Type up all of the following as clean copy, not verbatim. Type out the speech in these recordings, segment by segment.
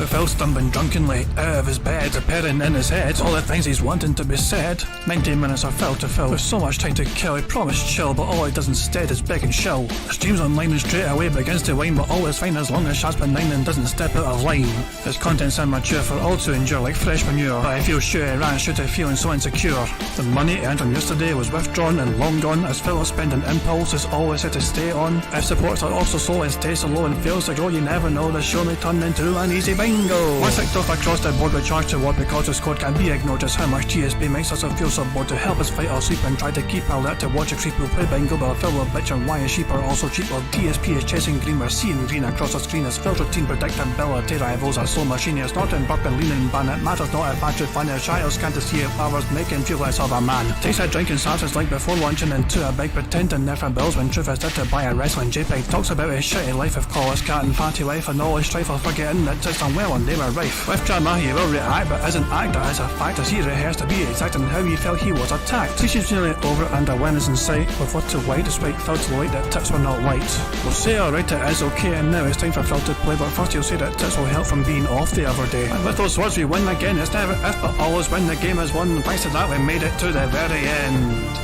with Phil stumbling drunkenly out of his bed, appearing in his head all the things he's wanting to be said. 19 minutes of Phil to Phil, with so much time to kill. He promised chill, but all he does instead is beg and show. The stream's online and straight away begins to whine, but always fine as long as Shazbin 9 and doesn't step out of line. His content's immature for all to endure like fresh manure, but I feel sure he ran straight to feeling so insecure. The money earned from yesterday was withdrawn and long gone, as Phil spending impulse is always set to stay on. If supports are also slow and stays so low and fails to grow, you never know, the show may turn into an easy bingo. Once kicked off across the board with charge to what because his code can be ignored, just how much DSP makes us feel so bored. To help us fight or sleep and try to keep alert to watch a creep who play bingo, but Phil will bitch and why his sheep are also cheap. While DSP is chasing green, we're seeing green across the screen as Phil's routine predictability rivals are slow machine. It's not in burping, leaning, ban. It matters not if battery fun is child can't see if hours make him feel less of a man. Takes a drink and starts his like before lunching into a big pretending there for bills when truth is there to buy a wrestling JPEG. Talks about his shitty life of call his cat and fatty wife and all his strife of forgetting that it's unwell and they were rife. With drama he will react but isn't act, that is a fact as he rehearsed to be exact in how he felt he was attacked. Teaches nearly over it and a win is in sight, with what to white despite Phil to light that tips were not white. We'll say alright it is okay and now it's time for Phil to play, but first he'll say that tips will help from being off the other day. And with those words we win again, it's never if but always when the game is won. Thanks to that we made it to the very end.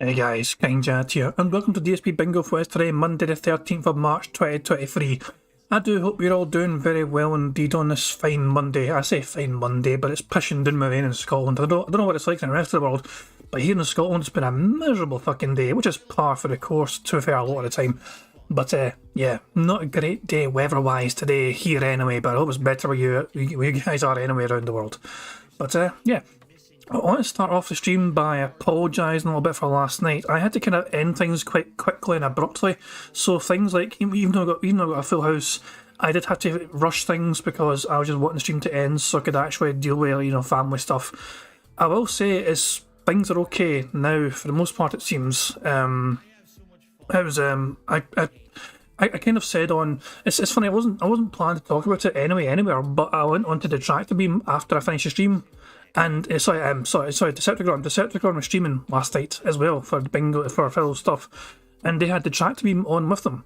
Hey guys, Kind Jad here, and welcome to DSP Bingo for today, Monday the 13th of March 2023. I do hope you're all doing very well indeed on this fine Monday. I say fine Monday, but it's pissing down with rain in Scotland. I don't know what it's like in the rest of the world, but here in Scotland it's been a miserable fucking day, which is par for the course, to be fair, a lot of the time. But yeah, not a great day weather-wise today here anyway, but I hope it's better where you guys are anyway around the world. But yeah. I want to start off the stream by apologising a little bit for last night. I had to kind of end things quite quickly and abruptly, so things like, even though I got a full house, I did have to rush things because I was just wanting the stream to end so I could actually deal with, family stuff. I will say things are okay now, for the most part it seems. I kind of said on, it's funny, I wasn't planning to talk about it anywhere, but I went on to Detractor Beam after I finished the stream. And Decepticon was streaming last night as well for bingo, for fellow stuff, and they had the Detractor Beam on with them.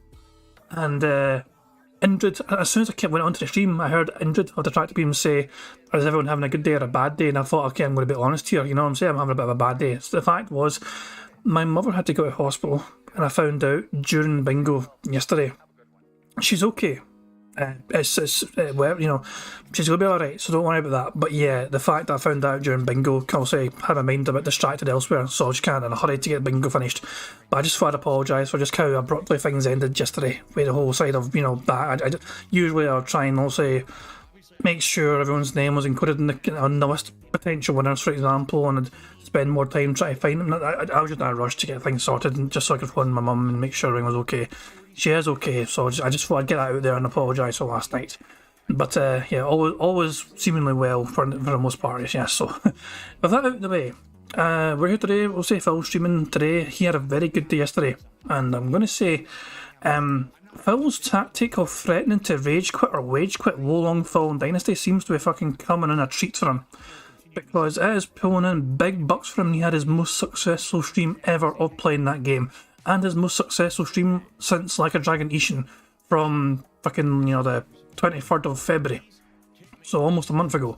And Indrid, as soon as I went onto the stream, I heard Indrid of the Detractor Beam say, "Is everyone having a good day or a bad day?" And I thought, okay, I'm going to be honest here. You know what I'm saying? I'm having a bit of a bad day. So the fact was, my mother had to go to hospital, and I found out during bingo yesterday. She's okay. Well, she's gonna be alright, so don't worry about that. But yeah, the fact that I found out during bingo, I'll say, had my mind a bit distracted elsewhere, so I just can't in a hurry to get bingo finished. But I just thought I'd apologise for just how abruptly things ended yesterday with the whole side of, that. Usually I'll try and also make sure everyone's name was included on the list of potential winners, for example, and I'd spend more time trying to find them. I was just in a rush to get things sorted, and just so I could phone my mum and make sure everything was okay. She is okay, so I just thought I'd get that out there and apologise for last night. But yeah, always seemingly well for the most part, yes. So with that out of the way, we're here today. We'll say Phil's streaming today. He had a very good day yesterday, and I'm going to say Phil's tactic of threatening to rage quit or wage quit Wolong Fallen Dynasty seems to be fucking coming in a treat for him, because it is pulling in big bucks for him. He had his most successful stream ever of playing that game, and his most successful stream since Like a Dragon Ishin from fucking, the 23rd of February. So almost a month ago.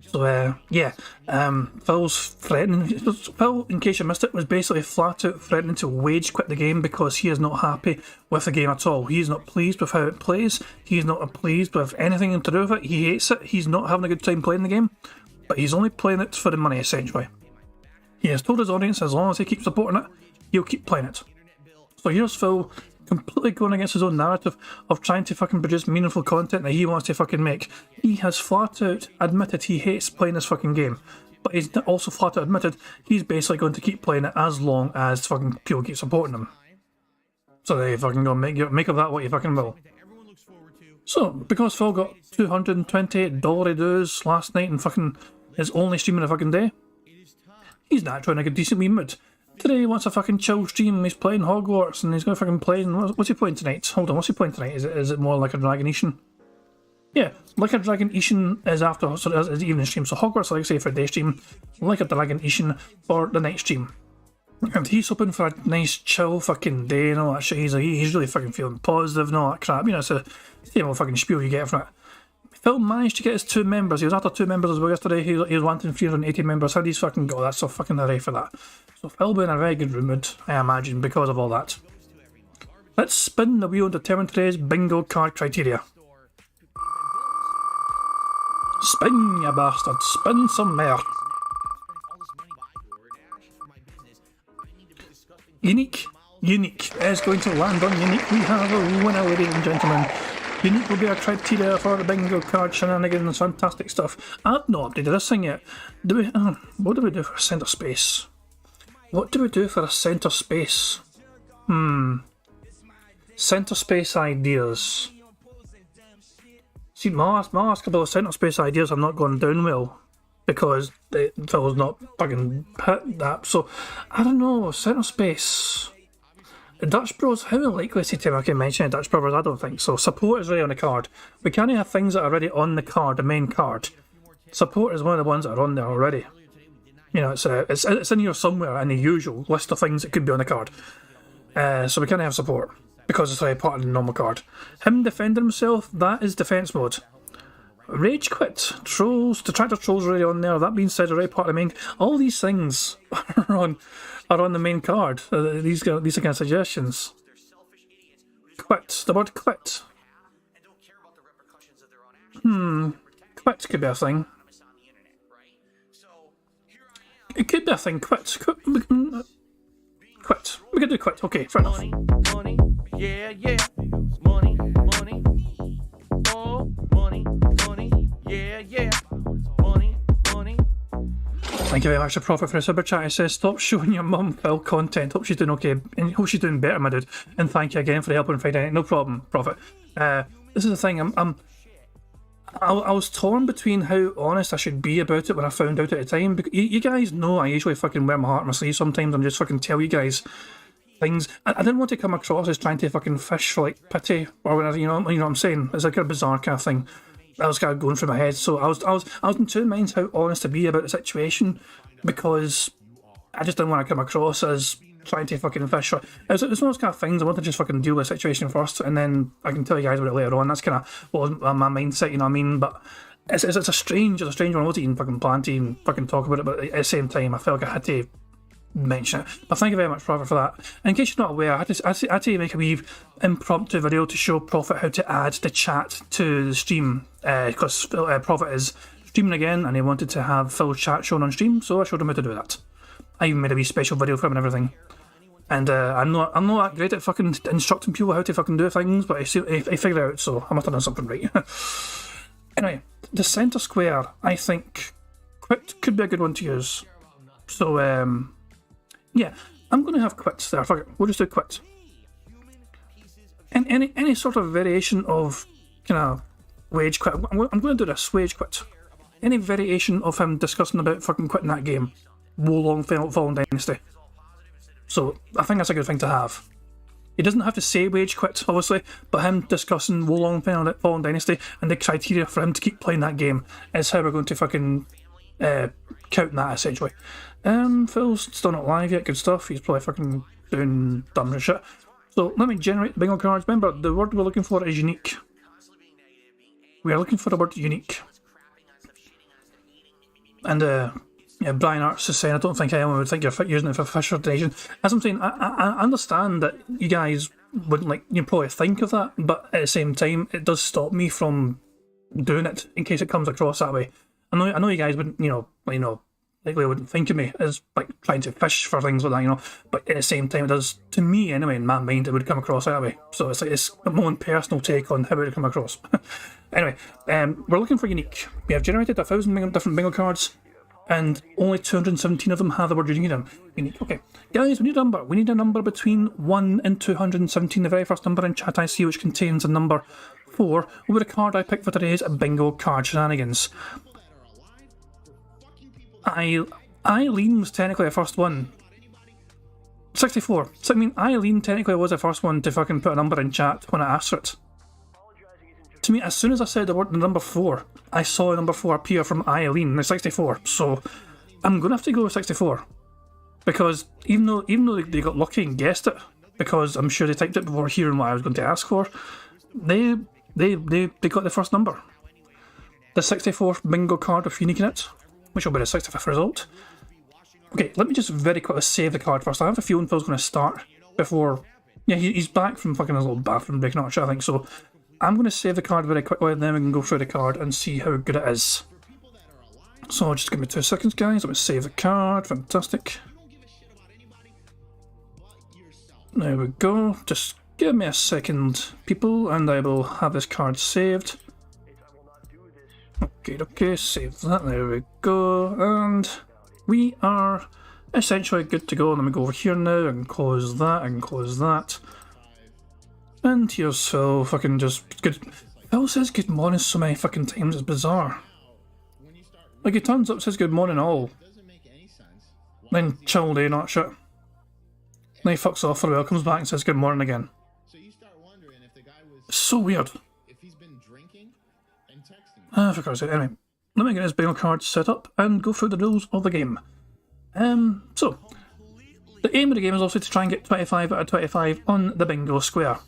So yeah, Phil's threatening. Phil, in case you missed it, was basically flat out threatening to wage quit the game because he is not happy with the game at all. He is not pleased with how it plays. He is not pleased with anything to do with it. He hates it. He's not having a good time playing the game, but he's only playing it for the money, essentially. He has told his audience as long as he keeps supporting it, he'll keep playing it. So here's Phil completely going against his own narrative of trying to fucking produce meaningful content that he wants to fucking make. He has flat out admitted he hates playing this fucking game, but he's also flat out admitted he's basically going to keep playing it as long as fucking people keep supporting him. So there you fucking go, make of that what you fucking will. So, because Phil got $228 dues last night and fucking his only stream in a fucking day, he's naturally in a good decent wee mood. Today he wants a fucking chill stream. He's playing Hogwarts and he's going to fucking play. And what's he playing tonight? Hold on, what's he playing tonight? Is it more Like a Dragon Ishin? Yeah, Like a Dragon Ishin is after, so is the evening stream. So Hogwarts Legacy for day stream, Like a Dragon Ishin for the night stream. And he's hoping for a nice chill fucking day and all that shit. He's really fucking feeling positive and all that crap. You know, it's a same old fucking spiel you get from it. Phil managed to get his 2 members. He was after 2 members as well yesterday. He was wanting 380 members. How do you fucking go? That's so fucking hooray for that. So Phil will be in a very good mood, I imagine, because of all that. Let's spin the wheel and determine today's bingo card criteria. Spin, you bastard. Spin some more. Unique is going to land on Unique. We have a winner, ladies and gentlemen. Unique will be our criteria for the bingo card shenanigans. Fantastic stuff. I've not updated this thing yet. What do we do for centre space? What do we do for a centre space? Centre space ideas. See, my last couple of centre space ideas have not gone down well because Phil's not fucking hit that. So, I don't know, centre space. Dutch Bros, how likely is he to fucking mention Dutch Bros? I don't think so. Support is already on the card. We can't have things that are already on the card, the main card. Support is one of the ones that are on there already. You know, it's in here somewhere in the usual list of things that could be on the card. So we can't have support because it's already part of the normal card. Him defending himself, that is defense mode. Rage quit, trolls, detractor trolls already on there. That being said, already part of the main. All these things are on the main card. These are kind of suggestions. Quit. The word quit. Quit could be a thing. It could be a thing. Quit. Quit. We could do quit. Okay, fair enough. Money, yeah, yeah. Money, oh, money, yeah, yeah. Money. Thank you very much to Prophet for the super chat. It says, stop showing your mum Phil content. Hope she's doing okay. And hope she's doing better, my dude. And thank you again for the help on Friday night. No problem, Prophet. This is the thing. I was torn between how honest I should be about it when I found out at the time. You guys know I usually fucking wear my heart on my sleeve sometimes and just fucking tell you guys things. I didn't want to come across as trying to fucking fish for like pity or whatever, you know what I'm saying? It's like a bizarre kind of thing. That was kind of going through my head. So I was in two minds how honest to be about the situation because I just didn't want to come across as trying to fucking fish for it. It's one of those kind of things. I want to just fucking deal with the situation first and then I can tell you guys about it later on. That's kind of what was my mindset, you know what I mean? But it's a strange one. I wasn't even fucking planning to even fucking talk about it, but at the same time I felt like I had to mention it. But thank you very much, Prophet, for that. And in case you're not aware, I had to make a wee impromptu video to show Prophet how to add the chat to the stream because Prophet is streaming again and he wanted to have Phil's chat shown on stream, so I showed him how to do that. I even made a wee special video for him and everything. And I'm not that great at fucking instructing people how to fucking do things, but I figured it out, so I must have done something right. Anyway, the centre square, I think, quit could be a good one to use. So, yeah, I'm going to have quits there. Fuck it, we'll just do quit. And any sort of variation of kind of wage quit. I'm going to do this, wage quit. Any variation of him discussing about fucking quitting that game. Wolong Fallen Dynasty. So I think that's a good thing to have. He doesn't have to say wage quit, obviously, but him discussing Wolong Fallen Dynasty and the criteria for him to keep playing that game is how we're going to fucking count that, essentially. Phil's still not live yet, good stuff. He's probably fucking doing dumb shit. So let me generate the bingo cards. Remember, the word we're looking for is unique. We are looking for the word unique. And yeah, Brian Arts is saying, I don't think anyone would think you're using it for Fisher Nation. As I'm saying, I understand that you guys wouldn't you probably think of that, but at the same time, it does stop me from doing it in case it comes across that way. I know you guys wouldn't, likely wouldn't think of me as like trying to fish for things like that, but at the same time, it does, to me anyway, in my mind, it would come across that way. So it's my own personal take on how it would come across. Anyway, we're looking for unique. We have generated 1,000 different bingo cards, and only 217 of them have the word unique in them. Unique. Okay, guys, we need a number. We need a number between 1 and 217. The very first number in chat I see, which contains the number 4, will be the card I picked for today's bingo card shenanigans. Eileen was technically the first one. 64. So I mean, Eileen technically was the first one to fucking put a number in chat when I asked for it. To me, as soon as I said the word number 4, I saw number 4 appear from Eileen, the 64. So I'm going to have to go with 64. Because even though they got lucky and guessed it, because I'm sure they typed it before hearing what I was going to ask for, they got the first number. The 64th bingo card with unique in it, which will be the 65th result. Okay, let me just very quickly save the card first. I have a feeling Phil's going to start before... Yeah, he's back from fucking his little bathroom break, not sure, I think. So I'm going to save the card very quickly, and then we can go through the card and see how good it is. So just give me 2 seconds, guys. Let me save the card. Fantastic. There we go. Just give me a second, people, and I will have this card saved. Okay, save that. There we go. And we are essentially good to go. Let me go over here now and close that and close that. And here's Phil. Fucking just good. Phil says good morning so many fucking times. It's bizarre. Like he turns up, says good morning all. Then chill day, not shit. Then he fucks off for a while, comes back and says good morning again. It's so weird. For God's sake. Anyway, let me get his bingo card set up and go through the rules of the game. So, the aim of the game is also to try and get 25 out of 25 on the bingo square.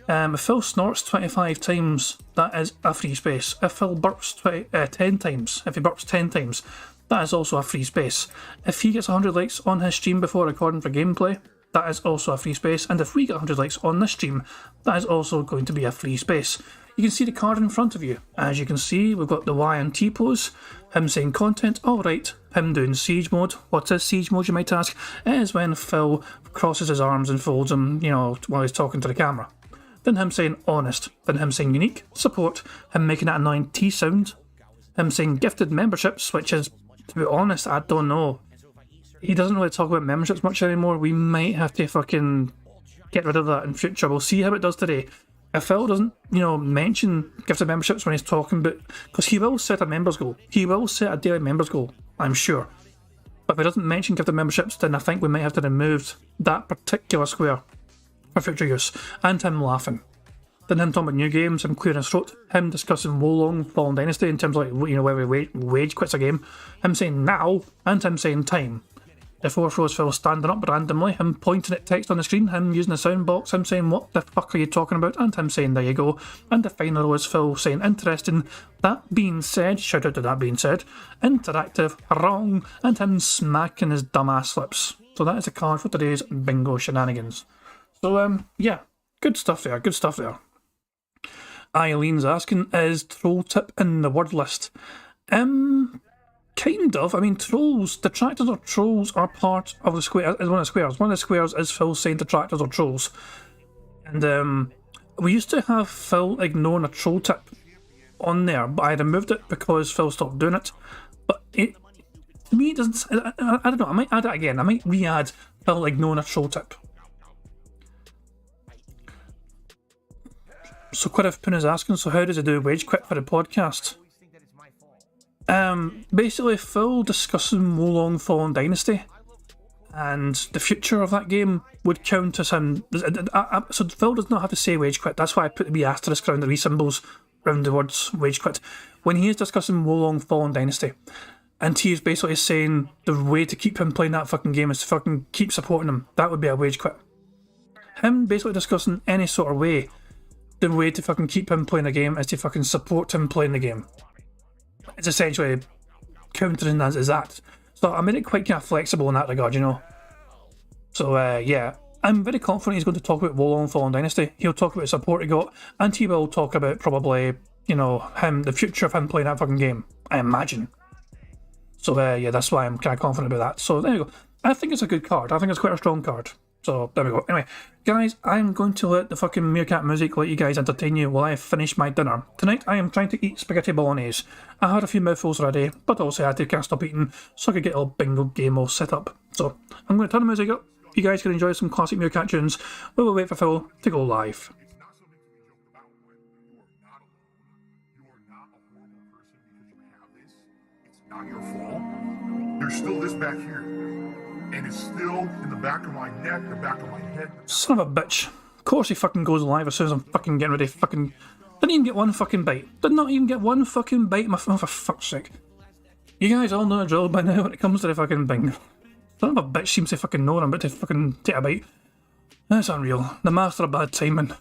If Phil snorts 25 times, that is a free space. If Phil burps 10 times, if he burps 10 times, that is also a free space. If he gets 100 likes on his stream before recording for gameplay, that is also a free space. And if we get 100 likes on this stream, that is also going to be a free space. You can see the card in front of you. As you can see, we've got the Y and T pose, him saying content, alright, him doing siege mode. What is siege mode, you might ask? It is when Phil crosses his arms and folds them, you know, while he's talking to the camera. Then him saying honest, then him saying unique, support, him making that annoying T sound, him saying gifted memberships, which is, to be honest, I don't know. He doesn't really talk about memberships much anymore. We might have to fucking get rid of that in future. We'll see how it does today. If Phil doesn't, you know, mention gifted memberships when he's talking about, because he will set a members goal. He will set a daily members goal, I'm sure. But if he doesn't mention gifted memberships, then I think we might have to remove that particular square for future use. And him laughing. Then him talking about new games, him clearing his throat, him discussing Wolong, Fallen Dynasty in terms of, like, you know, whether wage quits a game, him saying now, and him saying time. The fourth row is Phil standing up randomly, him pointing at text on the screen, him using the sound box, him saying what the fuck are you talking about, and him saying there you go. And the final row is Phil saying interesting, that being said, shout out to that being said, interactive, wrong, and him smacking his dumbass lips. So that is a card for today's bingo shenanigans. So yeah, good stuff there, good stuff there. Eileen's asking, is troll tip in the word list? Kind of. I mean, trolls, detractors or trolls are part of the square, is one of the squares. One of the squares is Phil saying detractors or trolls. And we used to have Phil ignoring a troll tip on there, but I removed it because Phil stopped doing it. But it, to me, it doesn't, I don't know, I might add it again. I might re-add Phil ignoring a troll tip. So Quiff Poon is asking, so how does he do wage quit for the podcast? Basically Phil discussing Wolong Fallen Dynasty and the future of that game would count as him. So Phil does not have to say wage quit, that's why I put the wee asterisk around the wee symbols around the words wage quit. When he is discussing Wolong Fallen Dynasty and he is basically saying the way to keep him playing that fucking game is to fucking keep supporting him, that would be a wage quit. Him basically discussing any sort of way, the way to fucking keep him playing the game is to fucking support him playing the game. It's essentially countering as that. So I made it quite kind of flexible in that regard, you know. So yeah, I'm very confident he's going to talk about Wolong Fallen Dynasty. He'll talk about the support he got, and he will talk about probably, you know, him, the future of him playing that fucking game, I imagine. So yeah, that's why I'm kind of confident about that. So there you go. I think it's a good card. I think it's quite a strong card. So there we go. Anyway, guys, I'm going to let the fucking meerkat music let you guys entertain you while I finish my dinner. Tonight I am trying to eat spaghetti bolognese. I had a few mouthfuls already, but also I had to can't stop eating so I could get a bingo game all set up. So I'm going to turn the music up. You guys can enjoy some classic meerkat tunes while we wait for Phil to go live. It's not your fault. There's still this back here. And it's still in the back of my neck, the back of my head. Son of a bitch. Of course he fucking goes live as soon as I'm fucking getting ready. Fucking didn't Didn't even get one fucking bite. Did not even get one fucking bite. Oh, for fuck's sake. You guys all know the drill by now when it comes to the fucking bingo. Son of a bitch seems to fucking know I'm about to fucking take a bite. That's unreal. The master of bad timing.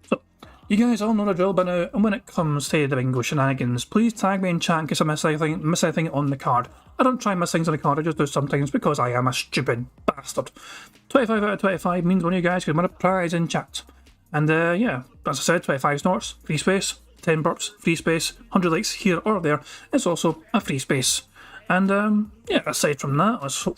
So, you guys all know the drill by now, and when it comes to the bingo shenanigans, please tag me in chat in case I miss anything on the card. I don't try and miss things on the card, I just do sometimes because I am a stupid bastard. 25 out of 25 means one of you guys can win a prize in chat. And yeah, as I said, 25 snorts, free space, 10 burps, free space, 100 likes here or there, it's also a free space. And yeah, aside from that, let's hope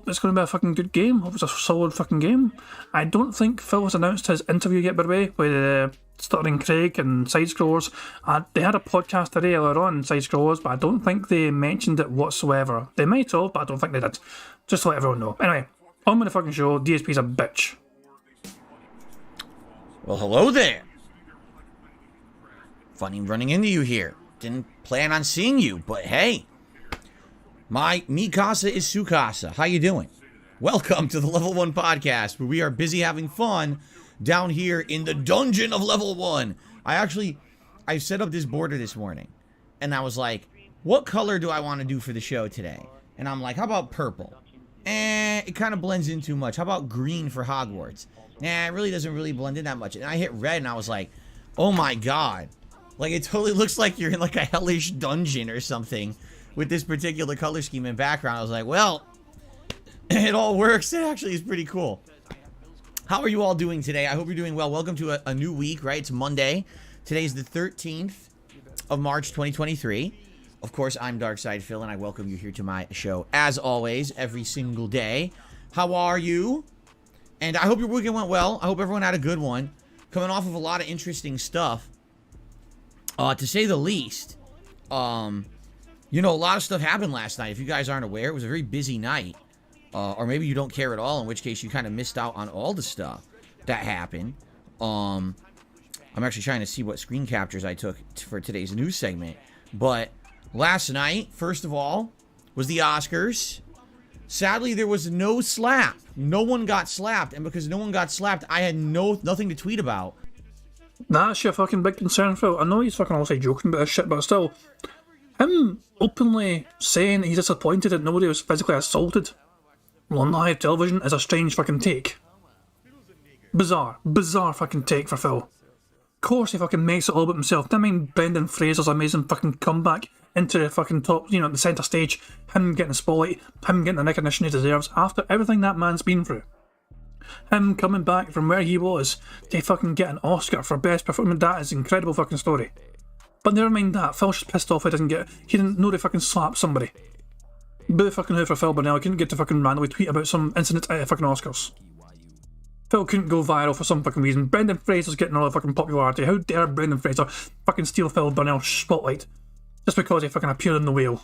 it's going to be a fucking good game. Hope it's a solid fucking game. I don't think Phil has announced his interview yet, by the way, with Sterling Craig and Side Scrollers. They had a podcast today earlier on, Side Scrollers, but I don't think they mentioned it whatsoever. They might have, but I don't think they did. Just to let everyone know. Anyway, on with the fucking show. DSP's a bitch. Well, hello there. Funny running into you here. Didn't plan on seeing you, but hey. Mi casa is su casa. How you doing? Welcome to the Level 1 podcast, where we are busy having fun down here in the dungeon of Level 1. I set up this border this morning, and I was like, what color do I want to do for the show today? And I'm like, how about purple? It kind of blends in too much. How about green for Hogwarts? It really doesn't really blend in that much. And I hit red, and I was like, oh my god. Like, it totally looks like you're in like a hellish dungeon or something with this particular color scheme and background. I was like, well, it all works. It actually is pretty cool. How are you all doing today? I hope you're doing well. Welcome to a new week, right? It's Monday. Today's the 13th of March, 2023. Of course, I'm Darkside Phil, and I welcome you here to my show, as always, every single day. How are you? And I hope your weekend went well. I hope everyone had a good one. Coming off of a lot of interesting stuff. To say the least, you know, a lot of stuff happened last night. If you guys aren't aware, it was a very busy night. Or maybe you don't care at all, in which case you kind of missed out on all the stuff that happened. I'm actually trying to see what screen captures I took for today's news segment. But last night, first of all, was the Oscars. Sadly, there was no slap. No one got slapped. And because no one got slapped, I had nothing to tweet about. That's your fucking big concern, Phil. I know he's fucking also joking about this shit, but still, him openly saying he's disappointed that nobody was physically assaulted on live television is a strange fucking take. Bizarre fucking take for Phil. Of course he fucking makes it all about himself. I mean, Brendan Fraser's amazing fucking comeback into the fucking top, you know, the centre stage, him getting the spotlight, him getting the recognition he deserves after everything that man's been through. Him coming back from where he was to fucking get an Oscar for best performance, that is an incredible fucking story. But never mind that, Phil's just pissed off he didn't know to fucking slap somebody. Boo fucking who for Phil Burnell, he couldn't get to fucking randomly tweet about some incident at fucking Oscars. Phil couldn't go viral for some fucking reason. Brendan Fraser's getting all the fucking popularity. How dare Brendan Fraser fucking steal Phil Burnell's spotlight just because he fucking appeared in The Whale.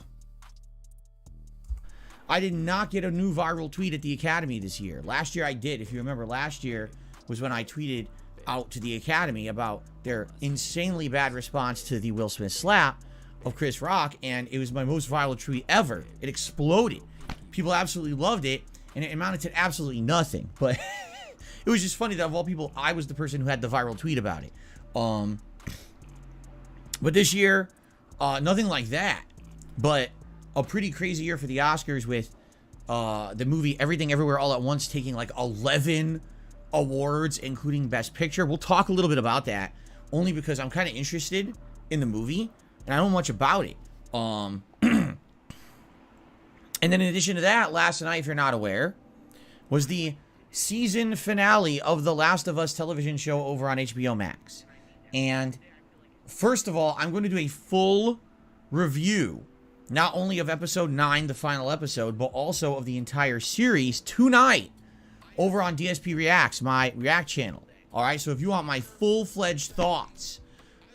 I did not get a new viral tweet at the Academy this year. Last year I did. If you remember, last year was when I tweeted out to the Academy about their insanely bad response to the Will Smith slap of Chris Rock, and it was my most viral tweet ever. It exploded. People absolutely loved it, and it amounted to absolutely nothing. But it was just funny that of all people, I was the person who had the viral tweet about it. But this year, nothing like that. But a pretty crazy year for the Oscars with the movie Everything Everywhere All at Once taking like 11 awards, including Best Picture. We'll talk a little bit about that, only because I'm kind of interested in the movie, and I don't know much about it. And then in addition to that, last night, if you're not aware, was the season finale of The Last of Us television show over on HBO Max. And first of all, I'm going to do a full review, not only of episode 9, the final episode, but also of the entire series tonight over on DSP Reacts, my React channel. All right, so if you want my full-fledged thoughts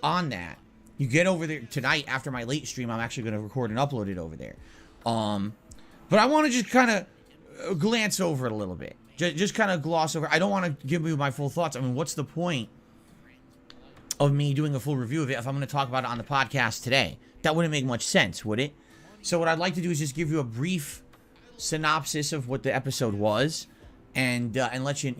on that, you get over there tonight after my late stream. I'm actually going to record and upload it over there. But I want to just kind of glance over it a little bit. Just kind of gloss over. I don't want to give you my full thoughts. I mean, what's the point of me doing a full review of it if I'm going to talk about it on the podcast today? That wouldn't make much sense, would it? So what I'd like to do is just give you a brief synopsis of what the episode was, and let you,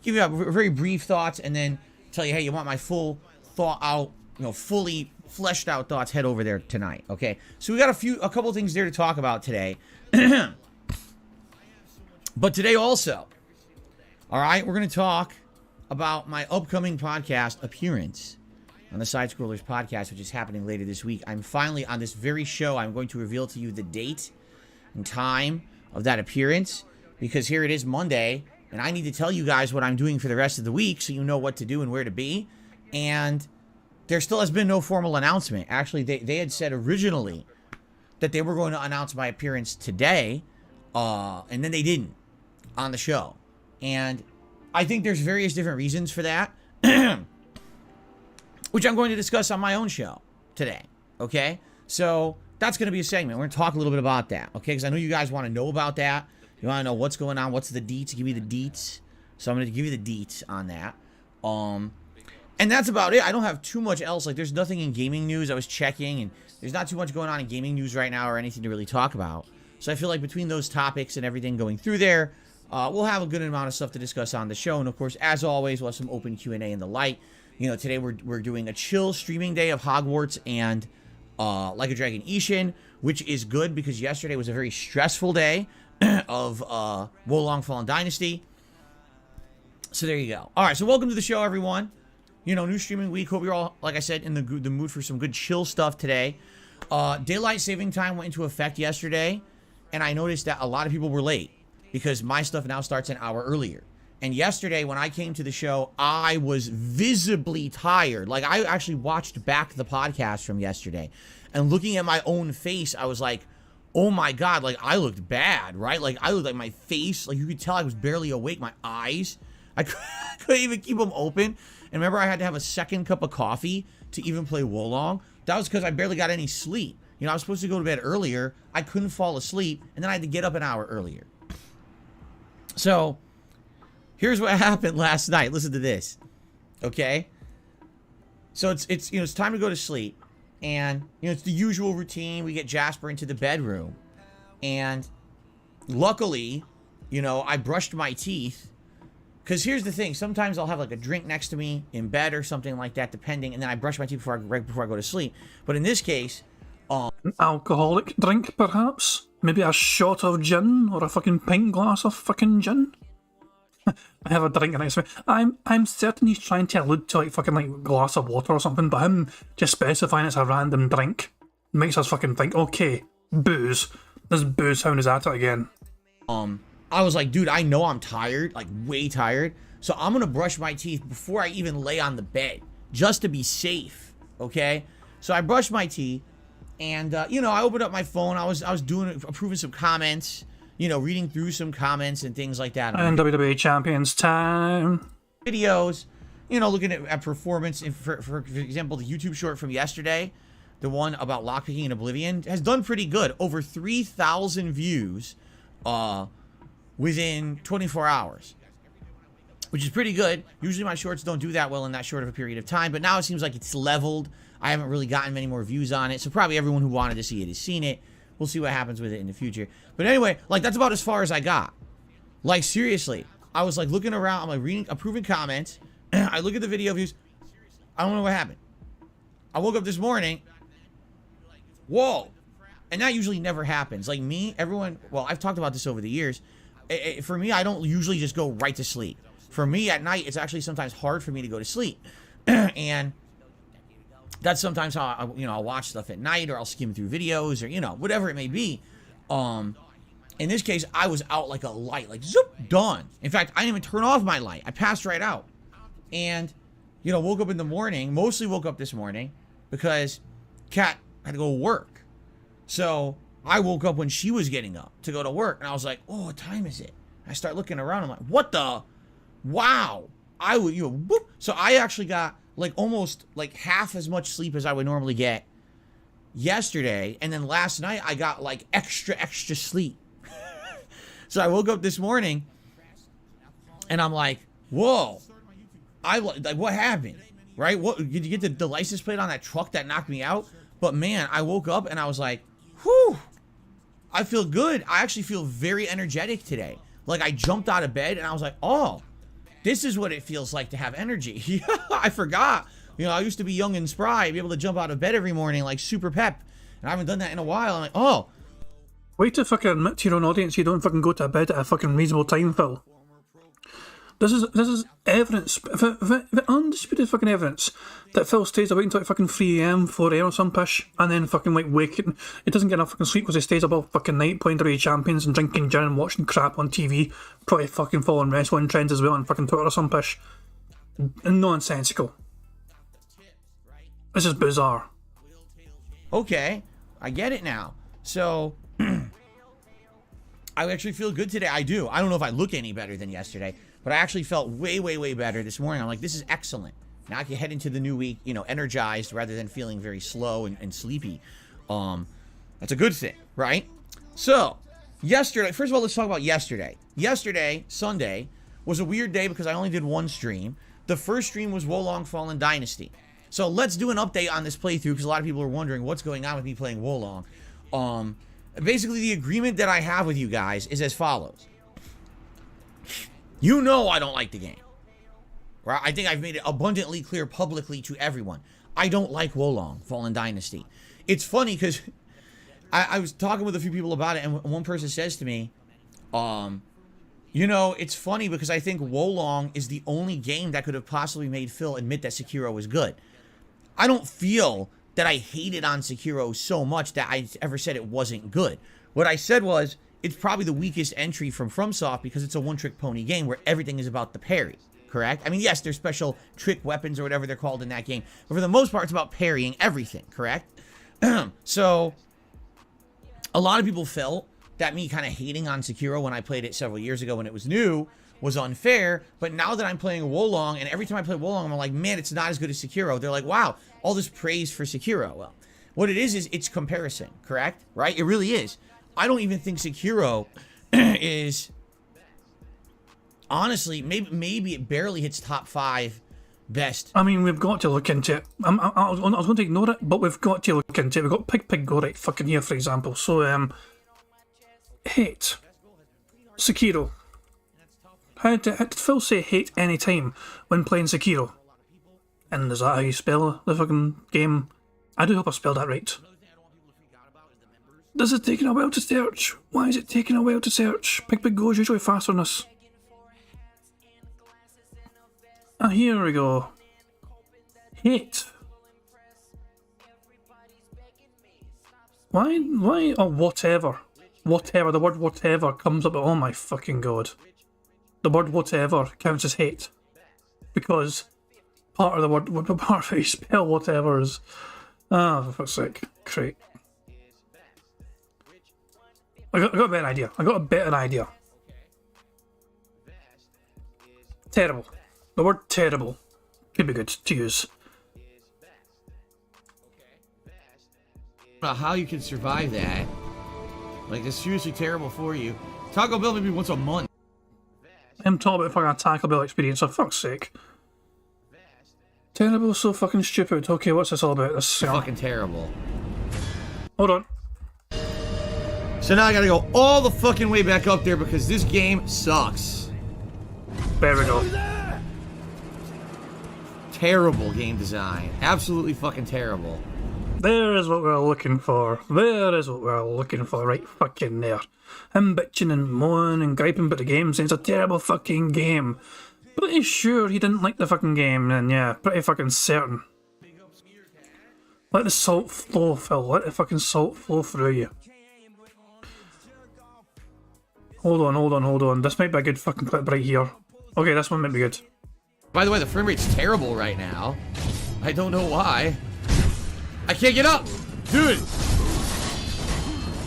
give you a very brief thoughts, and then tell you, hey, you want my full thought out, fully fleshed out thoughts, head over there tonight, okay? So we got a couple things there to talk about today. But today also, all right, we're going to talk about my upcoming podcast appearance on the Side Scrollers podcast, which is happening later this week. I'm finally on this very show. I'm going to reveal to you the date and time of that appearance, because here it is Monday, and I need to tell you guys what I'm doing for the rest of the week so you know what to do and where to be. And there still has been no formal announcement. Actually, they had said originally that they were going to announce my appearance today, and then they didn't on the show. And I think there's various different reasons for that, which I'm going to discuss on my own show today, okay? So that's going to be a segment. We're going to talk a little bit about that, okay? Because I know you guys want to know about that. You want to know what's going on, what's the deets, give me the deets. So I'm going to give you the deets on that. And that's about it. I don't have too much else. Like, there's nothing in gaming news. I was checking, and there's not too much going on in gaming news right now or anything to really talk about. So I feel like between those topics and everything going through there, we'll have a good amount of stuff to discuss on the show. And, of course, as always, we'll have some open Q&A in the light. Today we're doing a chill streaming day of Hogwarts and Like a Dragon Ishin, which is good because yesterday was a very stressful day of Wolong Fallen Dynasty. So there you go. All right, so welcome to the show, everyone. New streaming week. Hope you're all, like I said, in the mood for some good chill stuff today. Daylight saving time went into effect yesterday, and I noticed that a lot of people were late because my stuff now starts an hour earlier. And yesterday, when I came to the show, I was visibly tired. Like, I actually watched back the podcast from yesterday, and looking at my own face, I was like, oh my God, like, I looked bad, right? Like, I looked like my face, like, you could tell I was barely awake. My eyes, I couldn't even keep them open. And remember, I had to have a second cup of coffee to even play Wolong. That was because I barely got any sleep. I was supposed to go to bed earlier. I couldn't fall asleep, and then I had to get up an hour earlier. So here's what happened last night. Listen to this, okay? So it's time to go to sleep, and it's the usual routine. We get Jasper into the bedroom, and luckily, I brushed my teeth. Because here's the thing, sometimes I'll have like a drink next to me in bed or something like that, depending, and then I brush my teeth right before I go to sleep. But in this case, an alcoholic drink, perhaps? Maybe a shot of gin or a fucking pint glass of fucking gin? I have a drink next to me. I'm certain he's trying to allude to like a glass of water or something, but him just specifying it's a random drink makes us fucking think, okay, booze. This booze hound is at it again. I was like, dude, I know I'm tired, like way tired, so I'm gonna brush my teeth before I even lay on the bed, just to be safe, okay? So I brushed my teeth, and I opened up my phone. I was approving some comments, reading through some comments and things like that. And WWE Champions time. Videos, looking at performance. For example, the YouTube short from yesterday, the one about lockpicking in Oblivion, has done pretty good. Over 3,000 views, within 24 hours, which is pretty good. Usually my shorts don't do that well in that short of a period of time, but now it seems like it's leveled. I haven't really gotten many more views on it, so probably everyone who wanted to see it has seen it. We'll see what happens with it in the future. But anyway, like, that's about as far as I got. Like, seriously, I was like looking around, I'm like reading, approving comments. I look at the video views. I don't know what happened. I woke up this morning. Whoa. And that usually never happens. Like me, everyone, well, I've talked about this over the years. For me, I don't usually just go right to sleep. For me, at night, it's actually sometimes hard for me to go to sleep. And that's sometimes how I'll watch stuff at night, or I'll skim through videos, or, whatever it may be. In this case, I was out like a light, like, zoop, done. In fact, I didn't even turn off my light. I passed right out. And, woke up in the morning, mostly woke up this morning, because Kat had to go to work. So I woke up when she was getting up to go to work, and I was like, oh, what time is it? I start looking around. I'm like, what the? Wow. I would, whoop. So I actually got like almost like half as much sleep as I would normally get yesterday. And then last night I got like extra sleep. So I woke up this morning and I'm like, whoa, like, what happened? Right? What, did you get the license plate on that truck that knocked me out? But man, I woke up and I was like, whew, I feel good. I actually feel very energetic today. Like, I jumped out of bed and I was like, oh, This is what it feels like to have energy. I forgot. You know, I used to be young and spry, be able to jump out of bed every morning like super pep. And I haven't done that in a while. I'm like, oh. Way to fucking admit to your own audience you don't fucking go to bed at a fucking reasonable time, Phil. This is evidence, the undisputed fucking evidence that Phil stays awake until like fucking 3 AM, 4 AM or some pish, and then fucking like waking. He doesn't get enough fucking sleep because he stays up all fucking night playing WWE Champions and drinking gin and watching crap on TV, probably fucking following wrestling trends as well on fucking Twitter or some pish. Nonsensical. This is bizarre. Okay, I get it now. So, I actually feel good today. I do. I don't know if I look any better than yesterday, but I actually felt way, way, way better this morning. I'm like, this is excellent. Now I can head into the new week, you know, energized rather than feeling very slow and sleepy. That's a good thing, right? So, yesterday, first of all, let's talk about yesterday. Yesterday, Sunday, was a weird day because I only did one stream. The first stream was Wolong Fallen Dynasty. So let's do an update on this playthrough because a lot of people are wondering what's going on with me playing Wolong. Basically, the agreement that I have with you guys is as follows. You know I don't like the game. Right? I think I've made it abundantly clear publicly to everyone. I don't like Wolong Fallen Dynasty. It's funny because I was talking with a few people about it, and one person says to me, you know, it's funny because I think Wolong is the only game that could have possibly made Phil admit that Sekiro was good. I don't feel that I hated on Sekiro so much that I ever said it wasn't good. What I said was, it's probably the weakest entry from FromSoft because it's a one-trick pony game where everything is about the parry, correct? I mean, yes, there's special trick weapons or whatever they're called in that game, but for the most part, it's about parrying everything, correct? So, a lot of people felt that me kind of hating on Sekiro when I played it several years ago when it was new was unfair, but now that I'm playing Wolong, and every time I play Wolong, I'm like, man, it's not as good as Sekiro. They're like, wow, all this praise for Sekiro. Well, what it is it's comparison, correct? Right? It really is. I don't even think Sekiro is, honestly, maybe it barely hits top 5 best. I mean, we've got to look into it. I was going to ignore it, but we've got to look into it. We've got Pig Go right fucking here, for example. So, hate. Sekiro. How did Phil say hate any time when playing Sekiro? And is that how you spell the fucking game? I do hope I spelled that right. This is taking a while to search. Why is it taking a while to search? Pig Go is usually faster than this. Ah, here we go. Hate. Why, or whatever. Whatever, the word whatever comes up, oh my fucking god. The word whatever counts as hate. Because part of the word, part of how you spell whatever is... Ah, for fuck's sake. Great. I got a better idea. I got a better idea. Terrible. The word terrible could be good to use. How you can survive that. Like, it's seriously terrible for you. Taco Bell maybe once a month. I'm talking about fucking a Taco Bell experience, for fuck's sake. Terrible, so fucking stupid. Okay, what's this all about? This fucking terrible. Hold on. So now I gotta go all the fucking way back up there because this game sucks. There we go. Terrible game design. Absolutely fucking terrible. There is what we're looking for. There is what we're looking for, right fucking there. Him bitching and moaning and griping about the game, saying it's a terrible fucking game. Pretty sure he didn't like the fucking game, then yeah, pretty fucking certain. Let the salt flow, Phil. Let the fucking salt flow through you. Hold on. This might be a good fucking clip right here. Okay, this one might be good. By the way, the frame rate's terrible right now. I don't know why. I can't get up! Dude!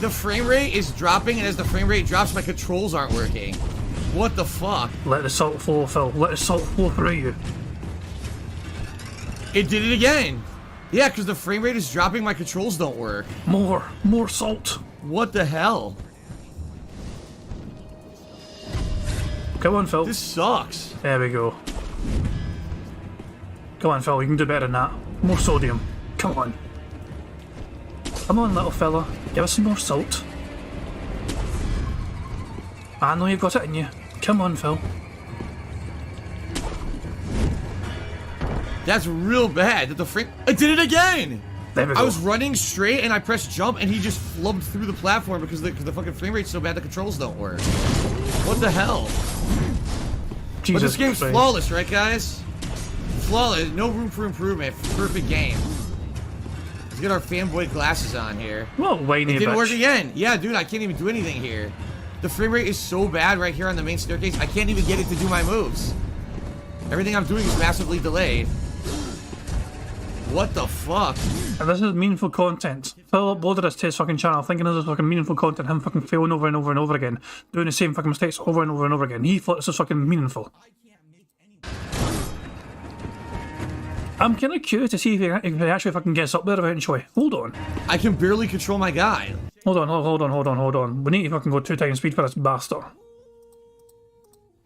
The frame rate is dropping, and as the frame rate drops, my controls aren't working. What the fuck? Let the salt flow, Phil. Let the salt flow through you. It did it again! Yeah, because the frame rate is dropping, my controls don't work. More salt. What the hell? Come on, Phil. This sucks. There we go. Come on, Phil. You can do better than that. More sodium. Come on. Come on, little fella. Give us some more salt. I know you've got it in you. Come on, Phil. That's real bad. That the frame. I did it again. There we go. I was running straight and I pressed jump and he just flubbed through the platform because the fucking frame rate's so bad the controls don't work. What the hell? Jesus But this game's Christ. flawless, right, guys? Flawless. No room for improvement. Perfect game. Let's get our fanboy glasses on here. Well, whiny It didn't bitch. work again. Yeah, dude, I can't even do anything here. The frame rate is so bad right here on the main staircase. I can't even get it to do my moves. Everything I'm doing is massively delayed. What the fuck? And this is meaningful content. Phil uploaded this to his fucking channel thinking this is fucking meaningful content, him fucking failing over and over and over again, doing the same fucking mistakes over and over and over again. He thought this was fucking meaningful. I'm kind of curious to see if he actually fucking gets up there eventually. Hold on. I can barely control my guy. Hold on. We need to fucking go 2 times speed for this bastard.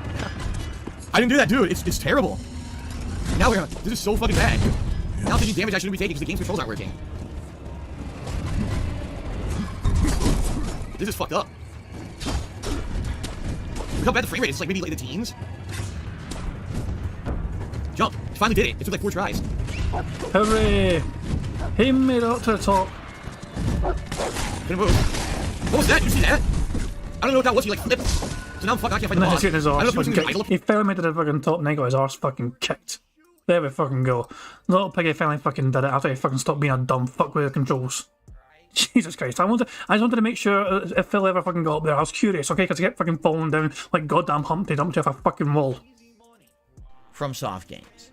I didn't do that, dude. It's terrible. Now we're... This is so fucking bad. Now I'm taking damage I shouldn't be taking because the game's controls aren't working. This is fucked up. Look how bad the frame rate is. It's like maybe like the teens. Jump. Finally did it. It took like 4 tries. Hooray! He made it up to the top. Couldn't move. What was that? Did you see that? I don't know what that was. He like flipped. So now I'm fucked. I can't fight And the then boss. he's getting his I don't know arse if he was fucking using his kicked. idol. He finally made it to the fucking top and then got his arse fucking kicked. There we fucking go. Little piggy finally fucking did it after he fucking stopped being a dumb fuck with the controls. Jesus Christ, I just wanted to make sure if Phil ever fucking got up there, I was curious, okay, because he kept fucking falling down like goddamn Humpty Dumpty off a fucking wall. From soft games.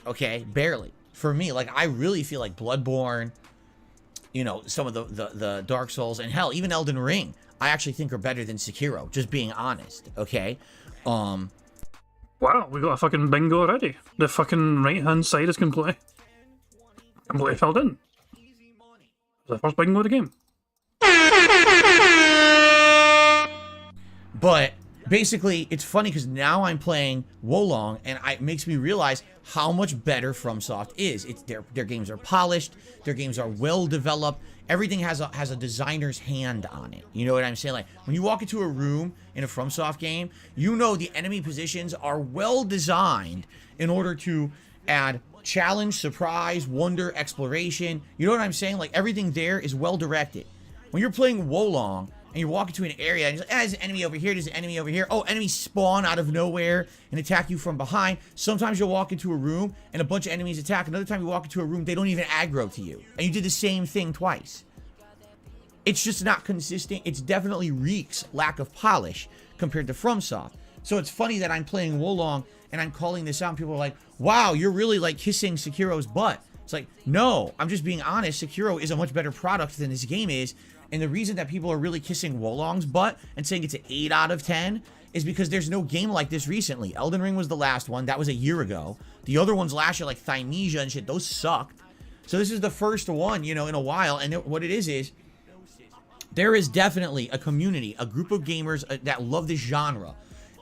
Okay, barely. For me, like, I really feel like Bloodborne, you know, some of the Dark Souls, and hell, even Elden Ring, I actually think are better than Sekiro, just being honest, okay? Wow, we got a fucking bingo already. The fucking right hand side is completely filled in. The first bingo of the game. But basically, it's funny because now I'm playing Wolong, and it makes me realize how much better FromSoft is. It's their games are polished, their games are well developed. Everything has a designer's hand on it. You know what I'm saying? Like when you walk into a room in a FromSoft game, you know the enemy positions are well designed in order to add challenge, surprise, wonder, exploration. You know what I'm saying? Like everything there is well directed. When you're playing Wolong and you walk into an area and you're like, there's an enemy over here, there's an enemy over here. Oh, enemies spawn out of nowhere and attack you from behind. Sometimes you'll walk into a room and a bunch of enemies attack. Another time you walk into a room, they don't even aggro to you. And you did the same thing twice. It's just not consistent. It's definitely reeks lack of polish compared to FromSoft. So it's funny that I'm playing Wolong and I'm calling this out and people are like, wow, you're really like kissing Sekiro's butt. It's like, no, I'm just being honest. Sekiro is a much better product than this game is. And the reason that people are really kissing Wolong's butt and saying it's an 8 out of 10 is because there's no game like this recently. Elden Ring was the last one. That was a year ago. The other ones last year, like Thymesia and shit, those sucked. So this is the first one, you know, in a while. And what it is there is definitely a community, a group of gamers that love this genre.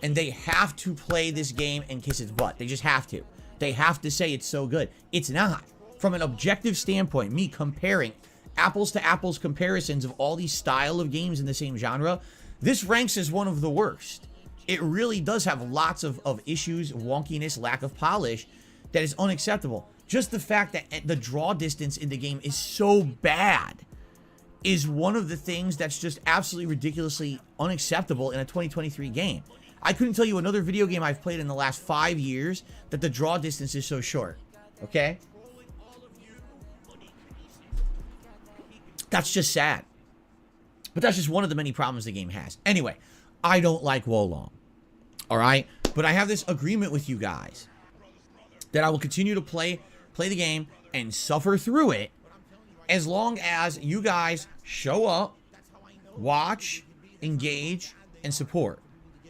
And they have to play this game and kiss its butt. They just have to. They have to say it's so good. It's not. From an objective standpoint, me comparing apples to apples comparisons of all these style of games in the same genre, this ranks as one of the worst. It really does have lots of issues, wonkiness, lack of polish that is unacceptable. Just the fact that the draw distance in the game is so bad is one of the things that's just absolutely ridiculously unacceptable in a 2023 game. I couldn't tell you another video game I've played in the last 5 years that the draw distance is so short. Okay? That's just sad. But that's just one of the many problems the game has. Anyway, I don't like Wolong. Alright? But I have this agreement with you guys that I will continue to play the game and suffer through it as long as you guys show up, watch, engage, and support.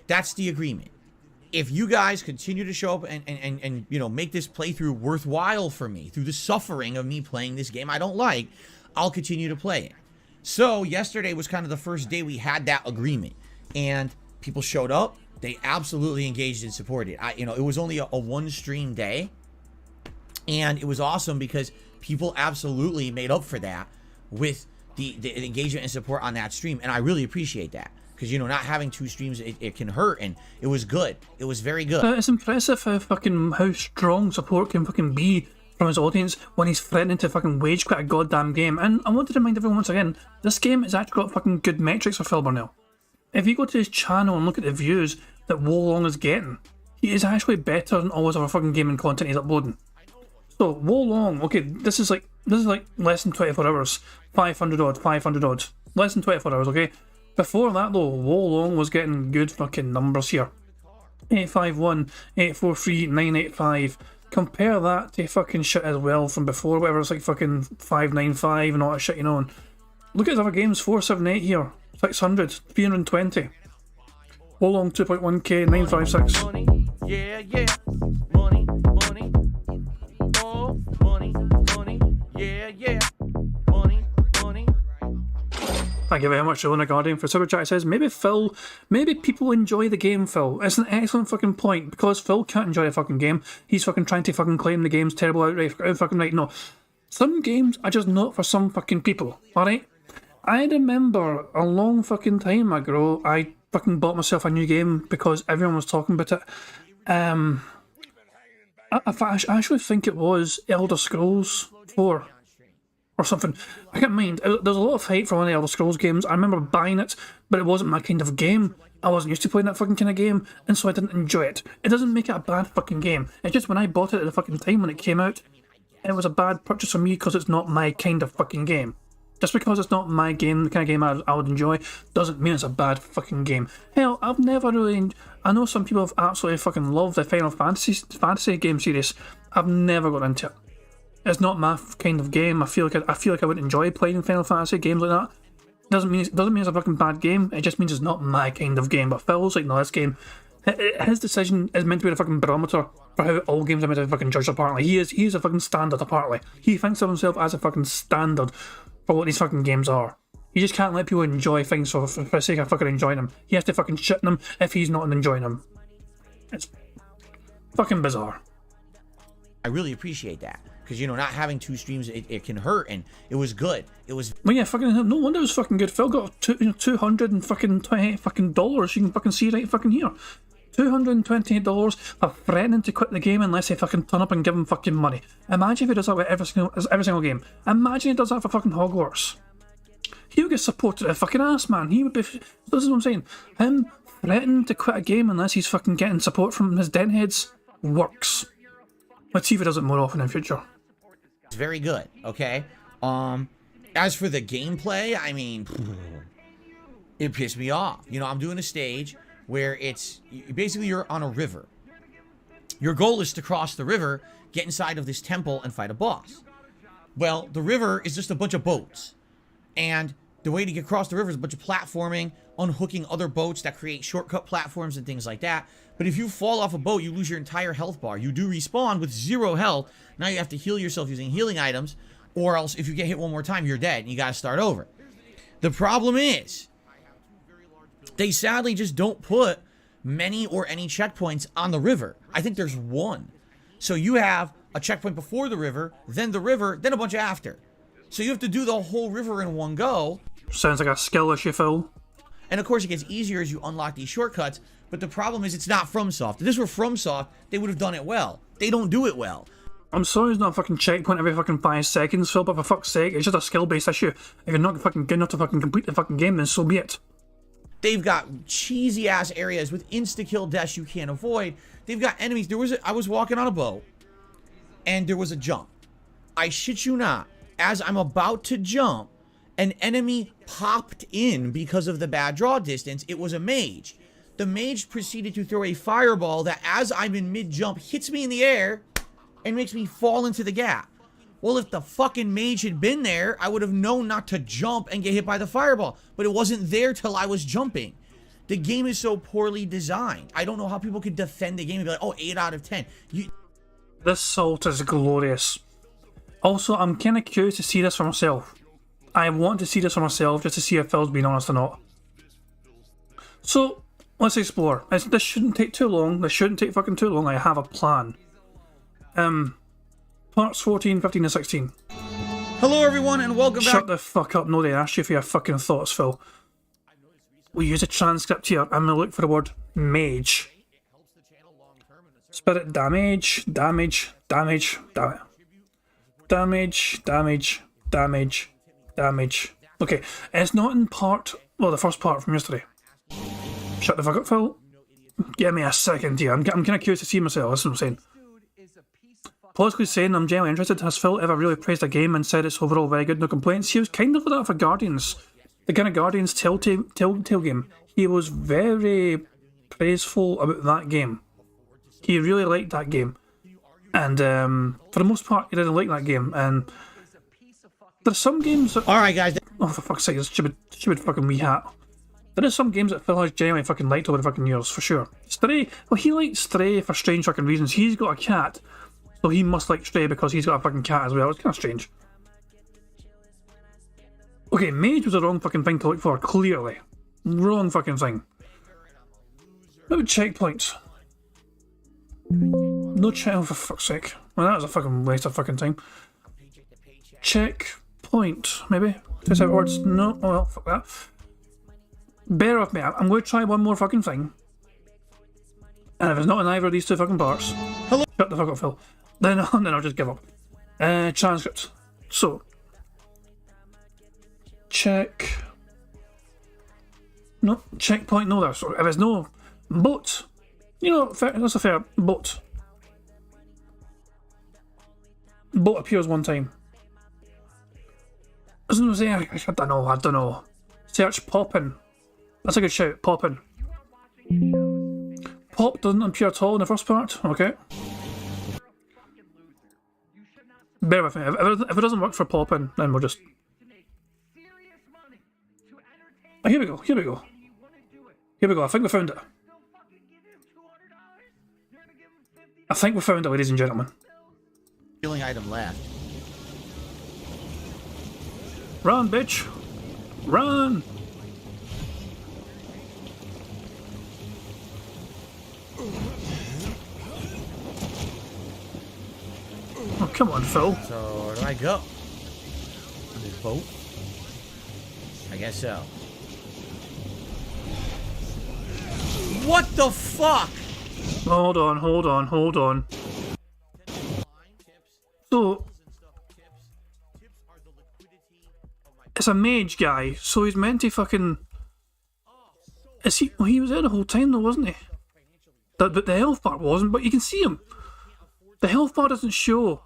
That's the agreement. If you guys continue to show up and you know, make this playthrough worthwhile for me through the suffering of me playing this game I don't like, I'll continue to play it. So yesterday was kind of the first day we had that agreement, and people showed up. They absolutely engaged and supported. You know, it was only a one stream day, and it was awesome because people absolutely made up for that with the engagement and support on that stream, and I really appreciate that. because you know, not having two streams, it can hurt, and it was good. It was very good. It's impressive how strong support can fucking be from his audience when he's threatening to fucking wage quit a goddamn game. And I want to remind everyone once again, this game has actually got fucking good metrics for Phil Burnell. If you go to his channel and look at the views that Wolong is getting, he is actually better than all his other fucking gaming content he's uploading. So Wolong, okay, this is like less than 24 hours, 500 odd, less than 24 hours, okay. Before that though, Wolong was getting good fucking numbers here. 851, 843, 985. Compare that to fucking shit as well from before, whatever it's like fucking 595 and all that shit, you know. And look at his other games, 478 here, 600, 320. Wolong 2.1k, 956. Money, yeah, yeah. Money, money. Oh, money, money. Yeah, yeah. Money, money. Thank you very much, Elena Guardian, for Super Chat. It says, maybe people enjoy the game, Phil. It's an excellent fucking point, because Phil can't enjoy a fucking game. He's fucking trying to fucking claim the game's terrible outright fucking right. No. Some games are just not for some fucking people, alright? I remember a long fucking time ago, I fucking bought myself a new game because everyone was talking about it. I actually think it was Elder Scrolls 4. Or something. I can't mind. There's a lot of hype for one of the Elder Scrolls games. I remember buying it, but it wasn't my kind of game. I wasn't used to playing that fucking kind of game, and so I didn't enjoy it. It doesn't make it a bad fucking game. It's just when I bought it at the fucking time when it came out, it was a bad purchase for me because it's not my kind of fucking game. Just because it's not my game, the kind of game I would enjoy, doesn't mean it's a bad fucking game. Hell, I've never really... I know some people have absolutely fucking loved the Final Fantasy game series. I've never got into it. It's not my kind of game. I feel like I would enjoy playing Final Fantasy games like that. Doesn't mean it's a fucking bad game. It just means it's not my kind of game. But Phil's like, no, this game, his decision is meant to be the fucking barometer for how all games are meant to be fucking judged apparently. He's a fucking standard apparently. He thinks of himself as a fucking standard for what these fucking games are. You just can't let people enjoy things for the sake of fucking enjoying them. He has to fucking shit them if he's not enjoying them. It's fucking bizarre. I really appreciate that. Because, you know, not having two streams, it can hurt, and it was good. It was... Well, yeah, fucking, no wonder it was fucking good. Phil got $200 and fucking $28 fucking dollars. You can fucking see right fucking here. $228 for threatening to quit the game unless they fucking turn up and give him fucking money. Imagine if he does that with every single game. Imagine he does that for fucking Hogwarts. He would get supported a fucking ass, man. He would be... So this is what I'm saying. Him threatening to quit a game unless he's fucking getting support from his den heads works. Let's see if he does it more often in future. It's very good, okay? As for the gameplay, I mean, it pissed me off. You know, I'm doing a stage where it's basically you're on a river. Your goal is to cross the river, get inside of this temple, and fight a boss. Well, the river is just a bunch of boats. And the way to get across the river is a bunch of platforming, unhooking other boats that create shortcut platforms and things like that. But if you fall off a boat, you lose your entire health bar. You do respawn with 0 health. Now you have to heal yourself using healing items, or else if you get hit one more time, you're dead and you gotta start over. The problem is, they sadly just don't put many or any checkpoints on the river. I think there's one. So you have a checkpoint before the river, then a bunch after. So you have to do the whole river in one go. Sounds like a skill issue, Phil. And of course it gets easier as you unlock these shortcuts, but the problem is it's not FromSoft. If this were FromSoft, they would have done it well. They don't do it well. I'm sorry it's not a fucking checkpoint every fucking 5 seconds, Phil, but for fuck's sake, it's just a skill-based issue. If you're not fucking good enough to fucking complete the fucking game, then so be it. They've got cheesy-ass areas with insta-kill deaths you can't avoid. They've got enemies. I was walking on a boat, and there was a jump. I shit you not. As I'm about to jump, an enemy popped in because of the bad draw distance. It was a mage. The mage proceeded to throw a fireball that, as I'm in mid-jump, hits me in the air and makes me fall into the gap. Well, if the fucking mage had been there, I would have known not to jump and get hit by the fireball. But it wasn't there till I was jumping. The game is so poorly designed. I don't know how people could defend the game and be like, oh, 8 out of 10. This salt is glorious. Also, I'm kind of curious to see this for myself. I want to see this for myself just to see if Phil's being honest or not. So, let's explore. This shouldn't take too long. This shouldn't take fucking too long. I have a plan. Parts 14, 15 and 16. Hello everyone and welcome back. Shut the fuck up. Nobody asked you for your fucking thoughts, Phil. we use a transcript here and we look for the word mage. Spirit damage, damage, damage, damage. Damage, damage, damage, damage. Okay, it's not in part, well, the first part from yesterday. Shut the fuck up, Phil. Give me a second here. I'm kind of curious to see myself, that's what I'm saying. Politically saying I'm genuinely interested. Has Phil ever really praised a game and said it's overall very good, no complaints? He was kind of like that for Guardians. The kind of Guardians Telltale game. He was very praiseful about that game. He really liked that game. And for the most part, he didn't like that game. And there's some games that... Alright, guys. Oh, for fuck's sake, this stupid fucking wee hat. There is some games that Phil has genuinely fucking liked over the fucking years, for sure. Stray, well, he liked Stray for strange fucking reasons. He's got a cat, so he must like Stray because he's got a fucking cat as well. It's kind of strange. Okay, Mage was the wrong fucking thing to look for, clearly. Wrong fucking thing. What about checkpoints? No check, oh, for fuck's sake. Well, that was a fucking waste of fucking time. Checkpoint, maybe? Two separate words? No, oh well, fuck that. Bear with me, I'm going to try one more fucking thing. And if it's not in either of these two fucking parts... Hello? Shut the fuck up, Phil. Then I'll just give up. Transcript. So... Check... No, checkpoint, no there. So if there's no... Boat. You know, that's a fair... Boat. Boat appears one time. I was going to say, I don't know. Search poppin'. That's a good shout, poppin'. Pop doesn't appear at all in the first part, okay. Bear with me, if it doesn't work for poppin', then we'll just... Oh, here we go. Here we go, I think we found it. I think we found it, ladies and gentlemen. Healing item left. Run, bitch! Run! Oh, come on, Phil. So, where do I go? On this boat? I guess so. What the fuck? Hold on. So, it's a mage guy, so he's meant to fucking... Is he? Well, he was there the whole time though, wasn't he? But the health bar wasn't, but you can see him. The health bar doesn't show,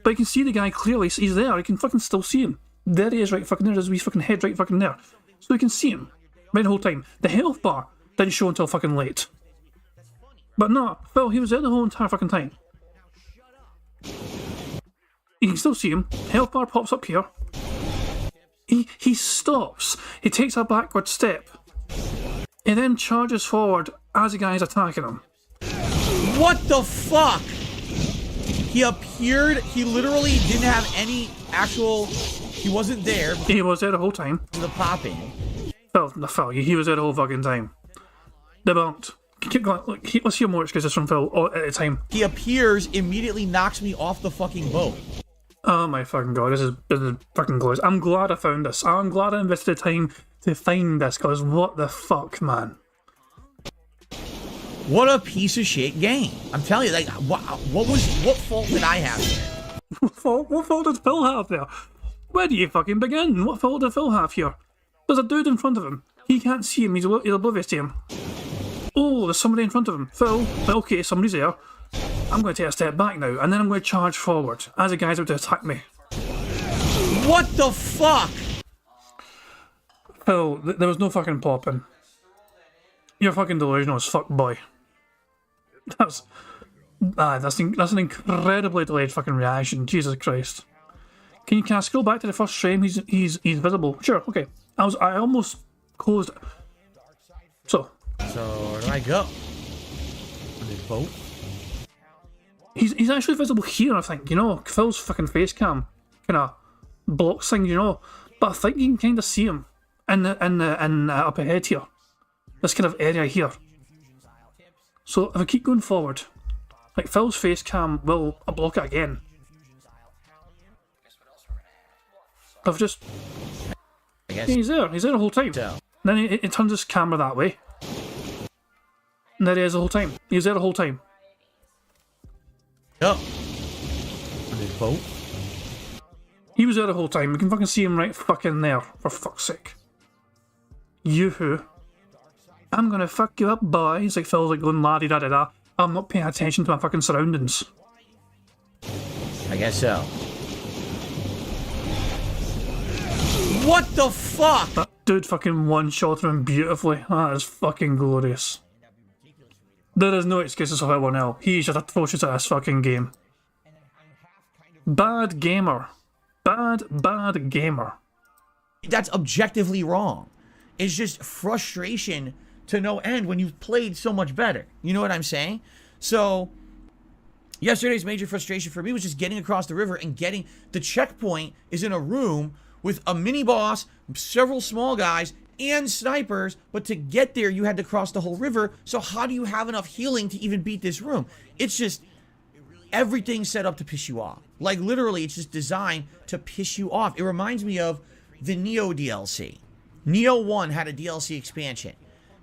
but you can see the guy clearly. He's there, you can fucking still see him. There he is, right fucking there, there's his fucking head right fucking there. So you can see him, right the whole time. The health bar didn't show until fucking late. But no, Phil, he was there the whole entire fucking time. You can still see him. Health bar pops up here. He stops. He takes a backward step. He then charges forward as the guy's attacking him. What the fuck? He appeared, he literally didn't have any actual, he wasn't there. He was there the whole time. The popping. Phil, he was there the whole fucking time. Debunked. Keep going. Look, let's hear more excuses from Phil at a time. He appears, immediately knocks me off the fucking boat. Oh my fucking god, this is fucking close. I'm glad I found this. I'm glad I invested time to find this, because what the fuck, man. What a piece of shit game. I'm telling you, like, what fault did I have here? What fault did Phil have there? Where do you fucking begin? What fault did Phil have here? There's a dude in front of him. He can't see him, he's oblivious to him. Oh, there's somebody in front of him. Phil, okay, somebody's there. I'm going to take a step back now, and then I'm going to charge forward as the guy's about to attack me. What the fuck? Phil, there was no fucking popping. You're fucking delusional as fuck, boy. That's an incredibly delayed fucking reaction. Jesus Christ. Can you scroll back to the first frame? He's visible. Sure, okay. I almost closed it. So where do I go? On this boat? He's actually visible here, I think, you know. Phil's fucking face cam kind of blocks things, you know. But I think you can kind of see him in the up ahead here. This kind of area here. So if I keep going forward, like Phil's face cam will block it again. I've just... I guess Yeah, he's there the whole time. so. And then he turns his camera that way. And there he is the whole time. He was there the whole time. Oh. On his boat? He was there the whole time. We can fucking see him right fucking there, for fuck's sake. Yoo-hoo. I'm gonna fuck you up, boy. It's like Phil's like going la-di-da-da-da. I'm not paying attention to my fucking surroundings. I guess so. What the fuck? That dude fucking one-shot him beautifully. That is fucking glorious. There is no excuses for everyone else. He's just atrocious at this fucking game. Bad gamer. Bad gamer. That's objectively wrong. It's just frustration to no end when you've played so much better. You know what I'm saying? So, yesterday's major frustration for me was just getting across the river and getting... The checkpoint is in a room with a mini-boss, several small guys, and snipers, but to get there, you had to cross the whole river, so how do you have enough healing to even beat this room? It's just... Everything's set up to piss you off. Like, literally, it's just designed to piss you off. It reminds me of the Neo DLC. Neo 1 had a DLC expansion.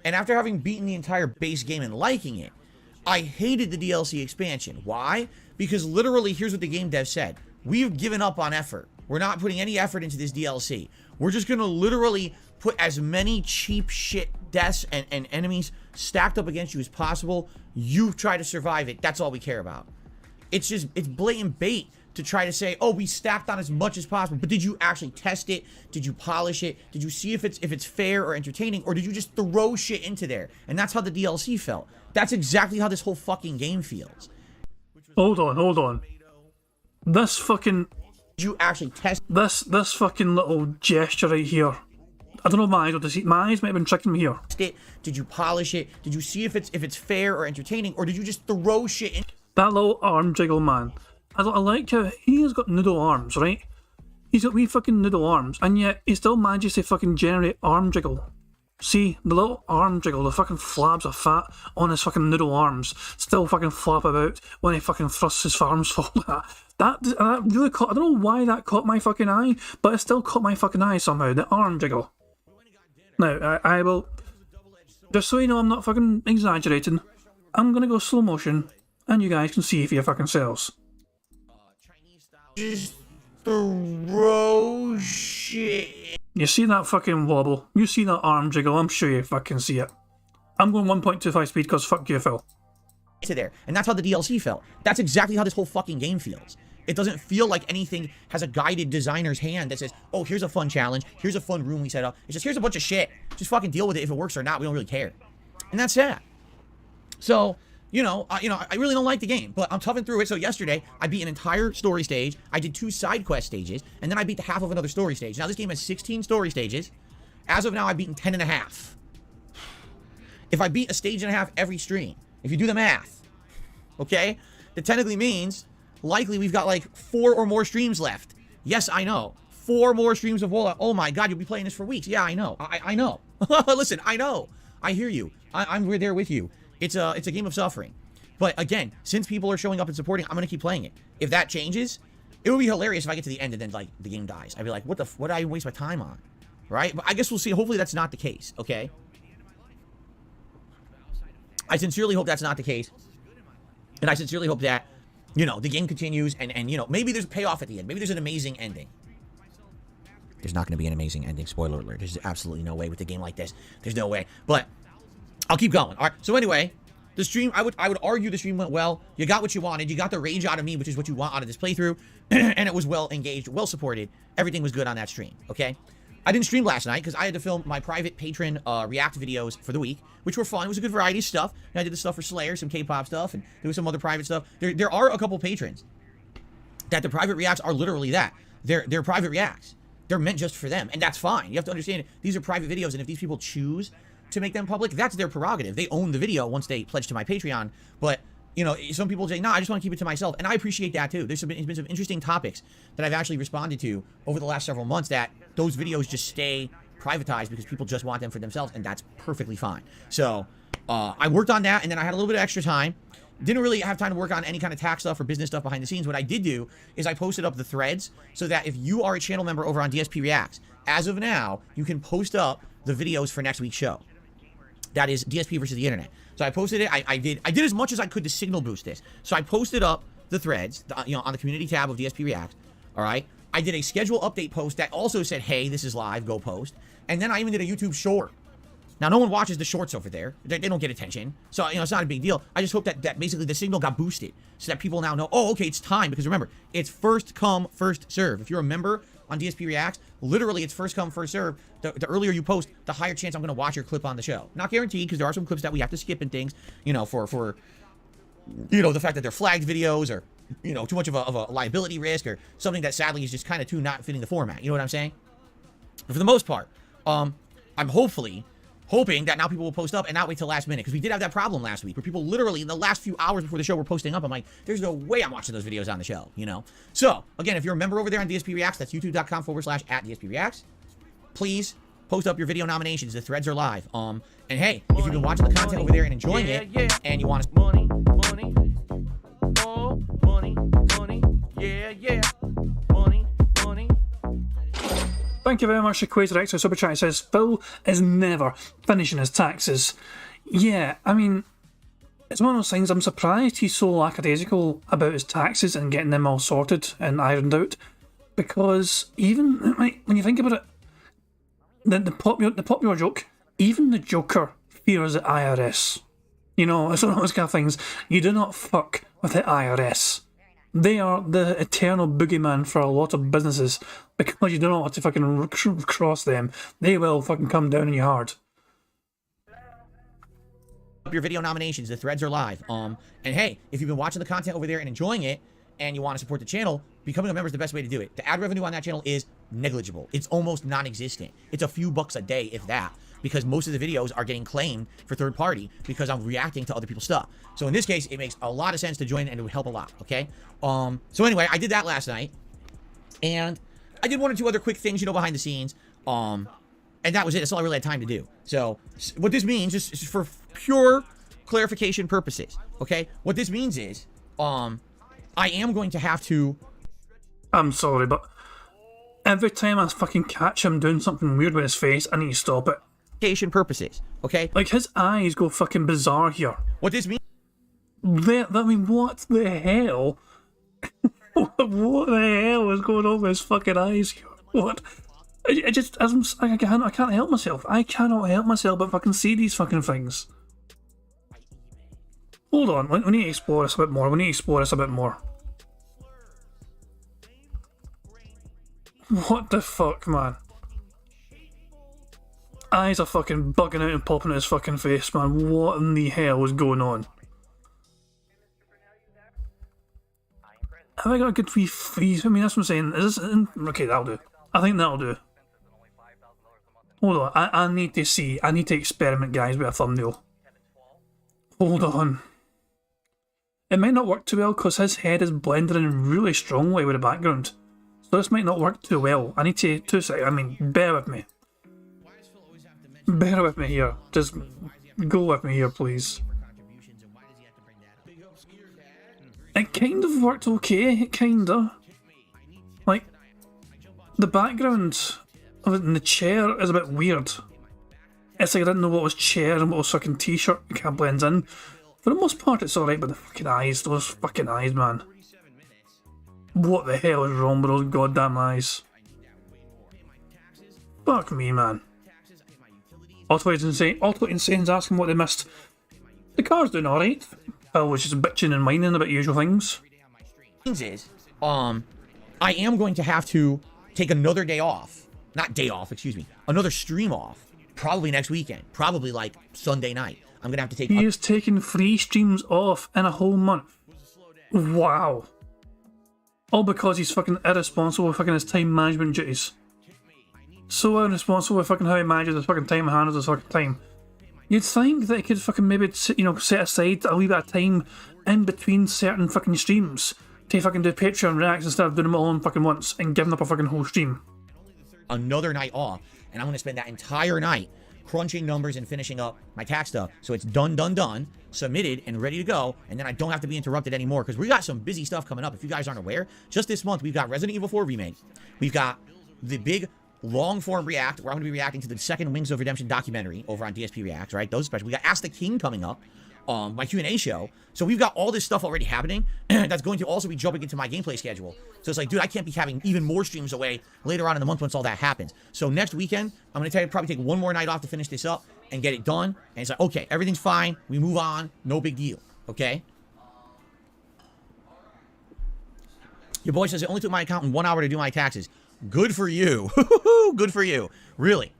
And after having beaten the entire base game and liking it, I hated the DLC expansion. Why? Because literally, here's what the game dev said. We've given up on effort. We're not putting any effort into this DLC. We're just going to literally put as many cheap shit deaths and enemies stacked up against you as possible. You try to survive it. That's all we care about. It's blatant bait to try to say, oh, we stacked on as much as possible, but did you actually test it? Did you polish it? Did you see if it's fair or entertaining, or did you just throw shit into there? And that's how the DLC felt. That's exactly how this whole fucking game feels. Hold on. This fucking... Did you actually test This fucking little gesture right here. I don't know if my eyes or deceit. My eyes might have been tricking me here. it? Did you polish it? Did you see if it's fair or entertaining, or did you just throw shit in? That little arm jiggle, man. I like how he has got noodle arms, right? He's got wee fucking noodle arms, and yet he still manages to fucking generate arm jiggle. See, the little arm jiggle, the fucking flabs of fat on his fucking noodle arms still fucking flap about when he fucking thrusts his arms forward. That really caught, I don't know why that caught my fucking eye, but it still caught my fucking eye somehow, the arm jiggle. Now, I will, just so you know I'm not fucking exaggerating, I'm gonna go slow motion, and you guys can see for your fucking selves. Just throw shit. You see that fucking wobble? You see that arm jiggle? I'm sure you fucking see it. I'm going 1.25 speed because fuck you, Phil. To there, and that's how the DLC felt. That's exactly how this whole fucking game feels. It doesn't feel like anything has a guided designer's hand that says, oh, here's a fun challenge, here's a fun room we set up. It's just, here's a bunch of shit. Just fucking deal with it if it works or not. We don't really care. And that's that. So, I really don't like the game, but I'm toughing through it. So yesterday, I beat an entire story stage. I did 2 side quest stages, and then I beat the half of another story stage. Now, this game has 16 story stages. As of now, I've beaten 10 and a half. If I beat a stage and a half every stream, if you do the math, okay, that technically means likely we've got like 4 or more streams left. Yes, I know. 4 more streams of Wola. Oh my God, you'll be playing this for weeks. Yeah, I know. I know. Listen, I know. I hear you. I'm there with you. It's a game of suffering. But again, since people are showing up and supporting, I'm going to keep playing it. If that changes, it would be hilarious if I get to the end and then like the game dies. I'd be like, what did I waste my time on? Right? But I guess we'll see. Hopefully that's not the case. Okay. I sincerely hope that's not the case. And I sincerely hope that, the game continues and maybe there's a payoff at the end. Maybe there's an amazing ending. There's not going to be an amazing ending. Spoiler alert. There's absolutely no way with a game like this. There's no way. But I'll keep going. All right. So anyway, the stream, I would argue the stream went well. You got what you wanted. You got the rage out of me, which is what you want out of this playthrough. And it was well engaged, well supported. Everything was good on that stream. Okay. I didn't stream last night because I had to film my private patron react videos for the week, which were fun. It was a good variety of stuff. And I did the stuff for Slayer, some K-pop stuff, and there was some other private stuff. There are a couple patrons that the private reacts are literally that. They're private reacts. They're meant just for them, and that's fine. You have to understand these are private videos, and if these people choose to make them public, that's their prerogative. They own the video once they pledge to my Patreon. But some people say, no, I just want to keep it to myself, and I appreciate that too. There's been some interesting topics that I've actually responded to over the last several months that those videos just stay privatized because people just want them for themselves, and that's perfectly fine. So I worked on that, and then I had a little bit of extra time. Didn't really have time to work on any kind of tax stuff or business stuff behind the scenes. What I did do is I posted up the threads so that if you are a channel member over on DSP Reacts, as of now, you can post up the videos for next week's show. That is DSP versus the internet. So I posted it. I did as much as I could to signal boost this. So I posted up the threads, on the community tab of DSP React. All right. I did a schedule update post that also said, hey, this is live, go post. And then I even did a YouTube short. Now, no one watches the shorts over there. They don't get attention. So, it's not a big deal. I just hope that basically the signal got boosted so that people now know, oh, okay, it's time. Because remember, it's first come, first serve. If you're a member on DSP Reacts, literally it's first come, first serve. The earlier you post, the higher chance I'm going to watch your clip on the show. Not guaranteed, because there are some clips that we have to skip and things, for the fact that they're flagged videos or, too much of a liability risk or something that sadly is just kind of too not fitting the format. You know what I'm saying? But for the most part, I'm hoping that now people will post up and not wait till last minute, because we did have that problem last week where people literally in the last few hours before the show were posting up. I'm like, there's no way I'm watching those videos on the show, So, again, if you're a member over there on DSP Reacts, that's youtube.com/@DSP Reacts. Please post up your video nominations. The threads are live. And hey, if you've been watching the content over there and enjoying it, and you want to... Money, oh, money, yeah, money. Thank you very much to Quasar X. Super Chat says, Phil is never finishing his taxes. Yeah, I mean, it's one of those things. I'm surprised he's so lackadaisical about his taxes and getting them all sorted and ironed out. Because even, when you think about it, the popular joke, even the Joker fears the IRS. It's one of those kind of things. You do not fuck with the IRS. They are the eternal boogeyman for a lot of businesses, because you don't want to fucking cross them. They will fucking come down on you hard. Your video nominations, the threads are live. And hey, if you've been watching the content over there and enjoying it, and you want to support the channel, becoming a member is the best way to do it. The ad revenue on that channel is negligible. It's almost non-existent. It's a few bucks a day, if that, because most of the videos are getting claimed for third party because I'm reacting to other people's stuff. So in this case, it makes a lot of sense to join, and it would help a lot, okay? So anyway, I did that last night, and I did one or two other quick things, behind the scenes, and that was it. That's all I really had time to do. So what this means is for pure clarification purposes, okay? What this means is, I am going to have to... I'm sorry, but every time I fucking catch him doing something weird with his face, I need to stop it. Purposes, okay? Like, his eyes go fucking bizarre here. What this means... what the hell? What the hell is going on with his fucking eyes here? What? I can't help myself. I cannot help myself but fucking see these fucking things. Hold on, we need to explore this a bit more. What the fuck, man? Eyes are fucking bugging out and popping out his fucking face, man. What in the hell is going on? Have I got a good freeze? I mean, that's what I'm saying. Is this okay, that'll do. I think that'll do. Hold on, I need to see. I need to experiment, guys, with a thumbnail. Hold on. It might not work too well because his head is blended in really strongly with the background. So this might not work too well. I need to, bear with me. Bear with me here. Just go with me here, please. It kind of worked okay, kinda. Like, the background of the chair is a bit weird. It's like I didn't know what was chair and what was fucking t-shirt. It kind of blends in. For the most part, it's alright, but the fucking eyes, those fucking eyes, man. What the hell is wrong with those goddamn eyes? Fuck me, man. Auto Insane's asking what they missed. The car's doing alright. Phil was just bitching and whining about usual things. Is, I am going to have to take another day off. Not day off, excuse me. Another stream off. Probably next weekend. Probably like Sunday night. I'm going to have to take... He is taking 3 streams off in a whole month. Wow. All because he's fucking irresponsible with fucking his time management duties. So irresponsible with fucking how he manages his fucking time and handles his fucking time. You'd think that he could fucking maybe, set aside a wee bit of time in between certain fucking streams to fucking do Patreon reacts instead of doing them all in fucking once and giving up a fucking whole stream. Another night off, and I'm going to spend that entire night crunching numbers and finishing up my tax stuff. So it's done, submitted, and ready to go, and then I don't have to be interrupted anymore, because we got some busy stuff coming up. If you guys aren't aware, just this month, we've got Resident Evil 4 Remake. We've got the big long form react, where I'm going to be reacting to the second Wings of Redemption documentary over on DSP Reacts, right? Those special. We got Ask the King coming up, my Q&A show. So we've got all this stuff already happening. That's going to also be jumping into my gameplay schedule. So it's like, dude, I can't be having even more streams away later on in the month once all that happens. So next weekend, I'm going to probably take one more night off to finish this up and get it done. And it's like, okay, everything's fine. We move on. No big deal. Okay? Your boy says it only took my accountant 1 hour to do my taxes. Good for you. Good for you. Really.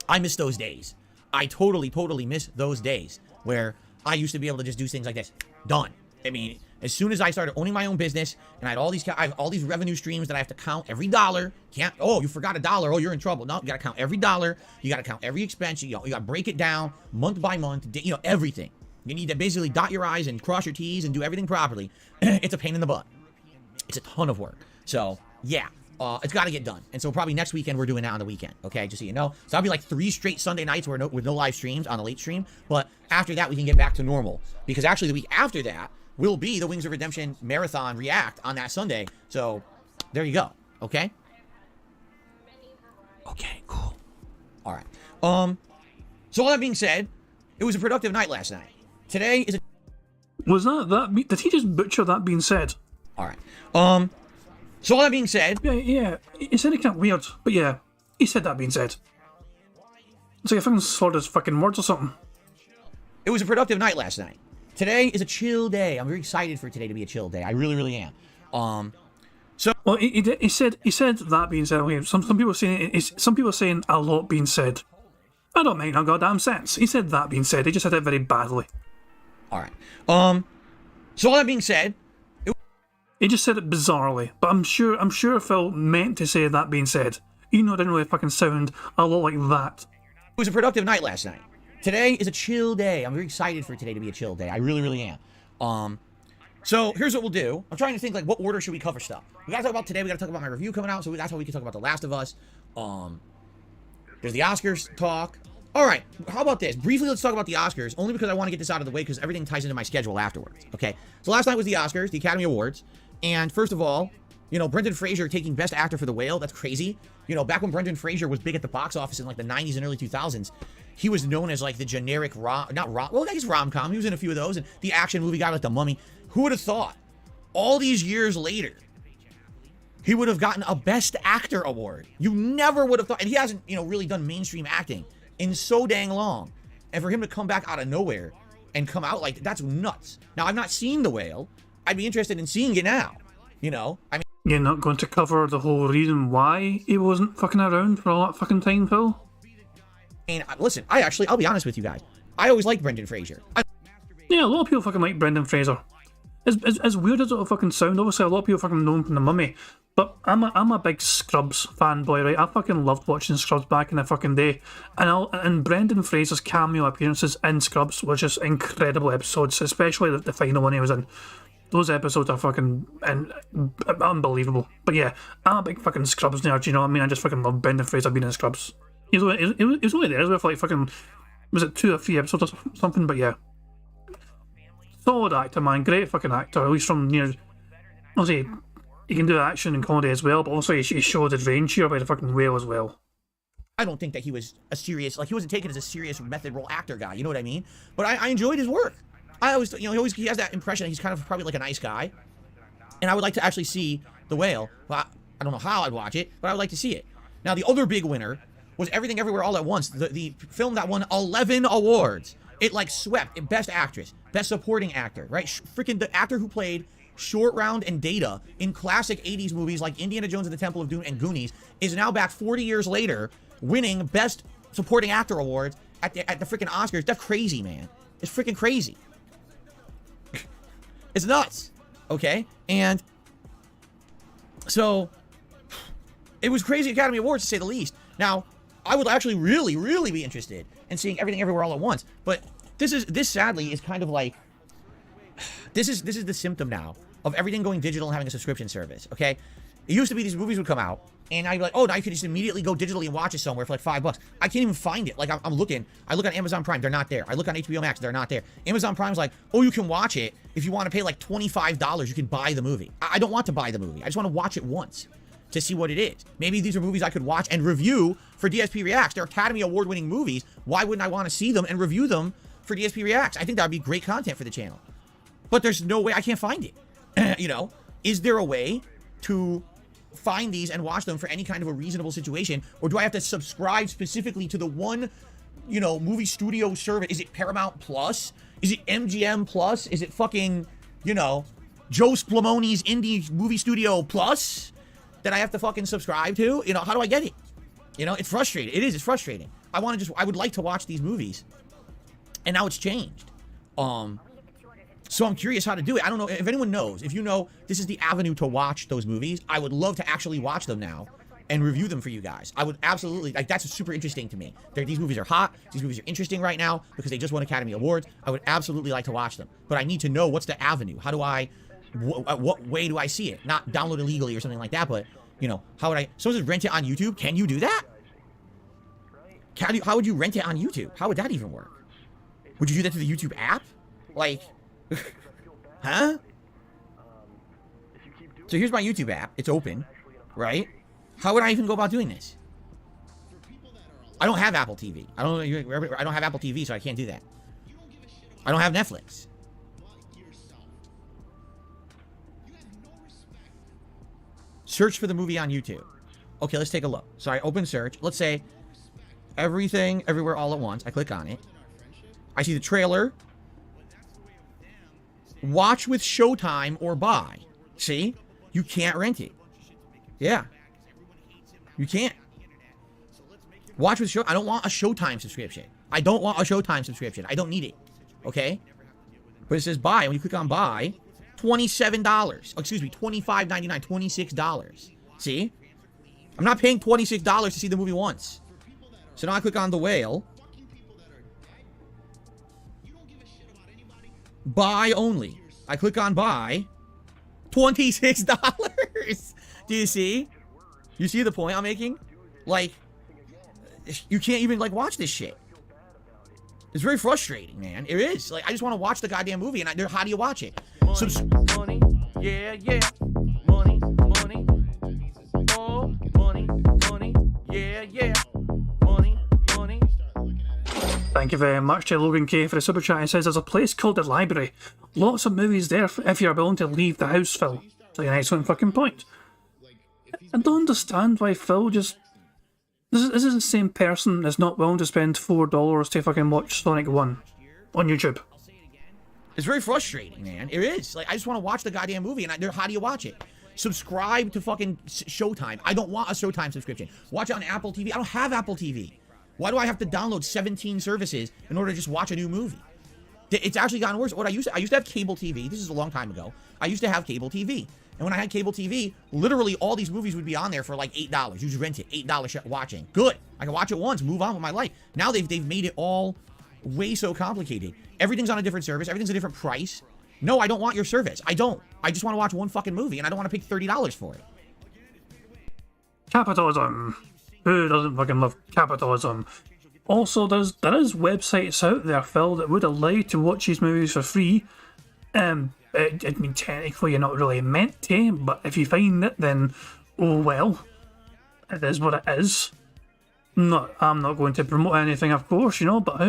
I miss those days. I totally miss those days where I used to be able to just do things like this. Done. I mean, as soon as I started owning my own business and I have all these revenue streams that I have to count every dollar. Can't, oh, you forgot $1. Oh, you're in trouble. No, you got to count every dollar. You got to count every expense. You got to break it down month by month, everything. You need to basically dot your I's and cross your T's and do everything properly. It's a pain in the butt. It's a ton of work. So, yeah. It's got to get done. And so probably next weekend, we're doing that on the weekend. Okay, just so you know. So that'll be like 3 straight Sunday nights with no live streams on the late stream. But after that, we can get back to normal. Because actually, the week after that will be the Wings of Redemption Marathon React on that Sunday. So there you go. Okay? Okay, cool. All right. So all that being said, it was a productive night last night. Today is a... Was that... Did he just butcher that being said? All right. So all that being said... Yeah, he said it kind of weird, but yeah, he said that being said. It's like I fucking slurred his fucking words or something. It was a productive night last night. Today is a chill day. I'm very excited for today to be a chill day. I really am. Well, he said that being said. Okay, some people are saying a lot being said. I don't make no goddamn sense. He said that being said. He just said it very badly. All right. So all that being said... He just said it bizarrely, but I'm sure Phil meant to say that being said. Even though it didn't really fucking sound a lot like that. It was a productive night last night. Today is a chill day. I'm very excited for today to be a chill day. I really am. So here's what we'll do. I'm trying to think, like, what order should we cover stuff? We gotta talk about today. We gotta talk about my review coming out. So that's how we can talk about The Last of Us. There's the Oscars talk. All right. How about this? Briefly, let's talk about the Oscars. Only because I want to get this out of the way because everything ties into my schedule afterwards. Okay. So last night was the Oscars, the Academy Awards. And first of all, Brendan Fraser taking Best Actor for The Whale, that's crazy. Back when Brendan Fraser was big at the box office in like the 90s and early 2000s, he was known as like the generic rom-com. He was in a few of those, and the action movie guy like The Mummy. Who would have thought? All these years later, he would have gotten a Best Actor award. You never would have thought, and he hasn't, really done mainstream acting in so dang long. And for him to come back out of nowhere and come out like that's nuts. Now, I've not seen The Whale. I'd be interested in seeing it now. I mean... You're not going to cover the whole reason why he wasn't fucking around for all that fucking time, Phil? And listen, I'll be honest with you guys. I always liked Brendan Fraser. Yeah, a lot of people fucking like Brendan Fraser. As weird as it'll fucking sound, obviously a lot of people fucking know him from The Mummy, but I'm a big Scrubs fanboy, right? I fucking loved watching Scrubs back in the fucking day, and Brendan Fraser's cameo appearances in Scrubs were just incredible episodes, especially the final one he was in. Those episodes are fucking unbelievable. But yeah, I'm a big fucking Scrubs nerd, you know what I mean? I just fucking love Brendan Fraser being in Scrubs. He was only there for like fucking, was it 2 or 3 episodes or something? But yeah. Solid actor, man. Great fucking actor. At least from, obviously, he can do action and comedy as well, but also he showed his range here by the fucking whale as well. I don't think that he was he wasn't taken as a serious method role actor guy, you know what I mean? But I enjoyed his work. I always, he has that impression that he's kind of probably like a nice guy. And I would like to actually see The Whale. Well, I don't know how I'd watch it, but I would like to see it. Now, the other big winner was Everything Everywhere All at Once, the film that won 11 awards. It, like, swept Best Actress, Best Supporting Actor, right? Freaking the actor who played Short Round and Data in classic 80s movies like Indiana Jones and the Temple of Doom and Goonies is now back 40 years later winning Best Supporting Actor awards at the freaking Oscars. That's crazy, man. It's freaking crazy. It's nuts, okay? And so it was crazy Academy Awards, to say the least. Now, I would actually really be interested in seeing Everything Everywhere All at Once, but this sadly is kind of like this is the symptom now of everything going digital and having a subscription service, okay? It used to be these movies would come out, and I'd be like, oh, now you can just immediately go digitally and watch it somewhere for like $5. I can't even find it. Like, I'm looking. I look on Amazon Prime. They're not there. I look on HBO Max. They're not there. Amazon Prime's like, oh, you can watch it. If you want to pay like $25, you can buy the movie. I don't want to buy the movie. I just want to watch it once. to see what it is. Maybe these are movies I could watch and review for DSP Reacts. They're Academy Award-winning movies. Why wouldn't I want to see them and review them for DSP Reacts? I think that would be great content for the channel. But there's no way, I can't find it. You know, is there a way to find these and watch them for any kind of a reasonable situation? Or do I have to subscribe specifically to the one, you know, movie studio service? Is it Paramount Plus? Is it MGM Plus? Is it fucking, you know, Joe Splamoni's Indie Movie Studio Plus that I have to fucking subscribe to? You know, how do I get it? You know, it's frustrating. It is, it's frustrating. I would like to watch these movies. And now it's changed. So I'm curious how to do it. I don't know if anyone knows. If you know this is the avenue to watch those movies, I would love to actually watch them now and review them for you guys. I would absolutely, like, that's super interesting to me. These movies are hot. These movies are interesting right now because they just won Academy Awards. I would absolutely like to watch them. But I need to know what's the avenue. How do I, what way do I see it? Not download it legally or something like that, but, you know, how would I, someone says rent it on YouTube? Can you do that? How would you rent it on YouTube? How would that even work? Would you do that to the YouTube app? Like, huh? So here's my YouTube app. It's open, right? How would I even go about doing this? I don't have Apple TV. I don't have Apple TV, so I can't do that. I don't have Netflix. Search for the movie on YouTube. Okay, let's take a look. So I open search. Let's say Everything, Everywhere, All at Once. I click on it. I see the trailer. Watch with Showtime or buy. See? You can't rent it. Yeah. You can't. Watch with Show. I don't want a Showtime subscription. I don't want a Showtime subscription. I don't need it. Okay? But it says buy. When you click on buy, $27. Excuse me, $25.99. $26. See? I'm not paying $26 to see the movie once. So now I click on The Whale. Buy only. I click on buy. $26. Do you see? You see the point I'm making? Like, you can't even, like, watch this shit. It's very frustrating, man. It is. Like, I just want to watch the goddamn movie, and how do you watch it? Money, yeah, yeah. Money, money. Oh, money, money, yeah, yeah. Money, money. Thank you very much to Logan K for the super chat. He says there's a place called the library. Lots of movies there if you're willing to leave the house, Phil. It's like an excellent fucking point. I don't understand why Phil just... This is the same person that's not willing to spend $4 to fucking watch Sonic 1 on YouTube. It's very frustrating, man. It is. Like, I just want to watch the goddamn movie, and how do you watch it? Subscribe to fucking Showtime. I don't want a Showtime subscription. Watch it on Apple TV. I don't have Apple TV. Why do I have to download 17 services in order to just watch a new movie? It's actually gotten worse. I used to have cable TV. This is a long time ago. I used to have cable TV. And when I had cable TV, literally all these movies would be on there for like $8. You just rent it, $8 watching. Good. I can watch it once, move on with my life. Now they've made it all way so complicated. Everything's on a different service. Everything's a different price. No, I don't want your service. I don't. I just want to watch one fucking movie, and I don't want to pay $30 for it. Capitalism. Who doesn't fucking love capitalism? Also, there is websites out there, Phil, that would allow you to watch these movies for free. I mean, technically you're not really meant to, but if you find it, then, oh well. It is what it is. I'm not going to promote anything, of course, you know, but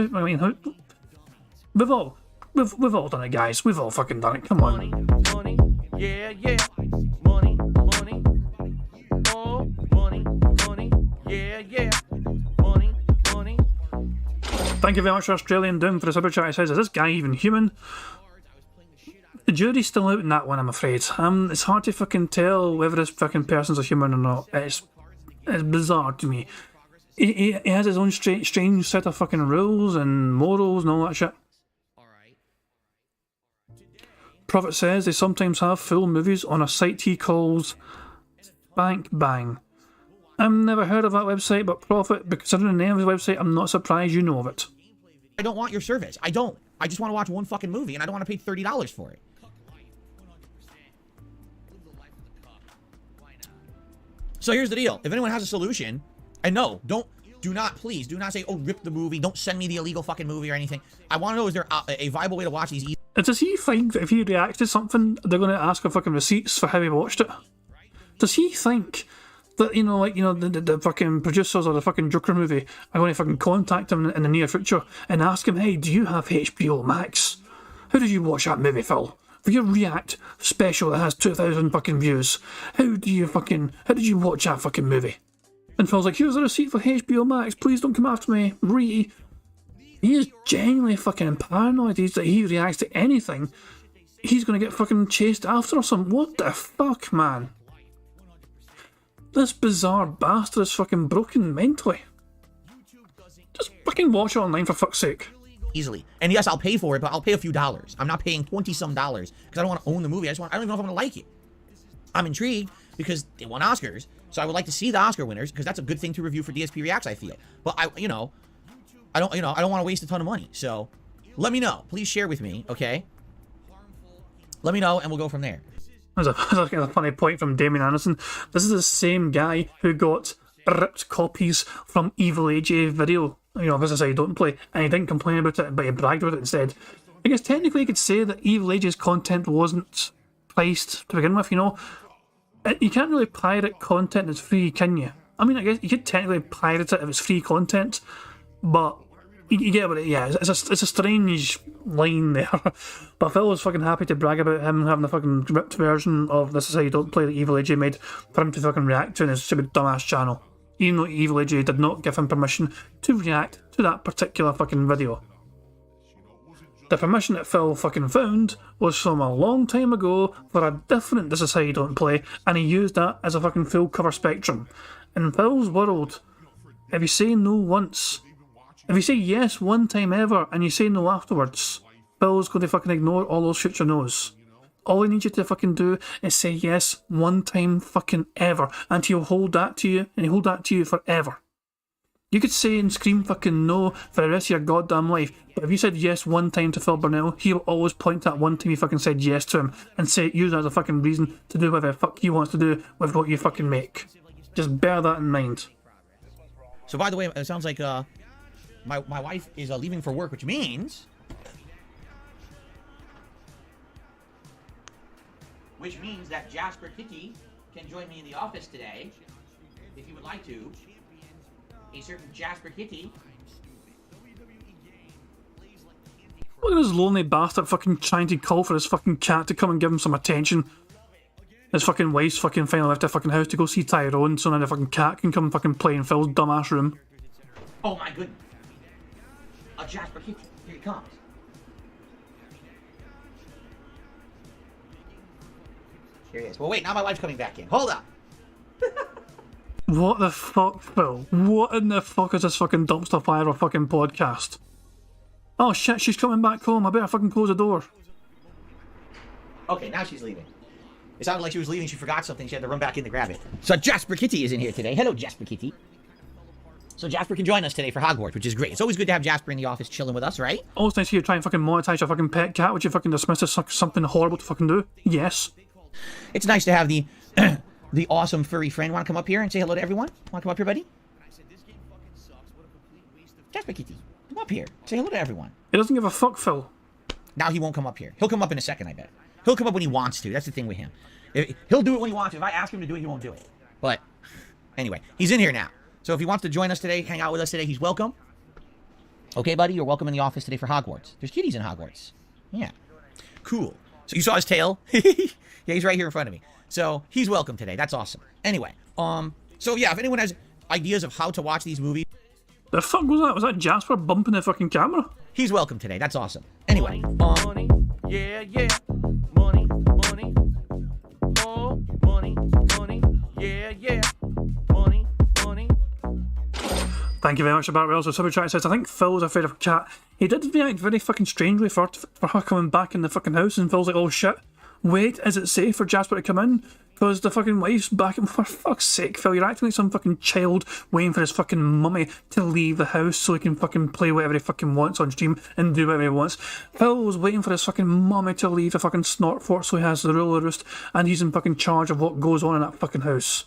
we've all done it, guys. We've all fucking done it. Come on. Money, money, yeah, yeah. Money, money. Oh, money, money, yeah, yeah. Money, money. Thank you very much, Australian Doom, for the super chat. He says, is this guy even human? The jury's still out in that one, I'm afraid. It's hard to fucking tell whether this fucking person's a human or not. It's bizarre to me. He has his own strange set of fucking rules and morals and all that shit. Prophet says they sometimes have full movies on a site he calls Bank Bang. I've never heard of that website, but Prophet, considering the name of the website, I'm not surprised you know of it. I don't want your service. I don't. I just want to watch one fucking movie, and I don't want to pay $30 for it. So here's the deal. If anyone has a solution, and no, please do not say, oh, rip the movie. Don't send me the illegal fucking movie or anything. I want to know, is there a viable way to watch these? Does he think that if he reacts to something, they're going to ask for fucking receipts for how he watched it? Does he think that, the fucking producers of the fucking Joker movie are going to fucking contact him in the near future and ask him, hey, do you have HBO Max? How did you watch that movie, Phil? For your React special that has 2,000 fucking views, how did you watch that fucking movie? And Phil's like, here's the receipt for HBO Max, please don't come after me, He is genuinely fucking paranoid. That he reacts to anything, he's gonna get fucking chased after or something. What the fuck, man? This bizarre bastard is fucking broken mentally. Just fucking watch it online for fuck's sake. Easily. And yes, I'll pay for it, but I'll pay a few dollars. I'm not paying $20-some because I don't want to own the movie. I don't even know if I'm gonna like it. I'm intrigued because they won Oscars, so I would like to see the Oscar winners because that's a good thing to review for DSP Reacts, I feel. But I don't want to waste a ton of money. So let me know. Please share with me, okay? Let me know and we'll go from there. There's a funny point from Damien Anderson. This is the same guy who got ripped copies from Evil AJ video. This is how you don't play, and he didn't complain about it, but he bragged about it instead. I guess technically you could say that Evil AJ's content wasn't priced to begin with, You can't really pirate content that's free, can you? I mean, I guess you could technically pirate it if it's free content, but you get what it, yeah, it's a strange line there. But Phil was fucking happy to brag about him having the fucking ripped version of This Is How You Don't Play that Evil AJ made for him to fucking react to in his stupid dumbass channel. Even though Evil AJ did not give him permission to react to that particular fucking video. The permission that Phil fucking found was from a long time ago for a different This Is How You Don't Play, and he used that as a fucking full cover spectrum. In Phil's world, if you say no once, if you say yes one time ever and you say no afterwards, Phil's going to fucking ignore all those future no's. All he needs you to fucking do is say yes one time fucking ever, and he'll hold that to you, and he'll hold that to you forever. You could say and scream fucking no for the rest of your goddamn life, but if you said yes one time to Phil Burnell, he'll always point to that one time you fucking said yes to him and use that as a fucking reason to do whatever the fuck he wants to do with what you fucking make. Just bear that in mind. So by the way, it sounds like my wife is leaving for work, which means that Jasper Kitty can join me in the office today, if you would like to. A certain Jasper Kitty. Look at this lonely bastard fucking trying to call for his fucking cat to come and give him some attention. His fucking wife's fucking finally left the fucking house to go see Tyrone, so now the fucking cat can come fucking play in Phil's dumbass room. Oh my goodness. A Jasper Kitty. Here he comes. Here he is. Well, wait, now my wife's coming back in. Hold up. What the fuck, Phil? What in the fuck is this fucking dumpster fire of a fucking podcast? Oh shit, she's coming back home. I better fucking close the door. Okay, now she's leaving. It sounded like she was leaving. She forgot something. She had to run back in to grab it. So Jasper Kitty is in here today. Hello, Jasper Kitty. So Jasper can join us today for Hogwarts, which is great. It's always good to have Jasper in the office chilling with us, right? Always nice to hear you try and fucking monetize your fucking pet cat, which you fucking dismiss as something horrible to fucking do. Yes. It's nice to have the the awesome furry friend. Want to come up here and say hello to everyone? Want to come up here, buddy? Jasper Kitty, come up here. Say hello to everyone. He doesn't give a fuck, Phil. Now he won't come up here. He'll come up in a second, I bet. He'll come up when he wants to. That's the thing with him. He'll do it when he wants to. If I ask him to do it, he won't do it. But anyway, he's in here now. So if he wants to join us today, hang out with us today, he's welcome. Okay, buddy, you're welcome in the office today for Hogwarts. There's kitties in Hogwarts. Yeah. Cool. So you saw his tail? Yeah, he's right here in front of me. So he's welcome today. That's awesome. Anyway, so yeah, if anyone has ideas of how to watch these movies, The fuck was that? Was that Jasper bumping the fucking camera? he's welcome today. That's awesome. Anyway, Money, yeah, yeah. Money, money. Oh, money, money, yeah, yeah. Money, money. Thank you very much, Bart Wells. So Super Chat says, I think Phil was afraid of a cat. He did react very fucking strangely for her coming back in the fucking house, and Phil's like, oh shit. Wait, is it safe for Jasper to come in? Because the fucking wife's back, and for fuck's sake, Phil, you're acting like some fucking child waiting for his fucking mummy to leave the house so he can fucking play whatever he fucking wants on stream and do whatever he wants. Phil was waiting for his fucking mummy to leave the fucking snort fort so he has the rule of the roost, and he's in fucking charge of what goes on in that fucking house.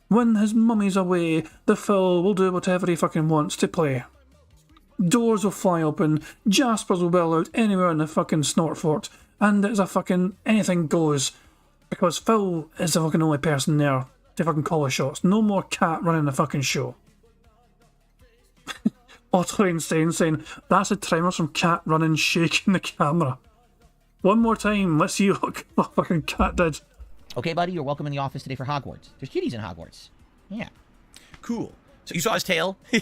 When his mummy's away, the Phil will do whatever he fucking wants to play. Doors will fly open, Jaspers will be allowed anywhere in the fucking snort fort, and it's a fucking anything goes. Because Phil is the fucking only person there to fucking call the shots. No more cat running the fucking show. Otto Einstein saying, that's the tremors from cat running, shaking the camera. One more time, let's see what the fucking cat did. Okay, buddy, you're welcome in the office today for Hogwarts. There's kitties in Hogwarts. Yeah. Cool. So you saw his tail? Yeah,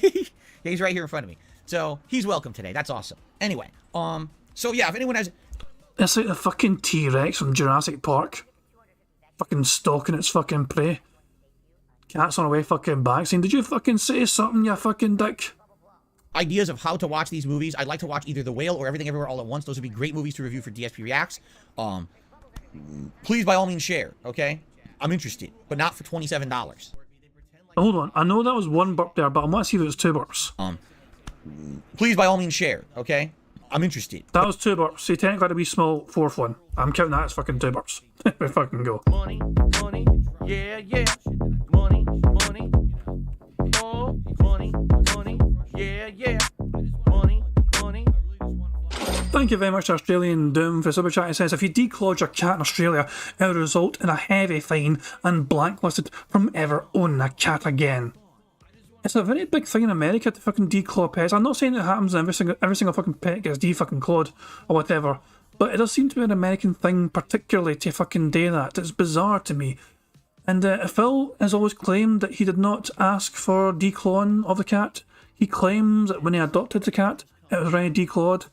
he's right here in front of me. So he's welcome today. That's awesome. Anyway, so yeah, if anyone has... It's like the fucking T-Rex from Jurassic Park. Fucking stalking its fucking prey. Cat's on the way fucking back saying, did you fucking say something, you fucking dick? Ideas of how to watch these movies. I'd like to watch either The Whale or Everything Everywhere All at Once. Those would be great movies to review for DSP Reacts. Please, by all means, share, okay? I'm interested, but not for $27. Hold on, I know that was one burp there, but I want to see if it was two burps. Please, by all means, share, okay? I'm interested. That was two burps. So you technically got a wee small fourth one. I'm counting that as fucking two burps. We fucking go. Money, money, yeah, yeah. Money, money. Oh, money, money, yeah, yeah. Money, money. Thank you very much to Australian Doom for super chat. It says, if you declawed your cat in Australia, it will result in a heavy fine and blacklisted from ever owning a cat again. It's a very big thing in America to fucking declaw pets. I'm not saying it happens and every single fucking pet gets fucking clawed or whatever, but it does seem to be an American thing particularly to fucking do that. It's bizarre to me. And Phil has always claimed that he did not ask for declawing of the cat. He claims that when he adopted the cat, it was already declawed.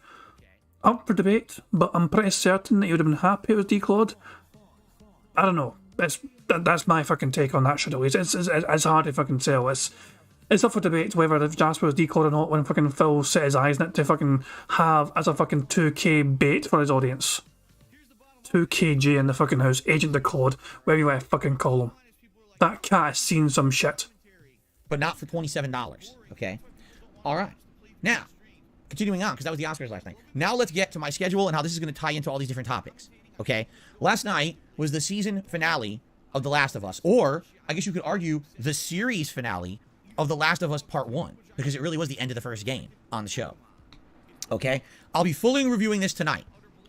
Up for debate, but I'm pretty certain that he would have been happy it was declawed. I don't know. That's my fucking take on that shit. It's hard to fucking tell. It's up for debate whether if Jasper was declawed or not when fucking Phil set his eyes in it to fucking have as a fucking 2K bait for his audience. 2KG in the fucking house, Agent Declawed, whatever you want to fucking call him. That cat has seen some shit. But not for $27, okay? Alright. Now, continuing on, because that was the Oscars last night. Now let's get to my schedule and how this is going to tie into all these different topics, okay? Last night was the season finale of The Last of Us, or I guess you could argue the series finale of The Last of Us Part 1, because it really was the end of the first game on the show. Okay? I'll be fully reviewing this tonight.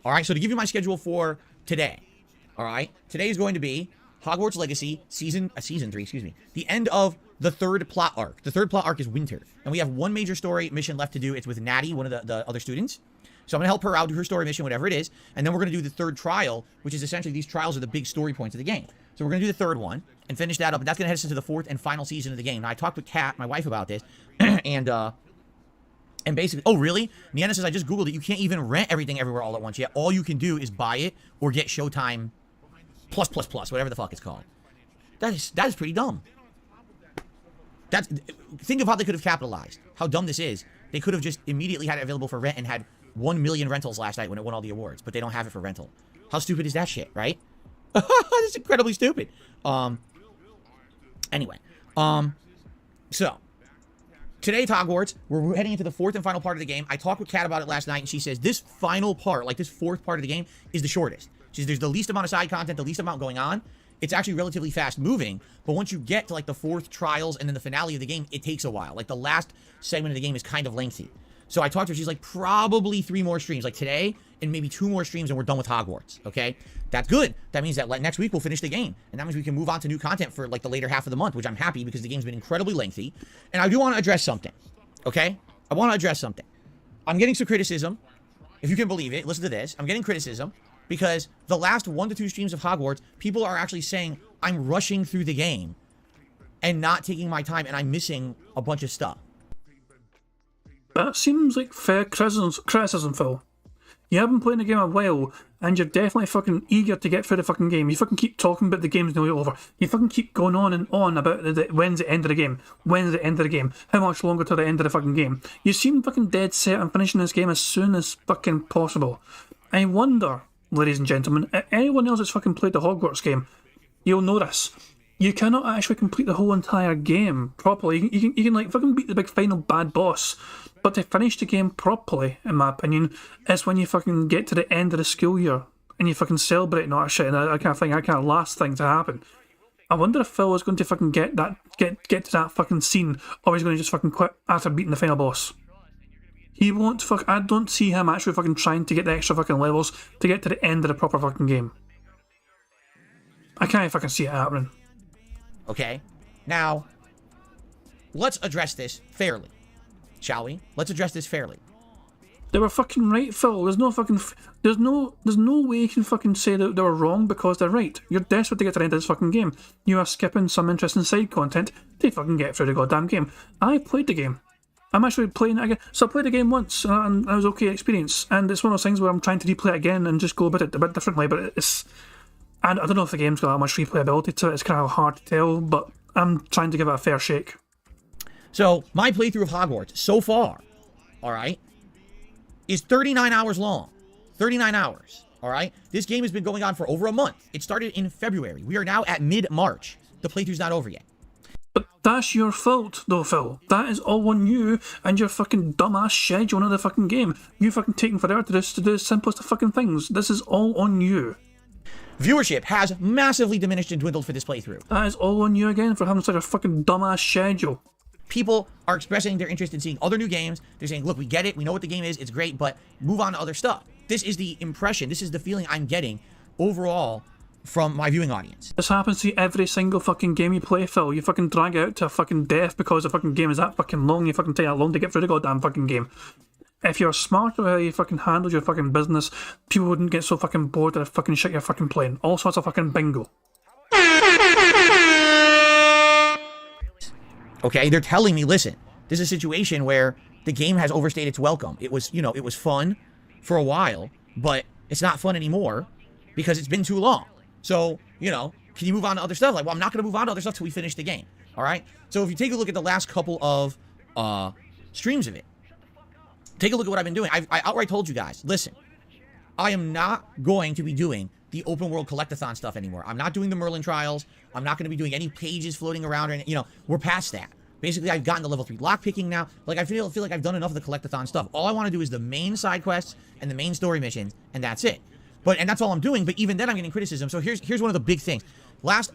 Alright, so to give you my schedule for today. Alright? Today is going to be Hogwarts Legacy, season 3, excuse me. The end of the third plot arc. The third plot arc is Winter. And we have one major story mission left to do. It's with Natty, one of the other students. So I'm going to help her out, do her story mission, whatever it is. And then we're going to do the third trial, which is essentially these trials are the big story points of the game. So we're going to do the third one and finish that up. And that's going to head us into the fourth and final season of the game. Now, I talked with Kat, my wife, about this. and basically, oh, really? Niana says, I just Googled it. You can't even rent Everything Everywhere All at Once yet. All you can do is buy it or get Showtime plus, whatever the fuck it's called. That is pretty dumb. Think of how they could have capitalized. How dumb this is. They could have just immediately had it available for rent and had 1 million rentals last night when it won all the awards, but they don't have it for rental. How stupid is that shit, right? That's incredibly stupid. Anyway. So, today at Hogwarts, we're heading into the fourth and final part of the game. I talked with Kat about it last night, and she says this final part, like this fourth part of the game, is the shortest. She says there's the least amount of side content, the least amount going on. It's actually relatively fast moving, but once you get to like the fourth trials and then the finale of the game, it takes a while. Like the last segment of the game is kind of lengthy. So I talked to her, she's like, probably 3 more streams, like today, and maybe 2 more streams, and we're done with Hogwarts, okay? That's good. That means that next week we'll finish the game, and that means we can move on to new content for like the later half of the month, which I'm happy because the game's been incredibly lengthy. And I do want to address something, okay? I want to address something. I'm getting some criticism, if you can believe it. Listen to this. I'm getting criticism because the last 1 to 2 streams of Hogwarts, people are actually saying I'm rushing through the game and not taking my time, and I'm missing a bunch of stuff. That seems like fair criticism, Phil. You have been playing the game a while, and you're definitely fucking eager to get through the fucking game. You fucking keep talking about the game's nearly over. You fucking keep going on and on about when's the end of the game. When's the end of the game? How much longer till the end of the fucking game? You seem fucking dead set on finishing this game as soon as fucking possible. I wonder, ladies and gentlemen, if anyone else that's fucking played the Hogwarts game, you'll notice you cannot actually complete the whole entire game properly. You can like fucking beat the big final bad boss, but to finish the game properly, in my opinion, is when you fucking get to the end of the school year and you fucking celebrate and all that shit, and that kind of thing, that kind of last thing to happen. I wonder if Phil is going to fucking get to that fucking scene, or he's going to just fucking quit after beating the final boss. He won't I don't see him actually fucking trying to get the extra fucking levels to get to the end of the proper fucking game. I can't fucking see it happening. Okay? Now, let's address this fairly. Shall we? Let's address this fairly. They were fucking right, Phil. There's no way you can fucking say that they were wrong because they're right. You're desperate to get to the end of this fucking game. You are skipping some interesting side content to fucking get through the goddamn game. I played the game. I'm actually playing it again. So I played the game once and it was okay experience. And it's one of those things where I'm trying to replay it again and just go about it a bit differently. But it's... And I don't know if the game's got that much replayability to it. It's kind of hard to tell, but I'm trying to give it a fair shake. So, my playthrough of Hogwarts so far, alright, is 39 hours long. 39 hours, alright? This game has been going on for over a month. It started in February. We are now at mid-March. The playthrough's not over yet. But that's your fault, though, Phil. That is all on you and your fucking dumbass schedule of the fucking game. You fucking taking forever to do the simplest of fucking things. This is all on you. Viewership has massively diminished and dwindled for this playthrough. That is all on you again for having such a fucking dumbass schedule. People are expressing their interest in seeing other new games. They're saying, look, we get it. We know what the game is. It's great, but move on to other stuff. This is the impression. This is the feeling I'm getting overall from my viewing audience. This happens to every single fucking game you play, Phil. You fucking drag it out to a fucking death because the fucking game is that fucking long. You fucking take that long to get through the goddamn fucking game. If you're smart about how you fucking handle your fucking business, people wouldn't get so fucking bored of the fucking shit you're fucking playing. All sorts of fucking bingo. Okay, they're telling me, listen, this is a situation where the game has overstayed its welcome. It was, you know, it was fun for a while, but it's not fun anymore because it's been too long. So, you know, can you move on to other stuff? Like, well, I'm not going to move on to other stuff till we finish the game. All right? So if you take a look at the last couple of streams of it, take a look at what I've been doing. I outright told you guys, listen, I am not going to be doing the open world collectathon stuff anymore. I'm not doing the Merlin trials. I'm not going to be doing any pages floating around. Or, you know, we're past that. Basically, I've gotten to level 3 lockpicking now. Like, I feel like I've done enough of the collectathon stuff. All I want to do is the main side quests and the main story missions, and that's it. And that's all I'm doing. But even then, I'm getting criticism. So here's one of the big things. Last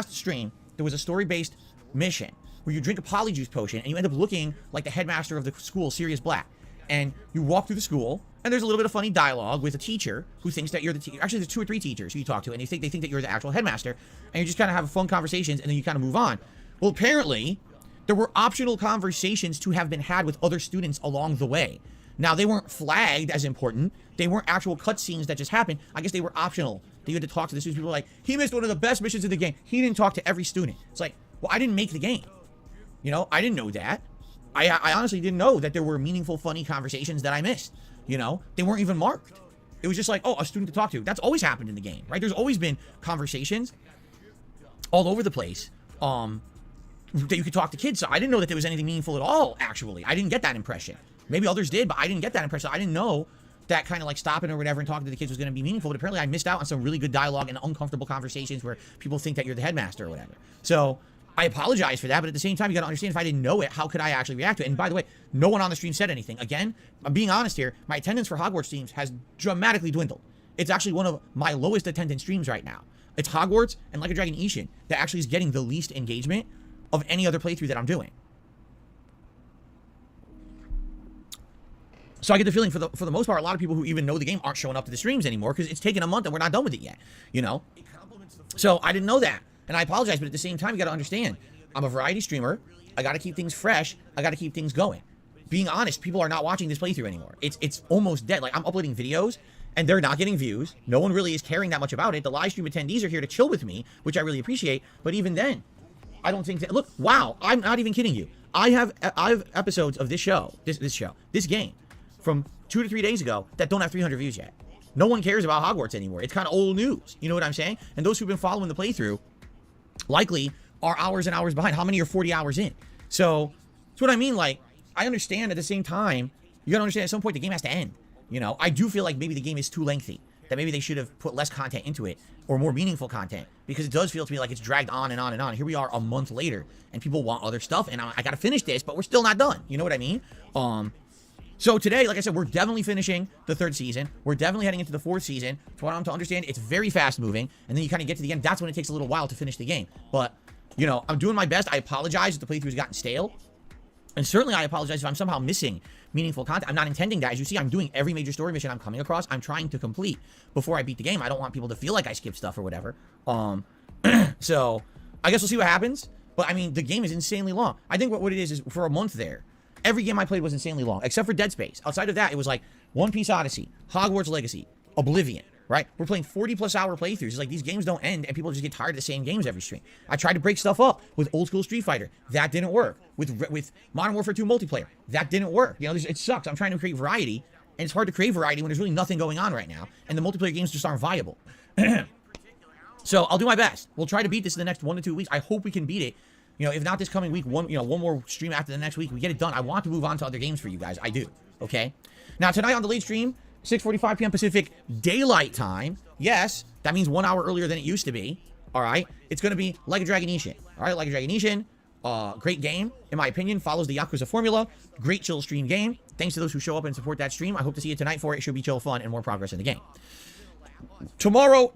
stream, there was a story-based mission where you drink a polyjuice potion and you end up looking like the headmaster of the school, Sirius Black. And you walk through the school, and there's a little bit of funny dialogue with a teacher who thinks that you're the teacher. Actually, there's 2 or 3 teachers who you talk to, and they think that you're the actual headmaster, and you just kind of have fun conversations, and then you kind of move on. Well, apparently, there were optional conversations to have been had with other students along the way. Now, they weren't flagged as important. They weren't actual cutscenes that just happened. I guess they were optional. They had to talk to the students. People were like, he missed one of the best missions in the game. He didn't talk to every student. It's like, well, I didn't make the game. You know, I didn't know that. I honestly didn't know that there were meaningful, funny conversations that I missed. You know, they weren't even marked. It was just like, oh, a student to talk to. That's always happened in the game, right? There's always been conversations all over the place that you could talk to kids. So I didn't know that there was anything meaningful at all, actually. I didn't get that impression. Maybe others did, but I didn't get that impression. I didn't know that kind of like stopping or whatever and talking to the kids was going to be meaningful. But apparently I missed out on some really good dialogue and uncomfortable conversations where people think that you're the headmaster or whatever. So I apologize for that, but at the same time, you got to understand, if I didn't know it, how could I actually react to it? And by the way, no one on the stream said anything. Again, I'm being honest here. My attendance for Hogwarts streams has dramatically dwindled. It's actually one of my lowest attendance streams right now. It's Hogwarts and Like a Dragon Ishin that actually is getting the least engagement of any other playthrough that I'm doing. So I get the feeling for the most part, a lot of people who even know the game aren't showing up to the streams anymore because it's taken a month and we're not done with it yet, you know? So I didn't know that. And I apologize, but at the same time, you got to understand, I'm a variety streamer. I got to keep things fresh. I got to keep things going. Being honest, people are not watching this playthrough anymore. It's almost dead. Like, I'm uploading videos, and they're not getting views. No one really is caring that much about it. The live stream attendees are here to chill with me, which I really appreciate. But even then, I don't think that... Look, wow, I'm not even kidding you. I have episodes of this game, from 2 to 3 days ago that don't have 300 views yet. No one cares about Hogwarts anymore. It's kind of old news. You know what I'm saying? And those who've been following the playthrough likely are hours and hours behind. How many are 40 hours in? So that's what I mean. Like, I understand at the same time, you gotta understand at some point the game has to end. You know, I do feel like maybe the game is too lengthy, that maybe they should have put less content into it or more meaningful content, because it does feel to me like it's dragged on and on and on. Here we are a month later and people want other stuff, and I gotta finish this, but we're still not done. You know what I mean? So today, like I said, we're definitely finishing the 3rd season. We're definitely heading into the 4th season. So what I'm to understand, it's very fast moving. And then you kind of get to the end. That's when it takes a little while to finish the game. But, you know, I'm doing my best. I apologize if the playthrough has gotten stale. And certainly I apologize if I'm somehow missing meaningful content. I'm not intending that. As you see, I'm doing every major story mission I'm coming across. I'm trying to complete before I beat the game. I don't want people to feel like I skipped stuff or whatever. So I guess we'll see what happens. But I mean, the game is insanely long. I think what it is for a month there, every game I played was insanely long, except for Dead Space. Outside of that, it was like One Piece Odyssey, Hogwarts Legacy, Oblivion, right? We're playing 40+ hour playthroughs. It's like these games don't end and people just get tired of the same games every stream. I tried to break stuff up with old school Street Fighter. That didn't work. With Modern Warfare 2 multiplayer. That didn't work. You know, it sucks. I'm trying to create variety, and it's hard to create variety when there's really nothing going on right now, and the multiplayer games just aren't viable. So I'll do my best. We'll try to beat this in the next 1 to 2 weeks. I hope we can beat it. You know, if not this coming week, one more stream after the next week, we get it done. I want to move on to other games for you guys. I do. Okay. Now tonight on the late stream, 6:45 p.m. Pacific Daylight Time. Yes, that means 1 hour earlier than it used to be. All right. It's going to be Like a Dragon Ishin. All right. Like a Dragon Ishin. Great game, in my opinion. Follows the Yakuza formula. Great chill stream game. Thanks to those who show up and support that stream. I hope to see you tonight for it. It should be chill, fun, and more progress in the game. Tomorrow,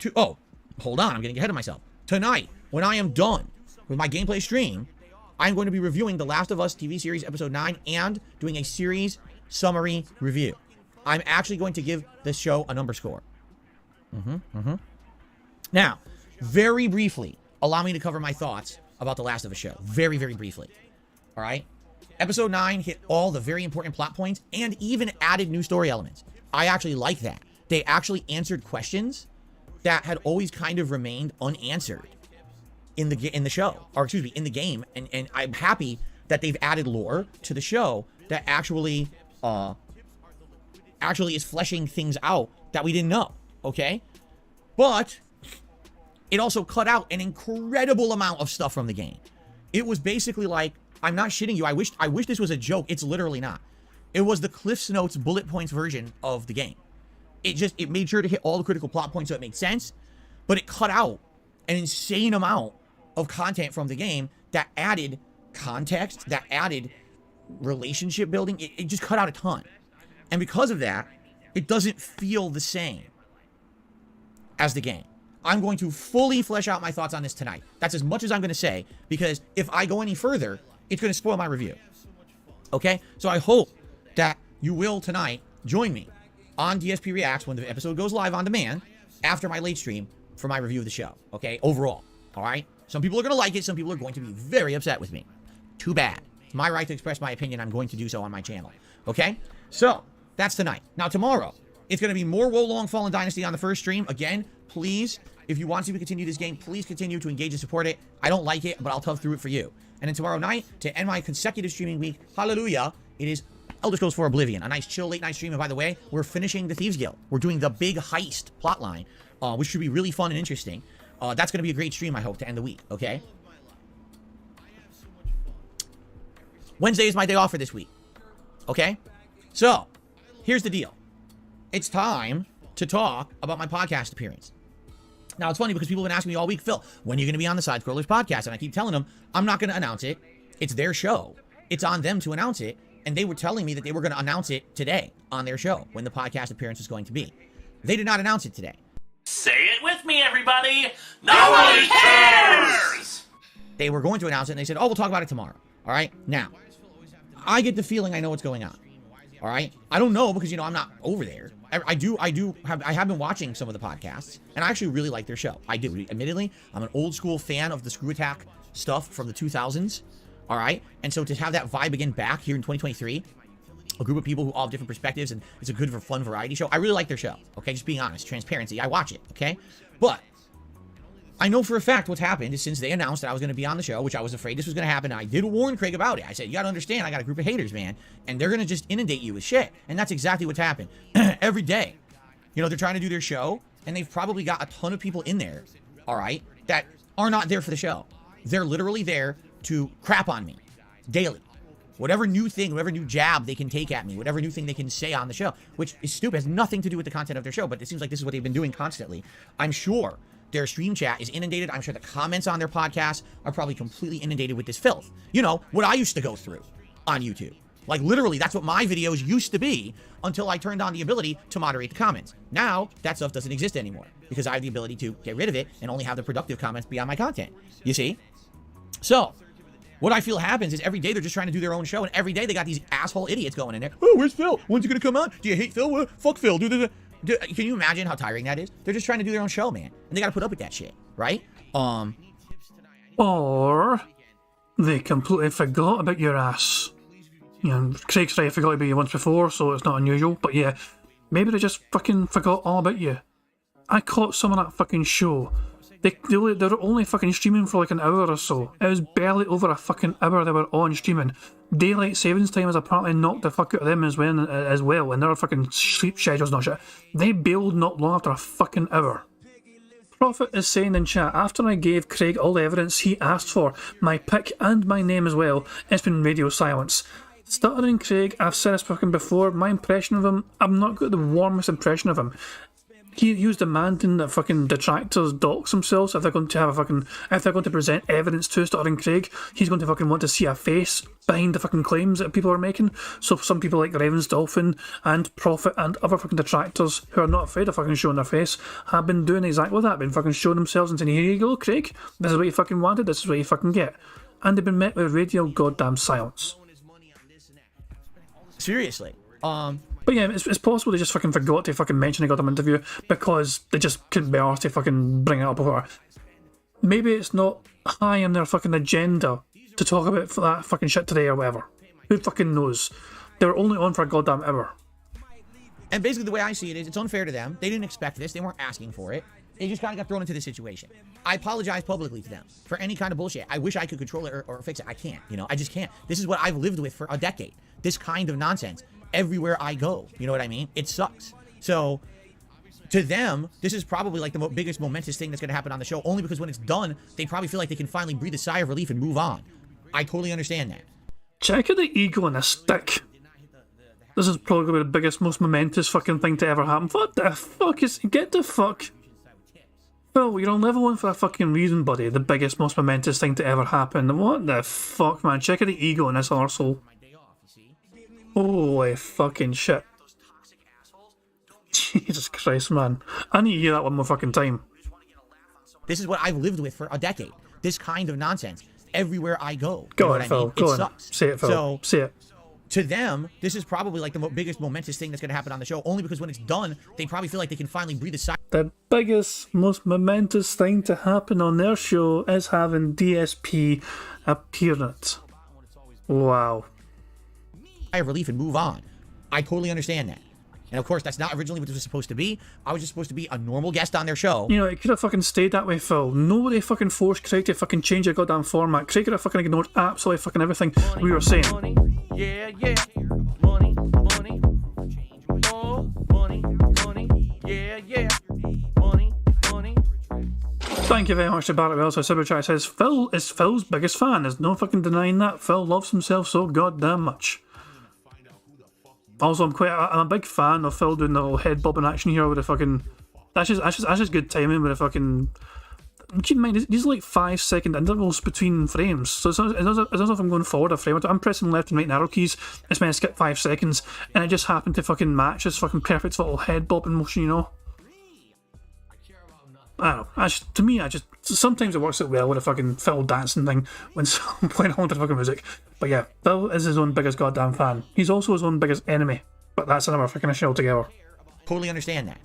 hold on. I'm getting ahead of myself. Tonight, when I am done with my gameplay stream, I'm going to be reviewing The Last of Us TV series episode 9 and doing a series summary review. I'm actually going to give this show a number score. Now, very briefly, allow me to cover my thoughts about The Last of Us show. Very, very briefly. All right? Episode 9 hit all the very important plot points and even added new story elements. I actually like that. They actually answered questions that had always kind of remained unanswered in the show, or excuse me, in the game, and I'm happy that they've added lore to the show that actually is fleshing things out that we didn't know, okay? But it also cut out an incredible amount of stuff from the game. It was basically like, I'm not shitting you, I wish this was a joke. It's literally not. It was the Cliff's Notes bullet points version of the game. It made sure to hit all the critical plot points so it made sense, but it cut out an insane amount of content from the game that added context, that added relationship building. It just cut out a ton. And because of that, it doesn't feel the same as the game. I'm going to fully flesh out my thoughts on this tonight. That's as much as I'm going to say, because if I go any further, it's going to spoil my review. Okay? So I hope that you will tonight join me on DSP Reacts when the episode goes live on demand after my late stream for my review of the show. Okay? Overall. All right? Some people are going to like it. Some people are going to be very upset with me. Too bad. It's my right to express my opinion. I'm going to do so on my channel. Okay? So, that's tonight. Now, tomorrow, it's going to be more Wolong Fallen Dynasty on the first stream. Again, please, if you want to continue this game, please continue to engage and support it. I don't like it, but I'll tough through it for you. And then tomorrow night, to end my consecutive streaming week, hallelujah, it is Elder Scrolls 4 Oblivion. A nice, chill, late-night stream. And by the way, we're finishing the Thieves Guild. We're doing the big heist plotline, which should be really fun and interesting. That's going to be a great stream, I hope, to end the week, okay? Wednesday is my day off for this week, okay? So, here's the deal. It's time to talk about my podcast appearance. Now, it's funny because people have been asking me all week, Phil, when are you going to be on the Side Scrollers podcast? And I keep telling them, I'm not going to announce it. It's their show. It's on them to announce it. And they were telling me that they were going to announce it today on their show, when the podcast appearance was going to be. They did not announce it today. Say it with me, everybody. Nobody cares! They were going to announce it, and they said, oh, we'll talk about it tomorrow. All right? Now, I get the feeling I know what's going on. All right? I don't know because, I'm not over there. I have been watching some of the podcasts, and I actually really like their show. I do. Admittedly, I'm an old school fan of the Screw Attack stuff from the 2000s. All right? And so to have that vibe again back here in 2023, a group of people who all have different perspectives, and it's a good, fun variety show. I really like their show, okay? Just being honest, transparency. I watch it, okay? But I know for a fact what's happened is since they announced that I was going to be on the show, which I was afraid this was going to happen, and I did warn Craig about it. I said, you got to understand, I got a group of haters, man, and they're going to just inundate you with shit. And that's exactly what's happened. Every day, they're trying to do their show, and they've probably got a ton of people in there, all right, that are not there for the show. They're literally there to crap on me daily. Whatever new thing, whatever new jab they can take at me, whatever new thing they can say on the show, which is stupid, has nothing to do with the content of their show, but it seems like this is what they've been doing constantly. I'm sure their stream chat is inundated. I'm sure the comments on their podcast are probably completely inundated with this filth. What I used to go through on YouTube. Like, literally, that's what my videos used to be until I turned on the ability to moderate the comments. Now, that stuff doesn't exist anymore because I have the ability to get rid of it and only have the productive comments be on my content. You see? So, what I feel happens is every day they're just trying to do their own show, and every day they got these asshole idiots going in there. Oh, where's Phil? When's he gonna come on? Do you hate Phil? Fuck Phil. Can you imagine how tiring that is? They're just trying to do their own show, man, and they gotta put up with that shit, right? Well, Or they completely forgot about your ass. You know, Craig's right, I forgot about you once before, so it's not unusual, but yeah, maybe they just fucking forgot all about you. I caught some of that fucking show. They were only fucking streaming for like an hour or so. It was barely over a fucking hour they were on streaming. Daylight savings time has apparently knocked the fuck out of them as well, and their fucking sleep schedules and shit. They bailed not long after a fucking hour. Prophet is saying in chat, after I gave Craig all the evidence he asked for, my pic and my name as well, it's been radio silence. Stuttering Craig, I've said this fucking before, my impression of him, I've not got the warmest impression of him. He was demanding that fucking detractors dox themselves if they're going to have a fucking, if they're going to present evidence to Stuttering Craig. He's going to fucking want to see a face behind the fucking claims that people are making. So some people like Ravens Dolphin and Prophet and other fucking detractors who are not afraid of fucking showing their face have been doing exactly that, been fucking showing themselves and saying, here you go, Craig, this is what you fucking wanted, this is what you fucking get. And they've been met with radio goddamn silence. Seriously. But yeah, it's possible they just fucking forgot to fucking mention a goddamn interview because they just couldn't be arsed to fucking bring it up before. Maybe it's not high on their fucking agenda to talk about that fucking shit today or whatever. Who fucking knows? They were only on for a goddamn hour. And basically the way I see it is, it's unfair to them. They didn't expect this. They weren't asking for it. They just kind of got thrown into this situation. I apologize publicly to them for any kind of bullshit. I wish I could control it or fix it. I can't. You know, I just can't. This is what I've lived with for a decade. This kind of nonsense. Everywhere I go. You know what I mean? It sucks. So, to them, this is probably like the biggest momentous thing that's going to happen on the show, only because when it's done, they probably feel like they can finally breathe a sigh of relief and move on. I totally understand that. Check out the ego on a stick. This is probably the biggest, most momentous fucking thing to ever happen. What the fuck is... Get the fuck... Phil, you're on level 1 for a fucking reason, buddy. The biggest, most momentous thing to ever happen. What the fuck, man? Check out the ego on this arsehole. Holy fucking shit. Jesus Christ, man. I need to hear that one more fucking time. This is what I've lived with for a decade. This kind of nonsense. Everywhere I go. Go on, Phil. Go on. Say it, Phil. So, say it. To them, this is probably like the biggest momentous thing that's going to happen on the show, only because when it's done, they probably feel like they can finally breathe a sigh. The biggest, most momentous thing to happen on their show is having DSP appear in it. Wow. Relief and move on. I totally understand that. And of course, that's not originally what this was supposed to be. I was just supposed to be a normal guest on their show. You know, it could have fucking stayed that way, Phil. Nobody fucking forced Craig to fucking change your goddamn format. Craig could have fucking ignored absolutely fucking everything we were saying. Money, yeah, yeah. Money, money. Oh, money, money. Yeah, yeah. Money, money. Thank you very much to Barrett Wells. Our super chat says, Phil is Phil's biggest fan. There's no fucking denying that. Phil loves himself so goddamn much. Also, I'm a big fan of Phil doing the little head bobbing action here with the fucking... That's just good timing with the fucking... Keep in mind, these are like 5-second intervals between frames. So it's not as if I'm going forward a frame. I'm pressing left and right arrow keys. It's meant to skip 5 seconds. And it just happened to fucking match this fucking perfect little head bobbing motion, you know? I don't know. To me, sometimes it works out well with a fucking Phil dancing thing when I'm playing haunted fucking music. But yeah, Phil is his own biggest goddamn fan. He's also his own biggest enemy. But that's another fucking issue altogether. Totally understand that.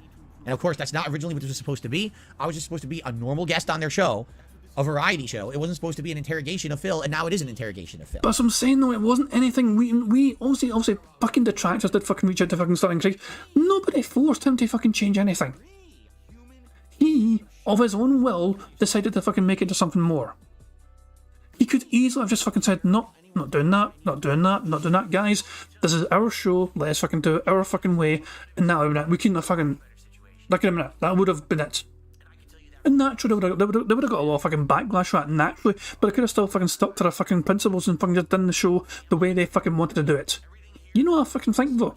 And of course, that's not originally what this was supposed to be. I was just supposed to be a normal guest on their show, a variety show. It wasn't supposed to be an interrogation of Phil, and now it is an interrogation of Phil. But as I'm saying though, it wasn't anything. We obviously fucking detractors did fucking reach out to fucking Stuttering Craig. Nobody forced him to fucking change anything. He, of his own will, decided to fucking make it into something more. He could easily have just fucking said, no, not doing that, not doing that, not doing that. Guys, this is our show, let's fucking do it our fucking way, and now we couldn't have fucking... Look at a minute, that would have been it. And naturally, they would have got a lot of fucking backlash for that, naturally, but they could have still fucking stuck to their fucking principles and fucking just done the show the way they fucking wanted to do it. You know what I fucking think, though?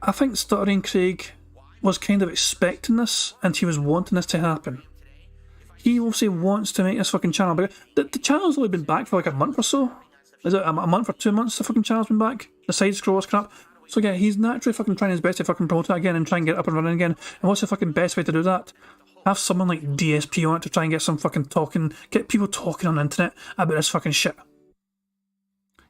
I think Stuttering Craig was kind of expecting this, and he was wanting this to happen. He obviously wants to make this fucking channel bigger. The channel's only been back for like a month or so. Is it a month or 2 months the fucking channel's been back? The side scrollers crap. So yeah, he's naturally fucking trying his best to fucking promote it again and try and get it up and running again. And what's the fucking best way to do that? Have someone like DSP on it to try and get some fucking talking, get people talking on the internet about this fucking shit.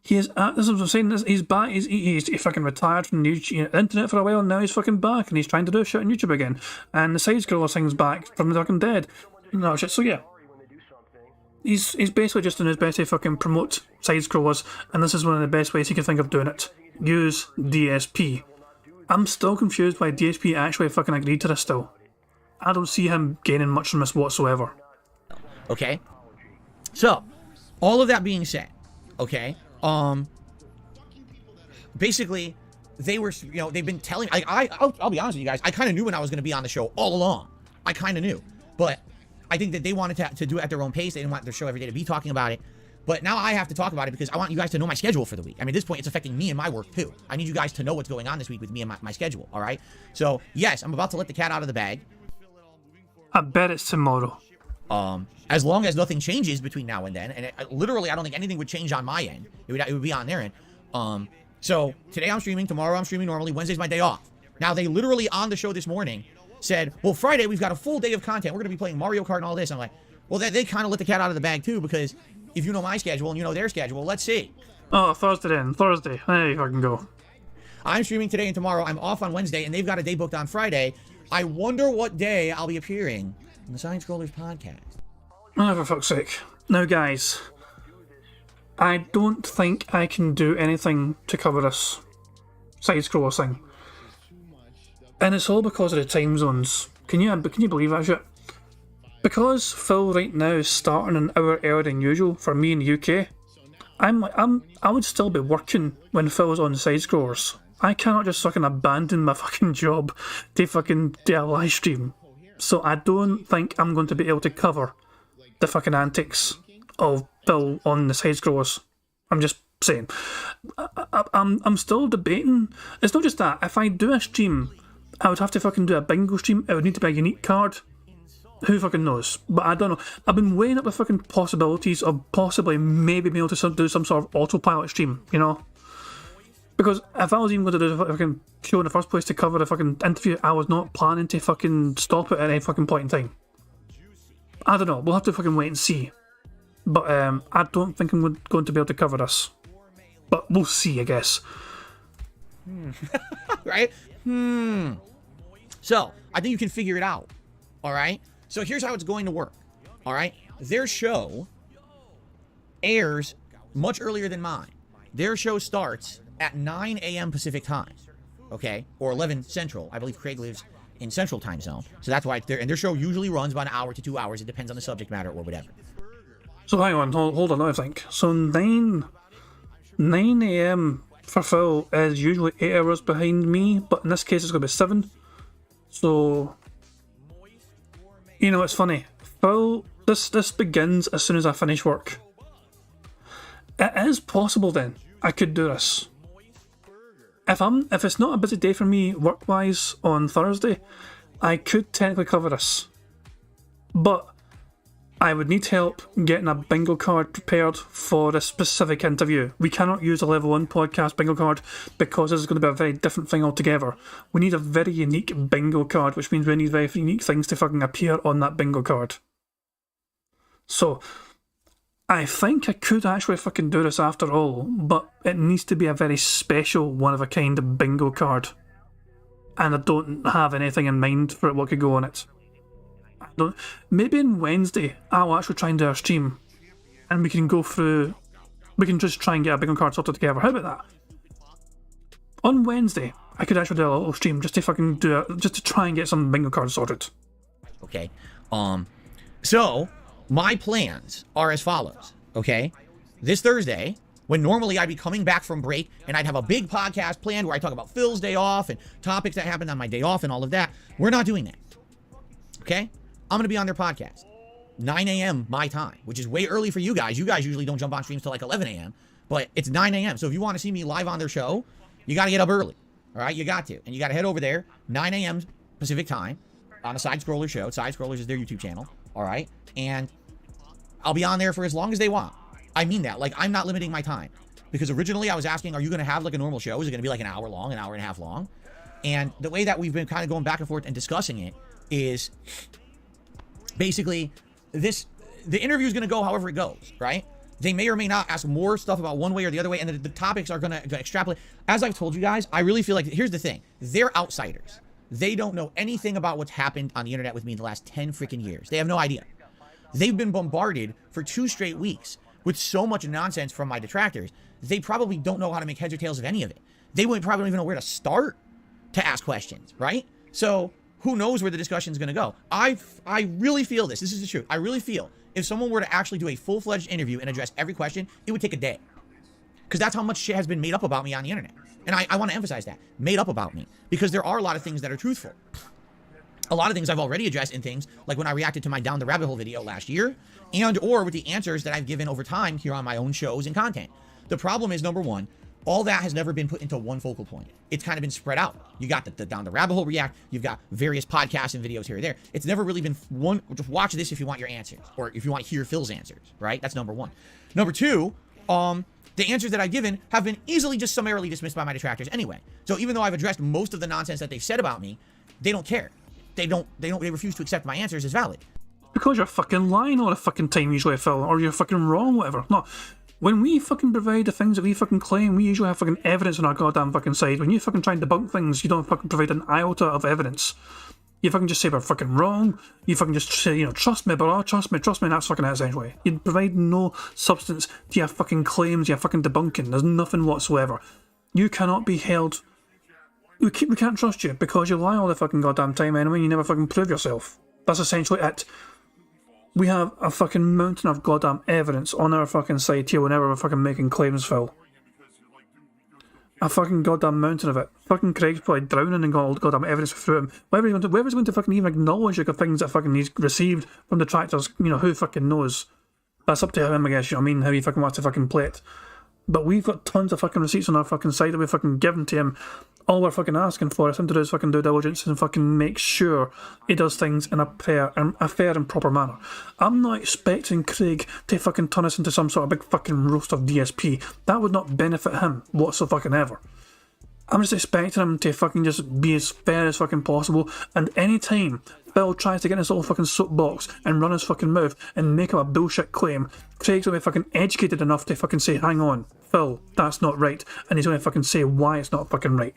He is at, this is what I'm saying, he's back, he fucking retired from the internet for a while, and now he's fucking back, and he's trying to do shit on YouTube again. And the side scroller thing's back from the fucking dead. No shit, so yeah. He's basically just doing his best to fucking promote side scrollers, and this is one of the best ways he can think of doing it. Use DSP. I'm still confused why DSP actually fucking agreed to this still. I don't see him gaining much from this whatsoever. Okay? So, all of that being said, okay, basically, they were, you know, they've been telling, I'll be honest with you guys, I kind of knew when I was going to be on the show all along. I kind of knew. But I think that they wanted to do it at their own pace. They didn't want their show every day to be talking about it. But now I have to talk about it because I want you guys to know my schedule for the week. I mean, at this point, it's affecting me and my work, too. I need you guys to know what's going on this week with me and my schedule, all right? So, yes, I'm about to let the cat out of the bag. I bet it's tomorrow. As long as nothing changes between now and then, and literally, I don't think anything would change on my end. It would be on their end. So, today I'm streaming, tomorrow I'm streaming normally, Wednesday's my day off. Now, they literally on the show this morning said, well, Friday, we've got a full day of content. We're going to be playing Mario Kart and all this. I'm like, well, they kind of let the cat out of the bag, too, because if you know my schedule and you know their schedule, let's see. Oh, Thursday then. Thursday. There you fucking go. I'm streaming today and tomorrow. I'm off on Wednesday, and they've got a day booked on Friday. I wonder what day I'll be appearing on the Side Scrollers podcast. Oh, for fuck's sake. Now, guys, I don't think I can do anything to cover this side-scroller thing. And it's all because of the time zones. Can you believe that shit? Because Phil right now is starting an hour earlier than usual for me in the UK, I would still be working when Phil's on the side-scrollers. I cannot just fucking abandon my fucking job to fucking do a live stream. So I don't think I'm going to be able to cover the fucking antics of Phil on the side scrollers. I'm just saying. I'm still debating. It's not just that. If I do a stream, I would have to fucking do a bingo stream. It would need to be a unique card. Who fucking knows? But I don't know. I've been weighing up the fucking possibilities of possibly maybe being able to do some sort of autopilot stream, you know? Because if I was even going to do the fucking show in the first place to cover the fucking interview, I was not planning to fucking stop it at any fucking point in time. I don't know. We'll have to fucking wait and see. But I don't think I'm going to be able to cover this. But we'll see, I guess. Right? So, I think you can figure it out. Alright? So here's how it's going to work. Alright? Their show airs much earlier than mine. Their show starts at 9 a.m. Pacific time. Okay? Or 11 Central. I believe Craig lives in Central time zone. So that's why their show usually runs about an hour to 2 hours. It depends on the subject matter or whatever. So hang on, hold on, I think. So 9 a.m. for Phil is usually 8 hours behind me, but in this case it's going to be 7. So, you know, it's funny. Phil, this begins as soon as I finish work. It is possible then, I could do this. If it's not a busy day for me work-wise on Thursday, I could technically cover this. But I would need help getting a bingo card prepared for this specific interview. We cannot use a level 1 podcast bingo card because this is going to be a very different thing altogether. We need a very unique bingo card, which means we need very unique things to fucking appear on that bingo card. So, I think I could actually fucking do this after all, but it needs to be a very special, one-of-a-kind bingo card. And I don't have anything in mind for what could go on it. Maybe on Wednesday, I'll actually try and do a stream, and we can go through, we can just try and get a bingo card sorted together. How about that? On Wednesday, I could actually do a little stream just to fucking do it, just to try and get some bingo cards sorted. Okay. So my plans are as follows. Okay. This Thursday, when normally I'd be coming back from break and I'd have a big podcast planned where I talk about Phil's day off and topics that happened on my day off and all of that, we're not doing that. Okay. I'm going to be on their podcast. 9 a.m. my time, which is way early for you guys. You guys usually don't jump on streams till like 11 a.m., but it's 9 a.m. So if you want to see me live on their show, you got to get up early. All right, you got to. And you got to head over there, 9 a.m. Pacific time, on a Side Scroller show. Side Scrollers is their YouTube channel. All right, and I'll be on there for as long as they want. I mean that. Like, I'm not limiting my time. Because originally I was asking, are you going to have like a normal show? Is it going to be like an hour long, an hour and a half long? And the way that we've been kind of going back and forth and discussing it is basically the interview is going to go however it goes, right? They may or may not ask more stuff about one way or the other way, and the topics are going to extrapolate. As I've told you guys, I really feel like, here's the thing. They're outsiders. They don't know anything about what's happened on the internet with me in the last 10 freaking years. They have no idea. they've been bombarded for 2 straight weeks with so much nonsense from my detractors. They probably don't know how to make heads or tails of any of it. They wouldn't probably don't even know where to start to ask questions, right? So who knows where the discussion is going to go? I really feel this. This is the truth. I really feel if someone were to actually do a full-fledged interview and address every question, it would take a day. Because that's how much shit has been made up about me on the internet. And I want to emphasize that. Made up about me. Because there are a lot of things that are truthful. A lot of things I've already addressed in things like when I reacted to my Down the Rabbit Hole video last year, and or with the answers that I've given over time here on my own shows and content. The problem is, number one, all that has never been put into one focal point. It's kind of been spread out. You got the Down the Rabbit Hole react. You've got various podcasts and videos here or there. It's never really been one. Just watch this if you want your answers, or if you want to hear Phil's answers, right? That's number one. Number two, the answers that I've given have been easily just summarily dismissed by my detractors anyway. So even though I've addressed most of the nonsense that they've said about me, they don't care. They refuse to accept my answers as valid. Because you're fucking lying all the fucking time usually, Phil, or you're fucking wrong, whatever. No, when we fucking provide the things that we fucking claim, we usually have fucking evidence on our goddamn fucking side. When you fucking try and debunk things, you don't fucking provide an iota of evidence. You fucking just say we're fucking wrong. You fucking just say, trust me, bro, trust me, and that's fucking it essentially. You provide no substance to your fucking claims, your fucking debunking. There's nothing whatsoever. You cannot be held. We can't trust you because you lie all the fucking goddamn time anyway. You never fucking prove yourself. That's essentially it. We have a fucking mountain of goddamn evidence on our fucking side here whenever we're fucking making claims, Phil. A fucking goddamn mountain of it. Fucking Craig's probably drowning in goddamn evidence through him. Whoever's going to fucking even acknowledge the things that fucking he's received from detractors, who fucking knows? That's up to him, I guess, how he fucking wants to fucking play it. But we've got tons of fucking receipts on our fucking side that we've fucking given to him. All we're fucking asking for is him to do his fucking due diligence and fucking make sure he does things in a fair and proper manner. I'm not expecting Craig to fucking turn us into some sort of big fucking roast of DSP. That would not benefit him whatsoever. I'm just expecting him to fucking just be as fair as fucking possible, and any time Phil tries to get in his little fucking soapbox and run his fucking mouth and make up a bullshit claim, Craig's gonna be fucking educated enough to fucking say, hang on, Phil, that's not right, and he's gonna fucking say why it's not fucking right.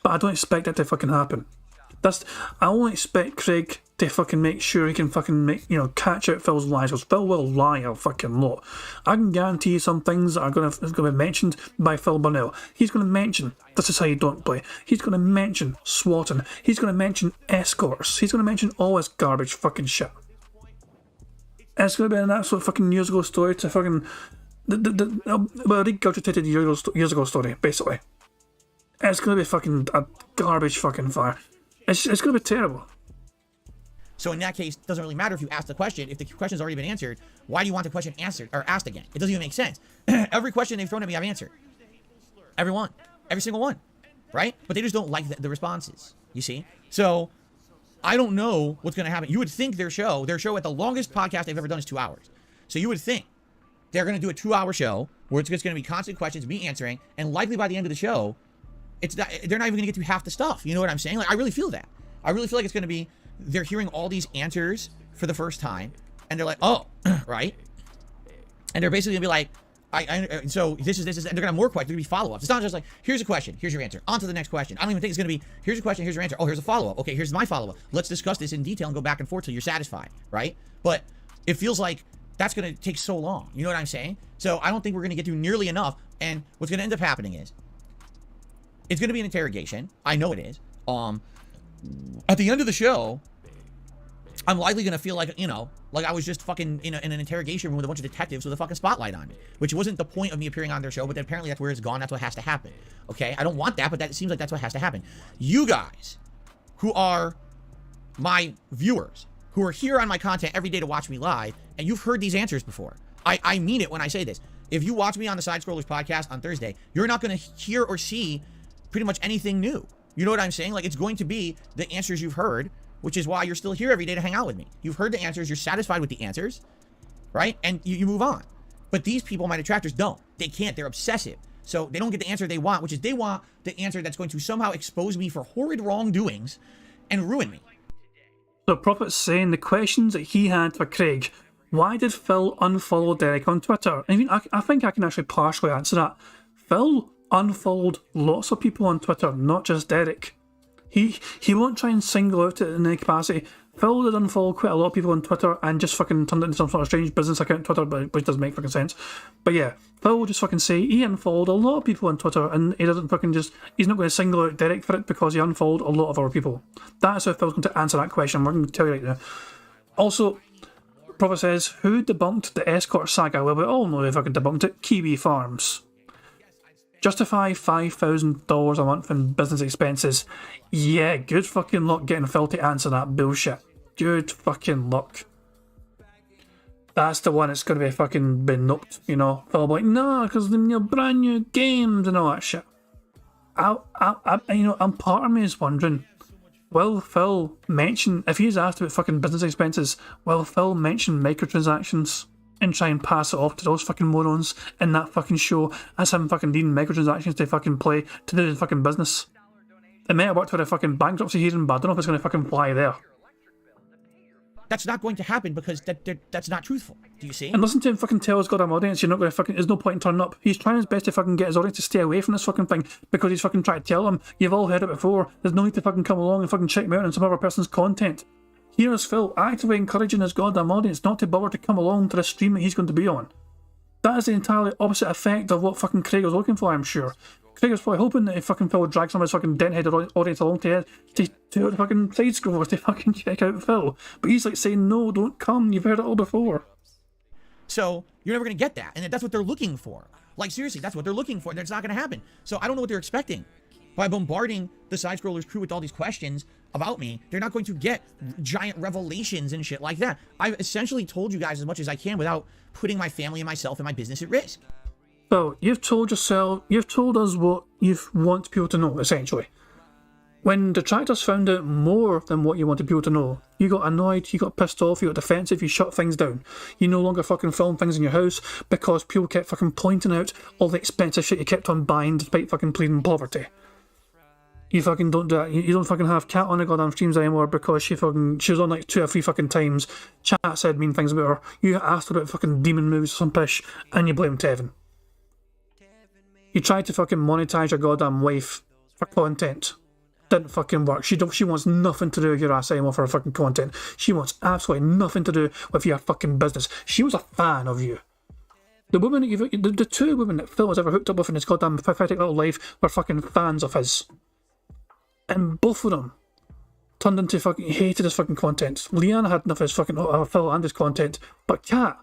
But I don't expect that to fucking happen. I only expect Craig to fucking make sure he can fucking catch out Phil's lies, because Phil will lie a fucking lot. I can guarantee you some things that are going to be mentioned by Phil Burnell. He's going to mention this is how you don't play. He's going to mention swatting. He's going to mention escorts. He's going to mention all this garbage fucking shit. And it's going to be an absolute fucking years ago story to fucking regurgitated years ago story, basically. It's going to be fucking a garbage fucking fire. It's going to be terrible. So in that case, it doesn't really matter if you ask the question. If the question's already been answered, why do you want the question answered or asked again? It doesn't even make sense. Every question they've thrown at me, I've answered. Every one. Every single one. Right? But they just don't like the responses. You see? So I don't know what's going to happen. You would think their show at the longest podcast they've ever done is 2 hours. So you would think they're going to do a 2-hour show where it's just going to be constant questions, me answering, and likely by the end of the show, they're not even going to get through half the stuff. You know what I'm saying? Like, I really feel that. I really feel like it's going to be, they're hearing all these answers for the first time, and they're like, oh, right? And they're basically going to be like, so this is, and they're going to have more questions. There's going to be follow-ups. It's not just like, here's a question, here's your answer, on to the next question. I don't even think it's going to be, here's a question, here's your answer. Oh, here's a follow-up. Okay, here's my follow-up. Let's discuss this in detail and go back and forth till you're satisfied, right? But it feels like that's going to take so long. You know what I'm saying? So I don't think we're going to get through nearly enough, and what's going to end up happening is, it's going to be an interrogation. I know it is. At the end of the show, I'm likely going to feel like, like I was just fucking in an interrogation room with a bunch of detectives with a fucking spotlight on me, which wasn't the point of me appearing on their show, but apparently that's where it's gone. That's what has to happen. Okay? I don't want that, but that seems like that's what has to happen. You guys, who are my viewers, who are here on my content every day to watch me live, and you've heard these answers before. I mean it when I say this. If you watch me on the Side Scrollers podcast on Thursday, you're not going to hear or see pretty much anything new. You know what I'm saying? Like, it's going to be the answers you've heard, which is why you're still here every day to hang out with me. You've heard the answers, you're satisfied with the answers, right? And you move on. But these people, my detractors, don't. They can't. They're obsessive. So they don't get the answer they want, which is they want the answer that's going to somehow expose me for horrid wrongdoings and ruin me. So Prophet's saying the questions that he had for Craig, why did Phil unfollow Derek on Twitter? I mean, I think I can actually partially answer that. Phil unfollowed lots of people on Twitter, not just Derek. He won't try and single out it in any capacity. Phil did unfollow quite a lot of people on Twitter and just fucking turned it into some sort of strange business account on Twitter, but which doesn't make fucking sense. But yeah, Phil will just fucking say he unfollowed a lot of people on Twitter, and he doesn't fucking he's not going to single out Derek for it because he unfollowed a lot of other people. That's how Phil's going to answer that question. We're going to tell you right now. Also, Prophet says, who debunked the escort saga? Well, we all know who fucking debunked it. Kiwi Farms. Justify $5,000 a month in business expenses. Yeah, good fucking luck getting Phil to answer that bullshit. Good fucking luck. That's the one that's going to be fucking been noped, you know. Phil will be like, no, because they're brand new games and all that shit. And part of me is wondering, will Phil mention, if he's asked about fucking business expenses, will Phil mention microtransactions and try and pass it off to those fucking morons in that fucking show as him fucking needing microtransactions to fucking play to do his fucking business? It may have worked with a fucking bankruptcy hearing, but I don't know if it's going to fucking fly there. That's not going to happen because that's not truthful. Do you see? And listen to him fucking tell his goddamn audience you're not going to fucking, there's no point in turning up. He's trying his best to fucking get his audience to stay away from this fucking thing because he's fucking trying to tell them, you've all heard it before, there's no need to fucking come along and fucking check me out on some other person's content. Here's Phil actively encouraging his goddamn audience not to bother to come along to the stream that he's going to be on. That is the entirely opposite effect of what fucking Craig was looking for, I'm sure. Craig was probably hoping that if fucking Phil would drag some of his fucking dent-headed audience along to the fucking side scrollers to fucking check out Phil. But he's like saying, no, don't come, you've heard it all before. So you're never going to get that. And that's what they're looking for. Like, seriously, that's what they're looking for. And it's not going to happen. So I don't know what they're expecting. By bombarding the Side Scrollers crew with all these questions about me, they're not going to get giant revelations and shit like that. I've essentially told you guys as much as I can without putting my family and myself and my business at risk. Well, you've told us what you want people to know, essentially. When detractors found out more than what you wanted people to know, you got annoyed, you got pissed off, you got defensive, you shut things down. You no longer fucking film things in your house because people kept fucking pointing out all the expensive shit you kept on buying despite fucking pleading poverty. You fucking don't do that. You don't fucking have Kat on the goddamn streams anymore because she was on like 2 or 3 fucking times. Chat said mean things about her. You asked her about fucking demon movies or some pish, and you blame Tevin. You tried to fucking monetize your goddamn wife for content. Didn't fucking work. She wants nothing to do with your ass anymore for her fucking content. She wants absolutely nothing to do with your fucking business. She was a fan of you. The woman that the 2 women that Phil has ever hooked up with in his goddamn pathetic little life were fucking fans of his. And both of them turned into fucking hated his fucking content. Leanna had enough of his fucking Phil and his content, but Kat,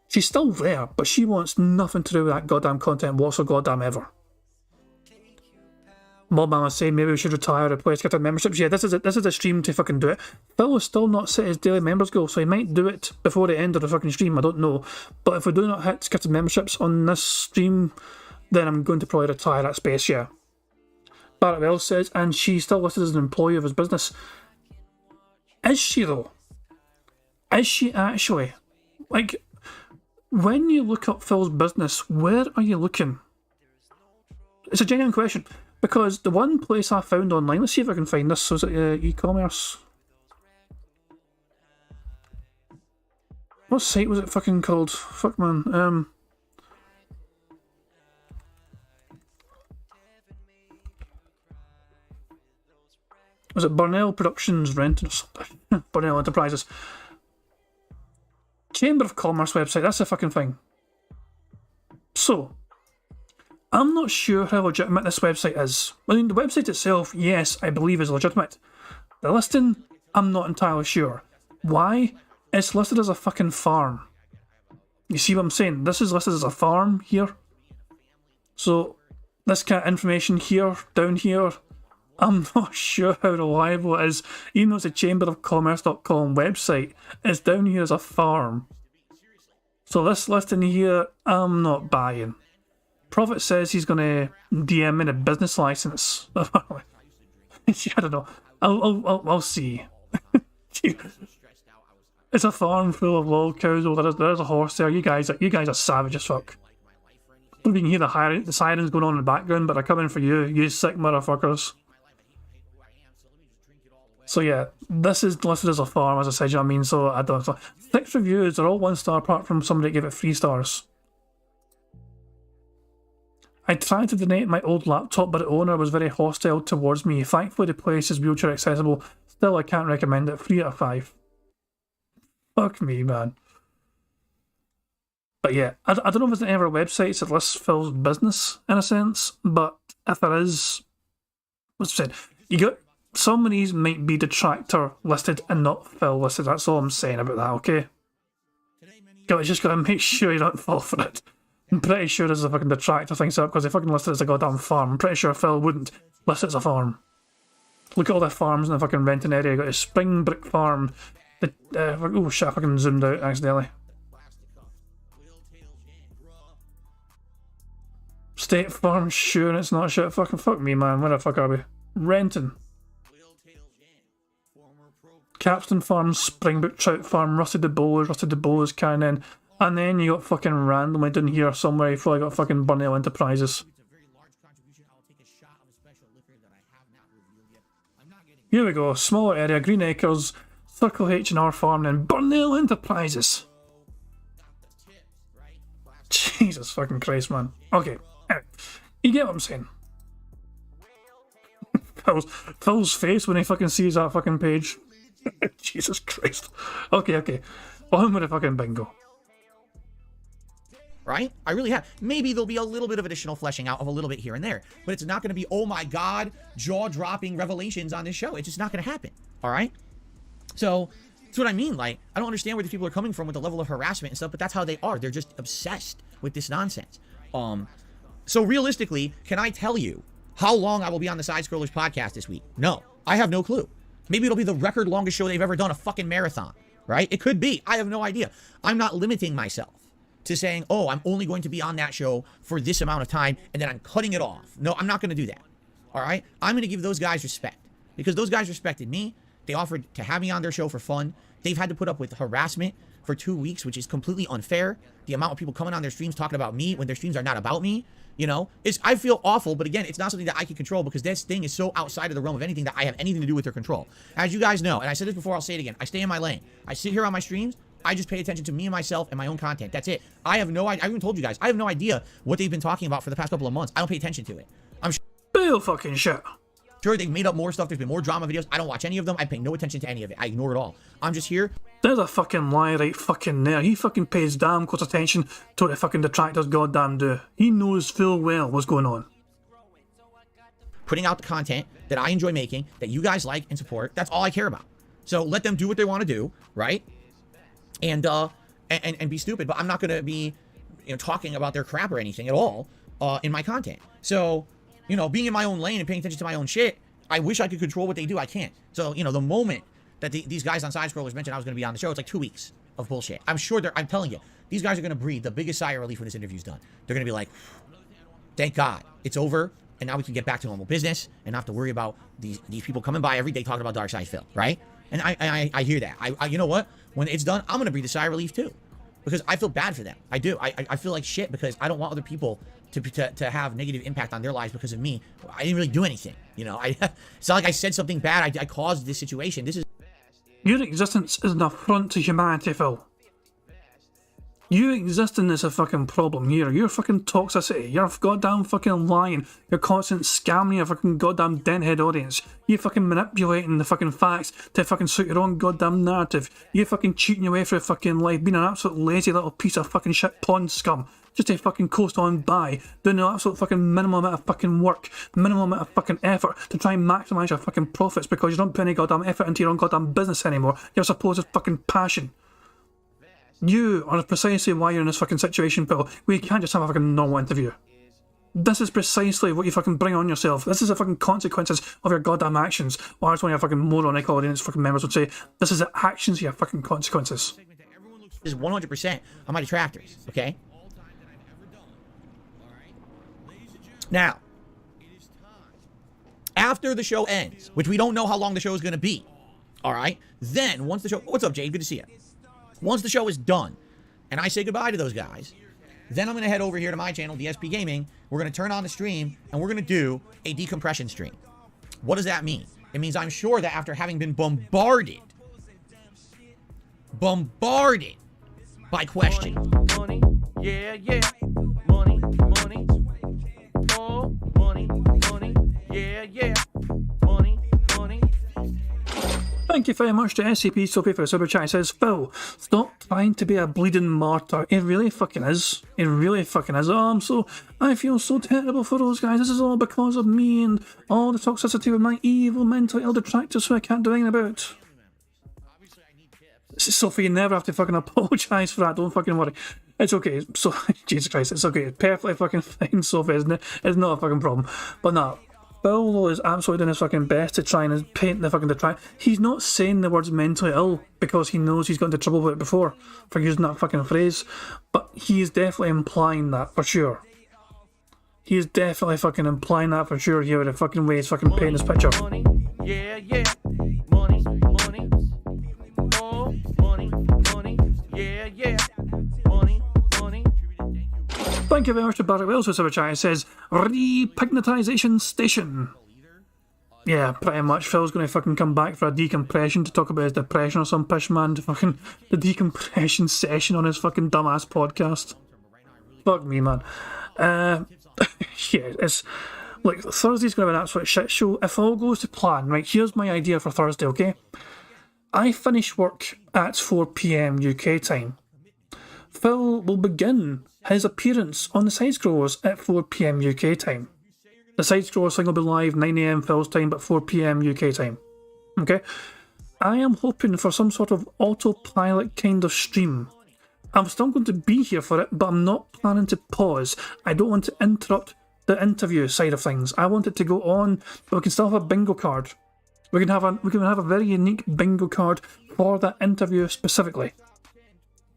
she's still there, but she wants nothing to do with that goddamn content whatsoever ever. Mob Man was saying maybe we should retire, replace gifted memberships. Yeah, this is a stream to fucking do it. Phil has still not set his daily members goal, so he might do it before the end of the fucking stream, I don't know. But if we do not hit gifted memberships on this stream, then I'm going to probably retire that space, yeah. Barrett Wells says, and she's still listed as an employee of his business. Is she though? Is she actually? Like, when you look up Phil's business, where are you looking? It's a genuine question. Because the one place I found online, let's see if I can find this, was it e-commerce? What site was it fucking called? Fuck man, was it Burnell Productions Renting or something? Burnell Enterprises. Chamber of Commerce website, that's the fucking thing. So, I'm not sure how legitimate this website is. I mean, the website itself, yes, I believe is legitimate. The listing, I'm not entirely sure. Why? It's listed as a fucking farm. You see what I'm saying? This is listed as a farm here. So, this kind of information here, down here, I'm not sure how reliable it is. Even though it's a chamberofcommerce.com website, it's down here as a farm. So this listing here, I'm not buying. Prophet says he's going to DM in a business license. I don't know. I'll see. It's a farm full of lol cows. Oh, there's a horse there. You guys are savage as fuck. I don't know if you can hear the sirens going on in the background, but they're coming for you. You sick motherfuckers. So yeah, this is listed as a farm, as I said, you know what I mean? So I don't know. 6 reviews, they're all 1 star apart from somebody that gave it 3 stars. I tried to donate my old laptop, but the owner was very hostile towards me. Thankfully, the place is wheelchair accessible. Still, I can't recommend it. 3 out of 5. Fuck me, man. But yeah, I don't know if there's any other websites that list Phil's business, in a sense, but if there is, what's said, you got, some of these might be detractor listed and not Phil listed. That's all I'm saying about that, okay? You just gotta make sure you don't fall for it. I'm pretty sure there's a fucking detractor thing set up because they fucking listed it as a goddamn farm. I'm pretty sure Phil wouldn't list it as a farm. Look at all the farms in the fucking renting area. You got a Spring Brick Farm. Oh shit, I fucking zoomed out accidentally. State Farm, sure, and it's not shit. Fucking fuck me, man. Where the fuck are we? Renting. Capstan Farm, Springbrook Trout Farm, Rusty the Bowlers carrying in. And then you got fucking randomly down here somewhere, you probably got fucking Burnell Enterprises. Here we go, smaller area, Green Acres, Circle H&R Farm, and Burnell Enterprises. Jesus fucking Christ, man. Okay, anyway, you get what I'm saying. Phil's face when he fucking sees that fucking page. Jesus Christ. Okay. On with the fucking bingo. Right? I really have. Maybe there'll be a little bit of additional fleshing out of a little bit here and there, but it's not going to be, oh my God, jaw-dropping revelations on this show. It's just not going to happen. All right? So that's what I mean. Like, I don't understand where these people are coming from with the level of harassment and stuff, but that's how they are. They're just obsessed with this nonsense. So realistically, can I tell you how long I will be on the Side Scrollers podcast this week? No, I have no clue. Maybe it'll be the record longest show they've ever done, a fucking marathon, right? It could be. I have no idea. I'm not limiting myself to saying, oh, I'm only going to be on that show for this amount of time and then I'm cutting it off. No, I'm not going to do that. All right? I'm going to give those guys respect because those guys respected me. They offered to have me on their show for fun. They've had to put up with harassment for 2 weeks, which is completely unfair. The amount of people coming on their streams talking about me when their streams are not about me, you know, I feel awful, but again, it's not something that I can control because this thing is so outside of the realm of anything that I have anything to do with their control. As you guys know, and I said this before, I'll say it again, I stay in my lane. I sit here on my streams, I just pay attention to me and myself and my own content. That's it. I have no idea. I even told you guys, I have no idea what they've been talking about for the past couple of months. I don't pay attention to it. I'm Bill fucking shit. sure they've made up more stuff. There's been more drama videos. I don't watch any of them. I pay no attention to any of it. I ignore it all. I'm just here. There's a fucking lie right fucking there. He fucking pays damn close attention to what the fucking detractors goddamn do. He knows full well what's going on. Putting out the content that I enjoy making, that you guys like and support. That's all I care about. So let them do what they want to do, right? And be stupid. But I'm not gonna be, talking about their crap or anything at all in my content. So, being in my own lane and paying attention to my own shit, I wish I could control what they do. I can't. So, the moment that these guys on Side Scrollers mentioned I was going to be on the show, it's like 2 weeks of bullshit. I'm sure I'm telling you, these guys are going to breathe the biggest sigh of relief when this interview's done. They're going to be like, thank God, it's over, and now we can get back to normal business and not have to worry about these people coming by every day talking about Dark Side Phil, right? And I hear that. You know what? When it's done, I'm going to breathe a sigh of relief too. Because I feel bad for them. I do. I feel like shit because I don't want other people to have negative impact on their lives because of me. I didn't really do anything. It's not like I said something bad. I caused this situation. This is... Your existence is an affront to humanity, Phil. You existing is a fucking problem here. Your fucking toxicity, your goddamn fucking lying, your constant scamming your fucking goddamn denthead audience, you fucking manipulating the fucking facts to fucking suit your own goddamn narrative, you fucking cheating your way through fucking life, being an absolute lazy little piece of fucking shit pond scum, just to fucking coast on by, doing an absolute fucking minimum amount of fucking work, minimum amount of fucking effort to try and maximise your fucking profits because you don't put any goddamn effort into your own goddamn business anymore, your supposed fucking passion. You are precisely why you're in this fucking situation, Phil. We can't just have a fucking normal interview. This is precisely what you fucking bring on yourself. This is the fucking consequences of your goddamn actions. Or as one of your fucking moronic audience fucking members would say, this is the actions of your fucking consequences. This is 100% on my detractors, okay? Now, after the show ends, which we don't know how long the show is going to be, all right? Then, once the show... What's up, Jade? Good to see you. Once the show is done, and I say goodbye to those guys, then I'm going to head over here to my channel, DSP Gaming. We're going to turn on the stream, and we're going to do a decompression stream. What does that mean? It means I'm sure that after having been bombarded by questions. Money, yeah, money, oh, money, yeah, money. Thank you very much to SCP Sophie for the super chat. It says, Phil, stop trying to be a bleeding martyr. It really fucking is. It really fucking is. I feel so terrible for those guys. This is all because of me and all the toxicity with my evil mentally ill detractors who I can't do anything about. Sophie, you never have to fucking apologise for that. Don't fucking worry. It's okay. So, Jesus Christ, it's okay. It's perfectly fucking fine, Sophie, isn't it? It's not a fucking problem. But no, Phil, though, is absolutely doing his fucking best to try and paint the fucking detractor. He's not saying the words mentally ill because he knows he's got into trouble with it before for using that fucking phrase. But he is definitely implying that for sure. He is definitely fucking implying that for sure here with the fucking way he's fucking painting his picture. Money, yeah, yeah. Money, money. Oh, money, money. Yeah, yeah. Money, money. Thank you very much to Barrett Wells for super chat. It says, Repigmatization Station. Yeah, pretty much. Phil's going to fucking come back for a decompression to talk about his depression or some pish man to fucking the decompression session on his fucking dumbass podcast. Fuck me, man. Yeah, it's... Look, Thursday's going to be an absolute shit show. If all goes to plan, right, here's my idea for Thursday, okay? I finish work at 4 PM UK time. Phil will begin his appearance on the Side Scrollers at 4 PM UK time. The Side Scrollers thing will be live 9 AM Phil's time, but 4 PM UK time. Okay? I am hoping for some sort of autopilot kind of stream. I'm still going to be here for it, but I'm not planning to pause. I don't want to interrupt the interview side of things. I want it to go on, but we can still have a bingo card. We can have a very unique bingo card for that interview specifically.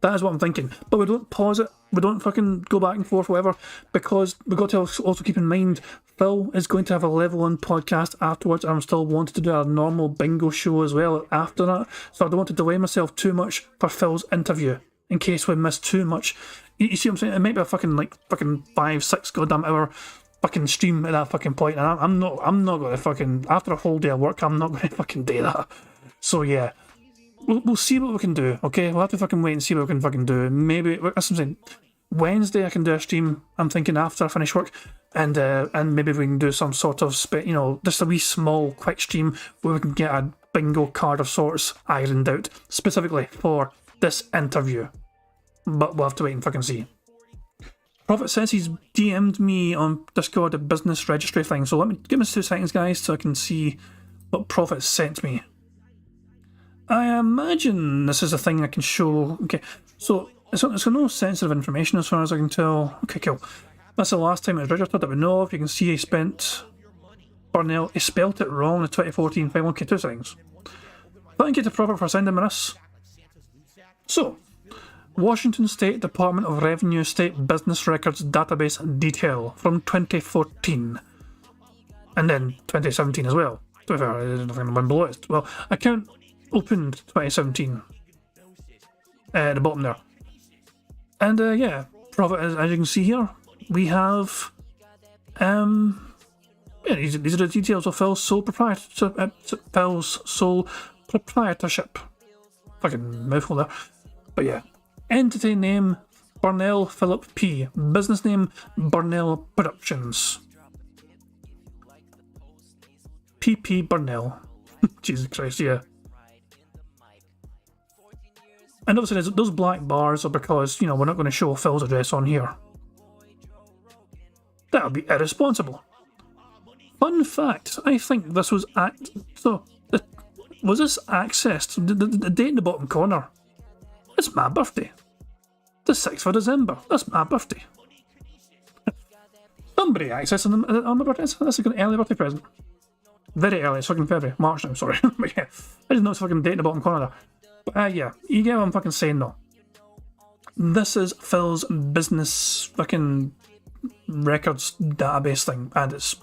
That is what I'm thinking. But we don't pause it. We don't fucking go back and forth, whatever, because we've got to also keep in mind Phil is going to have a level 1 podcast afterwards, and I'm still wanting to do a normal bingo show as well after that. So I don't want to delay myself too much for Phil's interview in case we miss too much. You see what I'm saying? It might be a fucking 5-6 goddamn hour fucking stream at that fucking point, and I'm not going to fucking, after a whole day of work, I'm not going to fucking do that. So yeah, we'll see what we can do, okay? We'll have to fucking wait and see what we can fucking do. Maybe, that's what I'm saying, Wednesday I can do a stream, I'm thinking, after I finish work, and maybe we can do some sort of, just a wee small quick stream where we can get a bingo card of sorts ironed out, specifically for this interview. But we'll have to wait and fucking see. Prophet says he's DM'd me on Discord a business registry thing, so give me 2 seconds, guys, so I can see what Prophet sent me. I imagine this is a thing I can show. Okay, so it's got no sensitive information as far as I can tell. Okay, cool. That's the last time it was registered that we know of. You can see he spent Burnell. He spelt it wrong in the 2014 file. Okay, 2 seconds. Thank you to Prophet for sending me this. So, Washington State Department of Revenue State Business Records Database Detail from 2014. And then 2017 as well. To be fair, there's nothing below it. Well, account opened 2017. At the bottom there. And yeah, Prophet, as you can see here, we have yeah, these are the details of Phil's sole proprietorship. Fucking mouthful there. But yeah. Entity name, Burnell Philip P. Business name, Burnell Productions. PP Burnell. Jesus Christ, yeah. And obviously those black bars are because, we're not going to show Phil's address on here. That would be irresponsible. Fun fact, I think this was was this accessed? The date in the bottom corner. It's my birthday. The 6th of December. That's my birthday. Somebody accessed on my birthday. That's like an early birthday present. Very early. It's fucking February. March now, sorry. But yeah, I didn't know it's fucking date in the bottom corner there. But yeah, you get what I'm fucking saying though. This is Phil's business fucking records database thing, and it's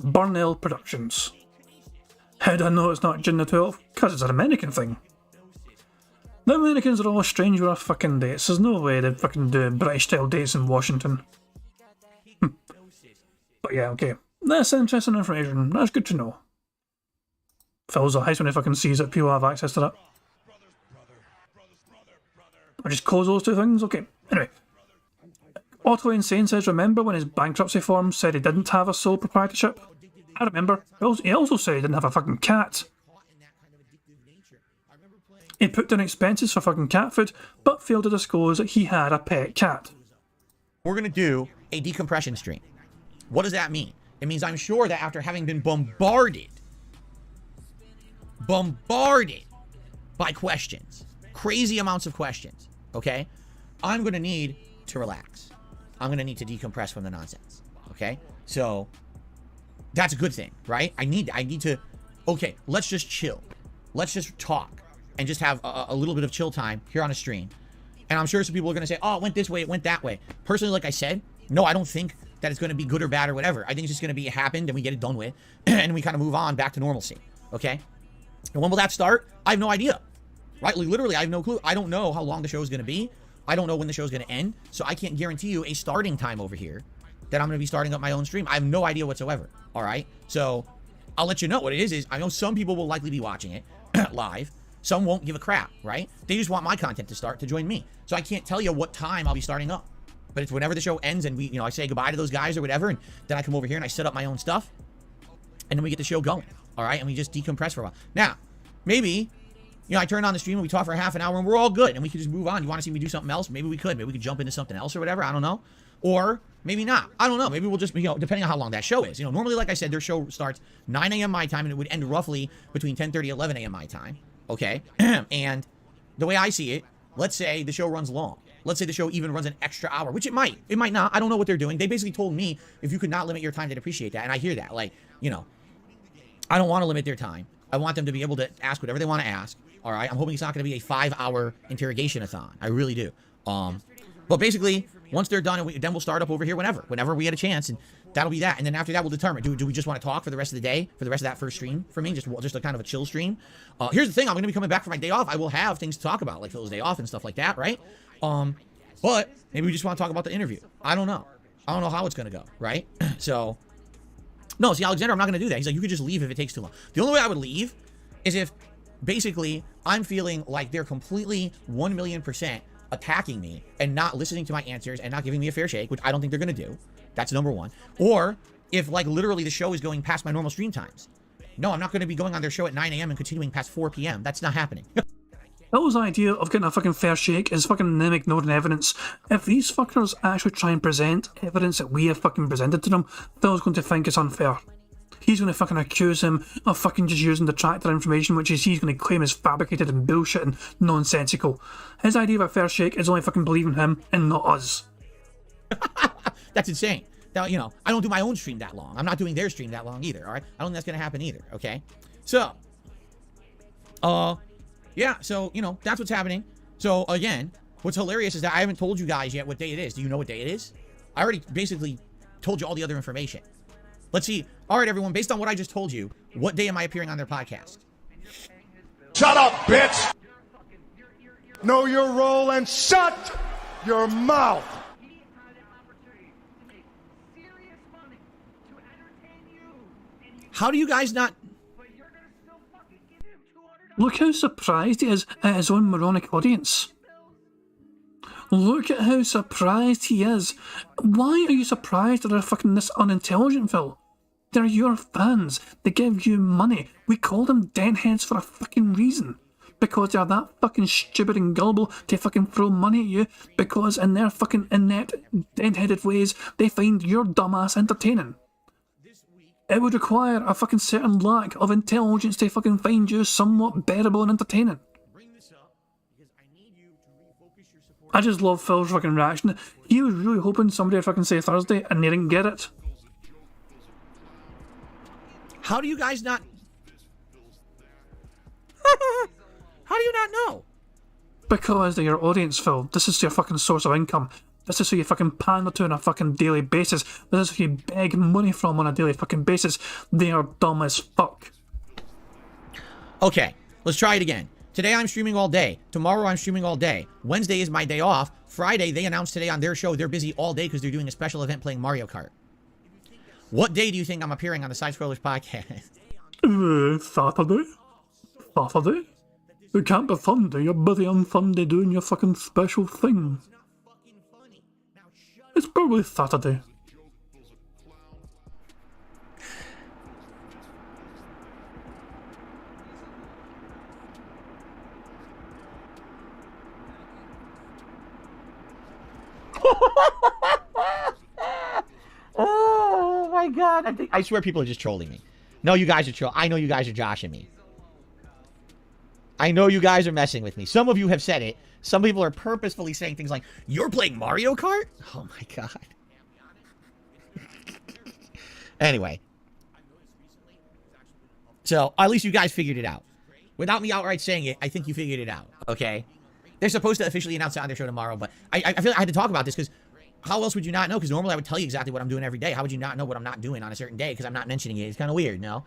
Burnell Productions. How do I know it's not June the 12th? Because it's an American thing. The Americans are all strange with our fucking dates. There's no way they'd fucking do British style dates in Washington. But yeah, okay. That's interesting information. That's good to know. Phil's eyes when he fucking sees that people have access to that. I just close those 2 things? Okay. Anyway. Otto Insane says, remember when his bankruptcy form said he didn't have a sole proprietorship? I remember. He also said he didn't have a fucking cat. He put down expenses for fucking cat food, but failed to disclose that he had a pet cat. We're going to do a decompression stream. What does that mean? It means I'm sure that after having been bombarded by questions, crazy amounts of questions, okay, I'm going to need to relax. I'm going to need to decompress from the nonsense, okay? So that's a good thing, right? I need to, okay, let's just chill. Let's just talk and just have a little bit of chill time here on a stream. And I'm sure some people are going to say, oh, it went this way, it went that way. Personally, like I said, no, I don't think that it's going to be good or bad or whatever. I think it's just going to be it happened and we get it done with and we kind of move on back to normalcy, okay? And when will that start? I have no idea, right? Literally, I have no clue. I don't know how long the show is going to be. I don't know when the show is going to end. So I can't guarantee you a starting time over here that I'm going to be starting up my own stream. I have no idea whatsoever, all right? So I'll let you know what it is I know some people will likely be watching it live. Some won't give a crap, right? They just want my content to start to join me. So I can't tell you what time I'll be starting up. But it's whenever the show ends and we, I say goodbye to those guys or whatever, and then I come over here and I set up my own stuff, and then we get the show going, all right? And we just decompress for a while. Now, maybe, I turn on the stream and we talk for half an hour and we're all good, and we could just move on. You want to see me do something else? Maybe we could. Maybe we could jump into something else or whatever. I don't know. Or maybe not. I don't know. Maybe we'll just, depending on how long that show is. Normally, like I said, their show starts 9 a.m. my time, and it would end roughly between 10:30 and 11 a.m. my time. Okay, and the way I see it, let's say the show runs long. Let's say the show even runs an extra hour, which it might not. I don't know what they're doing. They basically told me if you could not limit your time, they'd appreciate that. And I hear that. Like, I don't want to limit their time. I want them to be able to ask whatever they want to ask. All right. I'm hoping it's not going to be a 5-hour interrogation-a-thon. I really do. But basically, once they're done, then we'll start up over here whenever we get a chance, and that'll be that. And then after that, we'll determine, do we just want to talk for the rest of the day, for the rest of that first stream for me, just a kind of a chill stream. Here's the thing, I'm going to be coming back for my day off. I will have things to talk about, like Phil's day off and stuff like that, right? But maybe we just want to talk about the interview. I don't know. I don't know how it's going to go, right? So, no, see, Alexander, I'm not going to do that. He's like, you could just leave if it takes too long. The only way I would leave is if, basically, I'm feeling like they're completely 1,000,000% attacking me and not listening to my answers and not giving me a fair shake, which I don't think they're going to do. That's number one. Or if, like, literally the show is going past my normal stream times. No, I'm not going to be going on their show at 9 a.m. and continuing past 4 p.m. That's not happening. That was the idea of getting a fucking fair shake is fucking them ignoring evidence. If these fuckers actually try and present evidence that we have fucking presented to them, Phil's going to think it's unfair. He's going to fucking accuse him of fucking just using detractor information, which he's going to claim is fabricated and bullshit and nonsensical. His idea of a fair shake is only fucking believing him and not us. That's insane. Now, I don't do my own stream that long. I'm not doing their stream that long either, all right? I don't think that's going to happen either, okay? So, yeah, so, that's what's happening. So, again, what's hilarious is that I haven't told you guys yet what day it is. Do you know what day it is? I already basically told you all the other information. Let's see. All right, everyone, based on what I just told you, what day am I appearing on their podcast? Shut up, bitch! Know your role and shut your mouth! How do you guys not... Look how surprised he is at his own moronic audience. Look at how surprised he is. Why are you surprised that they're fucking this unintelligent, Phil? They're your fans. They give you money. We call them dentheads for a fucking reason. Because they're that fucking stupid and gullible to fucking throw money at you because in their fucking inept, dead-headed ways, they find your dumbass entertaining. It would require a fucking certain lack of intelligence to fucking find you somewhat bearable and entertaining. I just love Phil's fucking reaction. He was really hoping somebody would fucking say Thursday and they didn't get it. How do you guys not... How do you not know? Because they're your audience, Phil. This is your fucking source of income. This is who you fucking pander to on a fucking daily basis. This is who you beg money from on a daily fucking basis. They are dumb as fuck. Okay, let's try it again. Today I'm streaming all day. Tomorrow I'm streaming all day. Wednesday is my day off. Friday, they announced today on their show they're busy all day because they're doing a special event playing Mario Kart. What day do you think I'm appearing on the Side Scrollers podcast? Saturday? Saturday? It can't be Sunday. You're busy on Sunday doing your fucking special thing. It's probably Saturday. Oh my god! I swear people are just trolling me. No, you guys are I know you guys are joshing me. I know you guys are messing with me. Some of you have said it. Some people are purposefully saying things like, "You're playing Mario Kart?" Oh my god. Anyway. So, at least you guys figured it out. Without me outright saying it, I think you figured it out, okay? They're supposed to officially announce it on their show tomorrow, but I feel like I had to talk about this because how else would you not know? Because normally I would tell you exactly what I'm doing every day. How would you not know what I'm not doing on a certain day because I'm not mentioning it? It's kind of weird, no?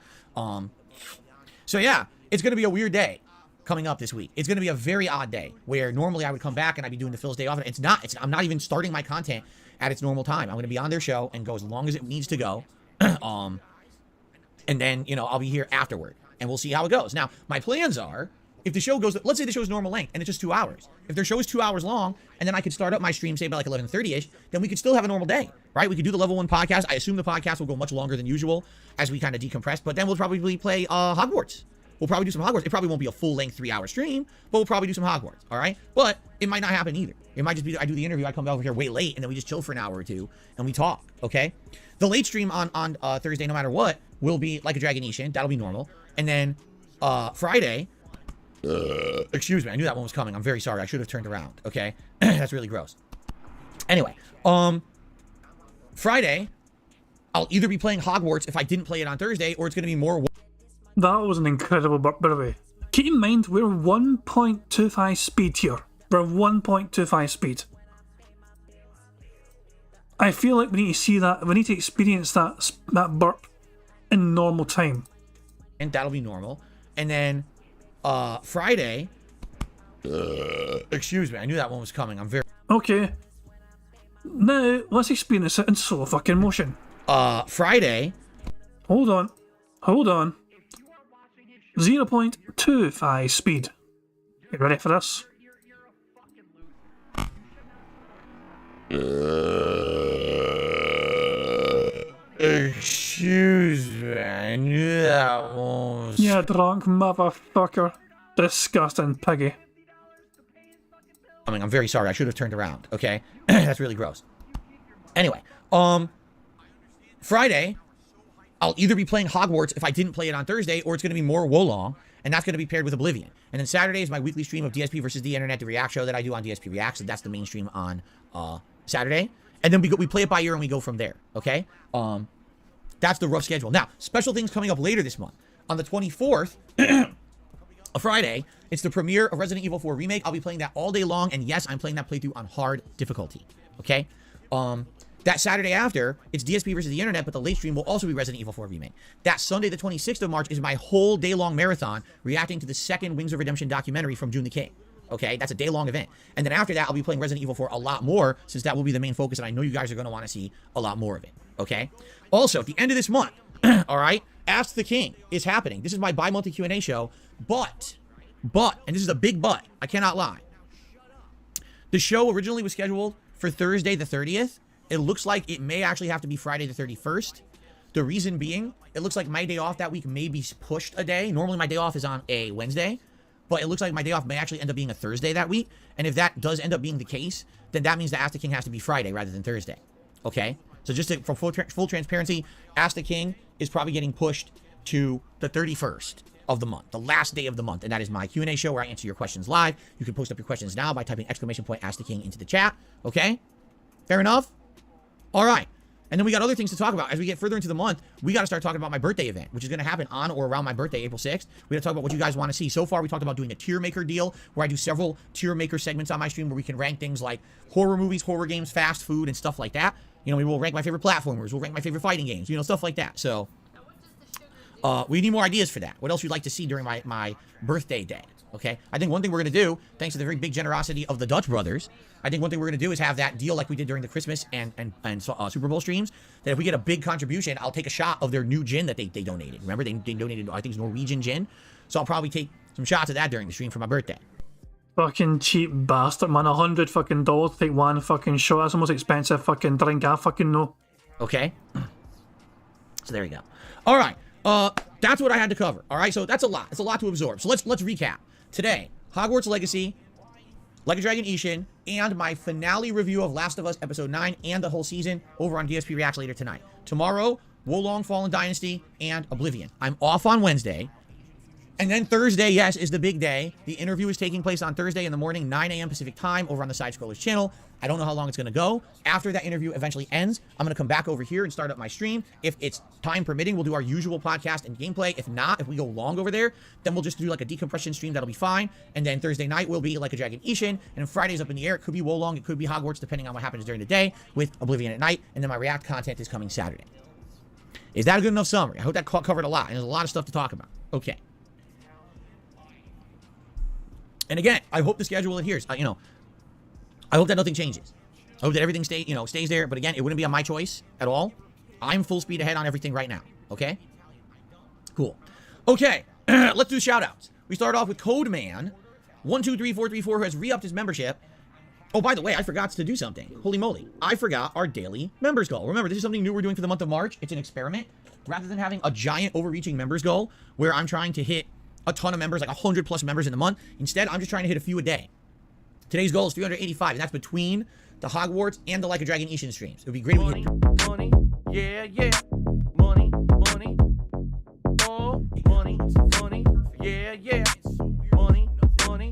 So yeah, it's going to be a weird day coming up this week. It's going to be a very odd day where normally I would come back and I'd be doing the Phil's Day off. It's not. I'm not even starting my content at its normal time. I'm going to be on their show and go as long as it needs to go. And then, you know, I'll be here afterward. And we'll see how it goes. Now, my plans are, if the show goes, let's say the show is normal length and it's just 2 hours. If their show is 2 hours long, and then I could start up my stream, say, by like 11:30ish, then we could still have a normal day, right? We could do the level 1 podcast. I assume the podcast will go much longer than usual as we kind of decompress, but then we'll probably play Hogwarts. We'll probably do some Hogwarts. It probably won't be a full-length 3-hour stream, but we'll probably do some Hogwarts, all right? But it might not happen either. It might just be I do the interview, I come over here way late, and then we just chill for an hour or two, and we talk, okay? The late stream on Thursday, no matter what, will be like a Dragonetian. That'll be normal. And then Friday, excuse me, I knew that one was coming. I'm very sorry. I should have turned around, okay? That's really gross. Anyway, Friday, I'll either be playing Hogwarts if I didn't play it on Thursday, or it's going to be more... That was an incredible burp, by the way. Keep in mind, we're 1.25 speed here. We're 1.25 speed. I feel like we need to see that, we need to experience that burp in normal time. And that'll be normal. And then Friday, excuse me, I knew that one was coming. I'm very... Okay. Now, let's experience it in slow fucking motion. Friday... Hold on. 0.25 speed. You ready for this? Excuse me, I knew that one was... You drunk motherfucker. Disgusting piggy. I'm very sorry, I should have turned around, okay? That's really gross. Anyway, Friday, I'll either be playing Hogwarts if I didn't play it on Thursday, or it's going to be more Wolong, and that's going to be paired with Oblivion. And then Saturday is my weekly stream of DSP versus the Internet, the React show that I do on DSP Reacts, and that's the main stream on Saturday. And then we play it by ear and we go from there, okay? That's the rough schedule. Now, special things coming up later this month. On the 24th, a Friday, it's the premiere of Resident Evil 4 Remake. I'll be playing that all day long, and yes, I'm playing that playthrough on hard difficulty, okay? That Saturday after, it's DSP versus the Internet, but the late stream will also be Resident Evil 4 Remake. That Sunday, the 26th of March, is my whole day-long marathon reacting to the second Wings of Redemption documentary from June the King. Okay, that's a day-long event. And then after that, I'll be playing Resident Evil 4 a lot more, since that will be the main focus, and I know you guys are going to want to see a lot more of it. Okay? Also, at the end of this month, all right, Ask the King is happening. This is my bi-monthly Q&A show, but, and this is a big but, I cannot lie. The show originally was scheduled for Thursday the 30th. It looks like it may actually have to be Friday the 31st. The reason being, it looks like my day off that week may be pushed a day. Normally my day off is on a Wednesday, but it looks like my day off may actually end up being a Thursday that week. And if that does end up being the case, then that means the Ask the King has to be Friday rather than Thursday. Okay? So just for full transparency, Ask the King is probably getting pushed to the 31st of the month, the last day of the month. And that is my Q&A show where I answer your questions live. You can post up your questions now by typing ! Ask the King into the chat. Okay? Fair enough? All right. And then we got other things to talk about. As we get further into the month, we got to start talking about my birthday event, which is going to happen on or around my birthday, April 6th. We got to talk about what you guys want to see. So far, we talked about doing a tier maker deal, where I do several tier maker segments on my stream where we can rank things like horror movies, horror games, fast food, and stuff like that. You know, we will rank my favorite platformers. We'll rank my favorite fighting games, you know, stuff like that. So we need more ideas for that. What else you'd like to see during my birthday day? Okay, I think one thing we're going to do, thanks to the very big generosity of the Dutch brothers, I think one thing we're going to do is have that deal like we did during the Christmas and Super Bowl streams, that if we get a big contribution, I'll take a shot of their new gin that they donated. Remember, they donated, I think it's Norwegian gin. So I'll probably take some shots of that during the stream for my birthday. Fucking cheap bastard, man. $100 fucking to take one fucking shot. That's the most expensive fucking drink I fucking know. Okay. So there you go. All right. That's what I had to cover. All right. So that's a lot. It's a lot to absorb. So let's recap. Today, Hogwarts Legacy, Like a Dragon Ishin, and my finale review of Last of Us Episode 9 and the whole season over on DSP Reacts later tonight. Tomorrow, Wolong Fallen Dynasty and Oblivion. I'm off on Wednesday. And then Thursday, yes, is the big day. The interview is taking place on Thursday in the morning, 9 a.m. Pacific time, over on the Side Scrollers channel. I don't know how long it's going to go. After that interview eventually ends, I'm going to come back over here and start up my stream. If it's time permitting, we'll do our usual podcast and gameplay. If not, if we go long over there, then we'll just do like a decompression stream. That'll be fine. And then Thursday night will be Like a Dragon Ishin. And Friday's up in the air. It could be Wolong. It could be Hogwarts, depending on what happens during the day with Oblivion at night. And then my React content is coming Saturday. Is that a good enough summary? I hope that covered a lot. And there's a lot of stuff to talk about. Okay. And again, I hope the schedule adheres. I hope that nothing changes. I hope that everything stays there. But again, it wouldn't be on my choice at all. I'm full speed ahead on everything right now. Okay? Cool. Okay. Let's do shout-outs. We start off with Codeman123434, who has re-upped his membership. Oh, by the way, I forgot to do something. Holy moly. I forgot our daily members goal. Remember, this is something new we're doing for the month of March. It's an experiment. Rather than having a giant overreaching members goal where I'm trying to hit a ton of members, like 100 plus members in the month. Instead, I'm just trying to hit a few a day. Today's goal is 385, and that's between the Hogwarts and the Like a Dragon Ishin streams. It would be great if we hit. Money, yeah, yeah. Money, money. Oh, money, money. Yeah, yeah. Money, money.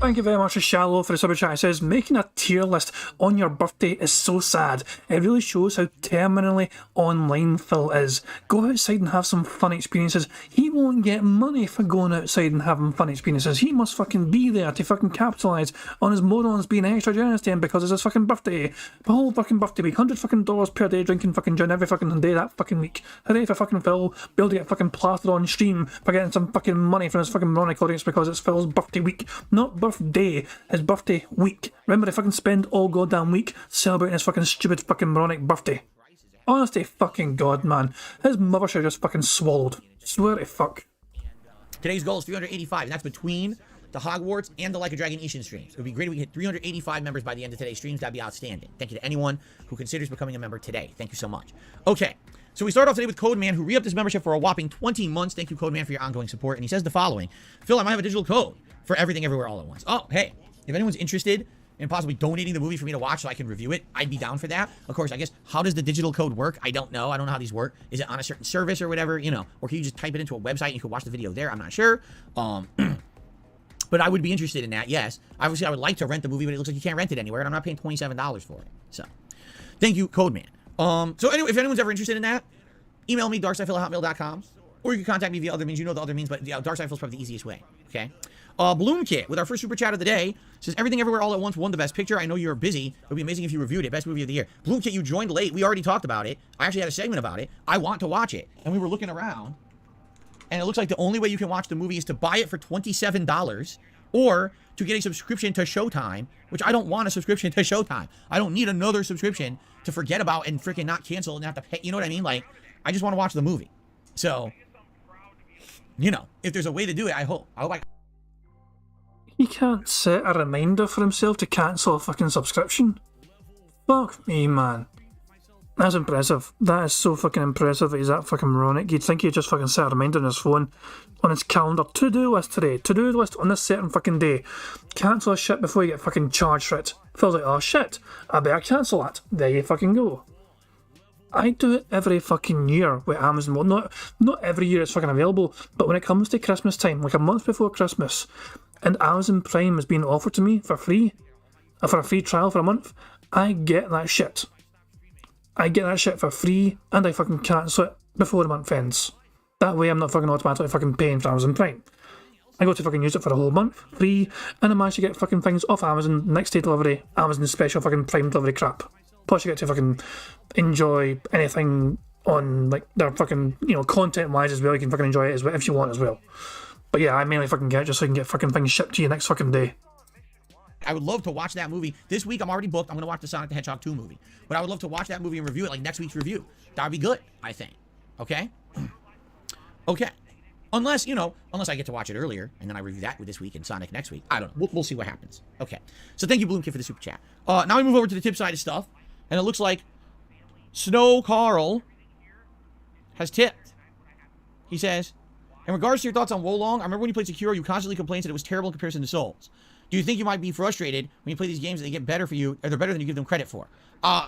Thank you very much to Shallow for the super chat. It says, making a tier list on your birthday is so sad. It really shows how terminally online Phil is. Go outside and have some fun experiences. He won't get money for going outside and having fun experiences. He must fucking be there to fucking capitalise on his morons being extra generous to him because it's his fucking birthday. The whole fucking birthday week. $100 per day drinking fucking gin every fucking day that fucking week. Hooray for fucking Phil. Be able to get fucking plastered on stream for getting some fucking money from his fucking moronic audience because it's Phil's birthday week. Not birthday, his birthday week. Remember to fucking spend all goddamn week celebrating his fucking stupid fucking moronic birthday. Honestly, fucking God, man. His mother should have just fucking swallowed. Swear to fuck. Today's goal is 385, and that's between the Hogwarts and the Like a Dragon Ishin streams. It would be great if we hit 385 members by the end of today's streams. That'd be outstanding. Thank you to anyone who considers becoming a member today. Thank you so much. Okay, so we start off today with Codeman, who re-upped his membership for a whopping 20 months. Thank you, Codeman, for your ongoing support. And he says the following. Phil, I might have a digital code for Everything Everywhere All at Once. Oh, hey, if anyone's interested in possibly donating the movie for me to watch so I can review it, I'd be down for that. Of course, I guess, how does the digital code work? I don't know. I don't know how these work. Is it on a certain service or whatever, or can you just type it into a website and you can watch the video there? I'm not sure. But I would be interested in that, yes. Obviously, I would like to rent the movie, but it looks like you can't rent it anywhere, and I'm not paying $27 for it. So, thank you, Codeman. So anyway, if anyone's ever interested in that, email me, darksidefil@hotmail.com, or you can contact me via other means. You know the other means, but Darksidefil is probably the easiest way, okay? Bloom Kit, with our first super chat of the day, says, Everything Everywhere All at Once won the best picture. I know you're busy. It would be amazing if you reviewed it. Best movie of the year. Bloom Kit, you joined late. We already talked about it. I actually had a segment about it. I want to watch it. And we were looking around, and it looks like the only way you can watch the movie is to buy it for $27 or to get a subscription to Showtime, which I don't want a subscription to Showtime. I don't need another subscription to forget about and freaking not cancel and have to pay. You know what I mean? Like, I just want to watch the movie. So, if there's a way to do it, I hope I... He can't set a reminder for himself to cancel a fucking subscription. Fuck me, man. That's impressive. That is so fucking impressive that he's that fucking moronic. You'd think he'd just fucking set a reminder on his phone, on his calendar. To-do list today. To-do list on this certain fucking day. Cancel a shit before you get fucking charged for it. Feels like, oh shit, I better cancel that. There you fucking go. I do it every fucking year with Amazon. Well, not every year it's fucking available, but when it comes to Christmas time, like a month before Christmas, and Amazon Prime is being offered to me for free, for a free trial for a month, I get that shit. I get that shit for free, and I fucking cancel it before the month ends. That way I'm not fucking automatically fucking paying for Amazon Prime. I go to fucking use it for a whole month, free, and I manage to get fucking things off Amazon, next day delivery, Amazon special fucking Prime delivery crap. Plus you get to fucking enjoy anything on, like, their fucking, content-wise as well. You can fucking enjoy it as well, if you want as well. But yeah, I mainly fucking get it just so I can get fucking things shipped to you next fucking day. I would love to watch that movie. This week, I'm already booked. I'm going to watch the Sonic the Hedgehog 2 movie. But I would love to watch that movie and review it, like next week's review. That would be good, I think. Okay? Okay. Unless I get to watch it earlier, and then I review that this week and Sonic next week. I don't know. We'll see what happens. Okay. So thank you, Bloomkid, for the super chat. Now we move over to the tip side of stuff. And it looks like Snow Carl has tipped. He says, in regards to your thoughts on Wolong, I remember when you played Sekiro, you constantly complained that it was terrible in comparison to Souls. Do you think you might be frustrated when you play these games and they get better for you, or they're better than you give them credit for?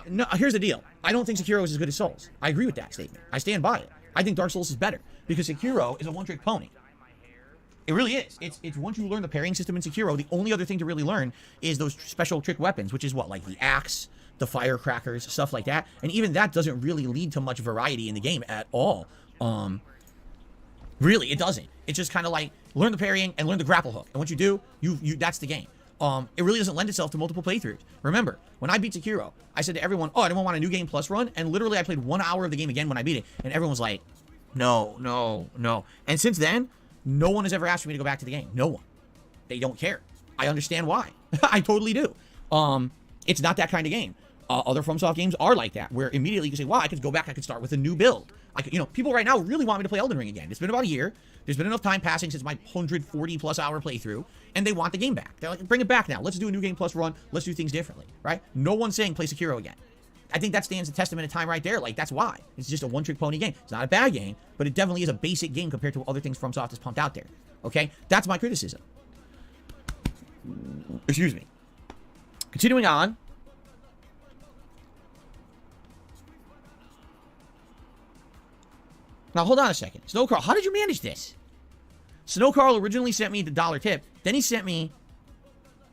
No, here's the deal. I don't think Sekiro is as good as Souls. I agree with that statement. I stand by it. I think Dark Souls is better because Sekiro is a one-trick pony. It really is. It's once you learn the parrying system in Sekiro, the only other thing to really learn is those special trick weapons, which is what, like the axe, the firecrackers, stuff like that. And even that doesn't really lead to much variety in the game at all. Really, it doesn't. It's just kind of like learn the parrying and learn the grapple hook. And once you do, you that's the game. It really doesn't lend itself to multiple playthroughs. Remember, when I beat Sekiro, I said to everyone, oh, anyone want a New Game Plus run? And literally I played 1 hour of the game again when I beat it. And everyone was like, no, no, no. And since then, no one has ever asked for me to go back to the game. No one. They don't care. I understand why. I totally do. It's not that kind of game. Other FromSoft games are like that, where immediately you can say, wow, I could go back, I could start with a new build. People right now really want me to play Elden Ring again. It's been about a year. There's been enough time passing since my 140 plus hour playthrough, and they want the game back. They're like, bring it back now. Let's do a New Game Plus run. Let's do things differently, right? No one's saying play Sekiro again. I think that stands a testament of time right there. Like, that's why. It's just a one-trick pony game. It's not a bad game, but it definitely is a basic game compared to other things FromSoft has pumped out there. Okay? That's my criticism. Excuse me. Continuing on. Now, hold on a second. Snow Carl, how did you manage this? Snow Carl originally sent me the $1 tip. Then he sent me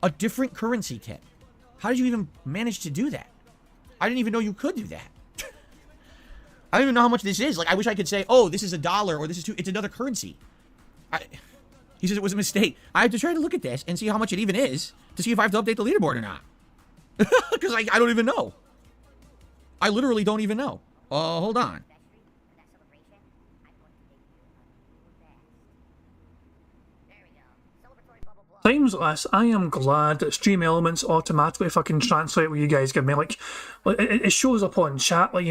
a different currency tip. How did you even manage to do that? I didn't even know you could do that. I don't even know how much this is. Like, I wish I could say, oh, this is $1 or this is $2. It's another currency. He says it was a mistake. I have to try to look at this and see how much it even is to see if I have to update the leaderboard or not. Because I don't even know. I literally don't even know. Hold on. Times like this, I am glad that Stream Elements automatically fucking translate what you guys give me. Like it shows up on chat, let me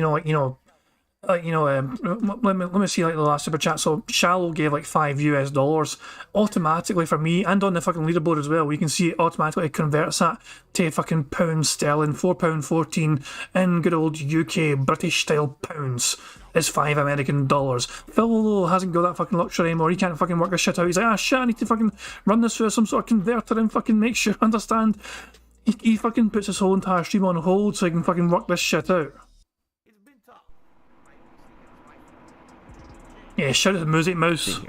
see, like, the last super chat. So Shallow gave like $5 automatically for me, and on the fucking leaderboard as well. We can see it automatically converts that to fucking pounds sterling, £4.14 in good old UK British style pounds. Is $5 American. Phil hasn't got that fucking luxury anymore. He can't fucking work this shit out. He's like, shit, I need to fucking run this through some sort of converter and fucking make sure I understand. He fucking puts his whole entire stream on hold so he can fucking work this shit out. Yeah, shout out to Music Mouse.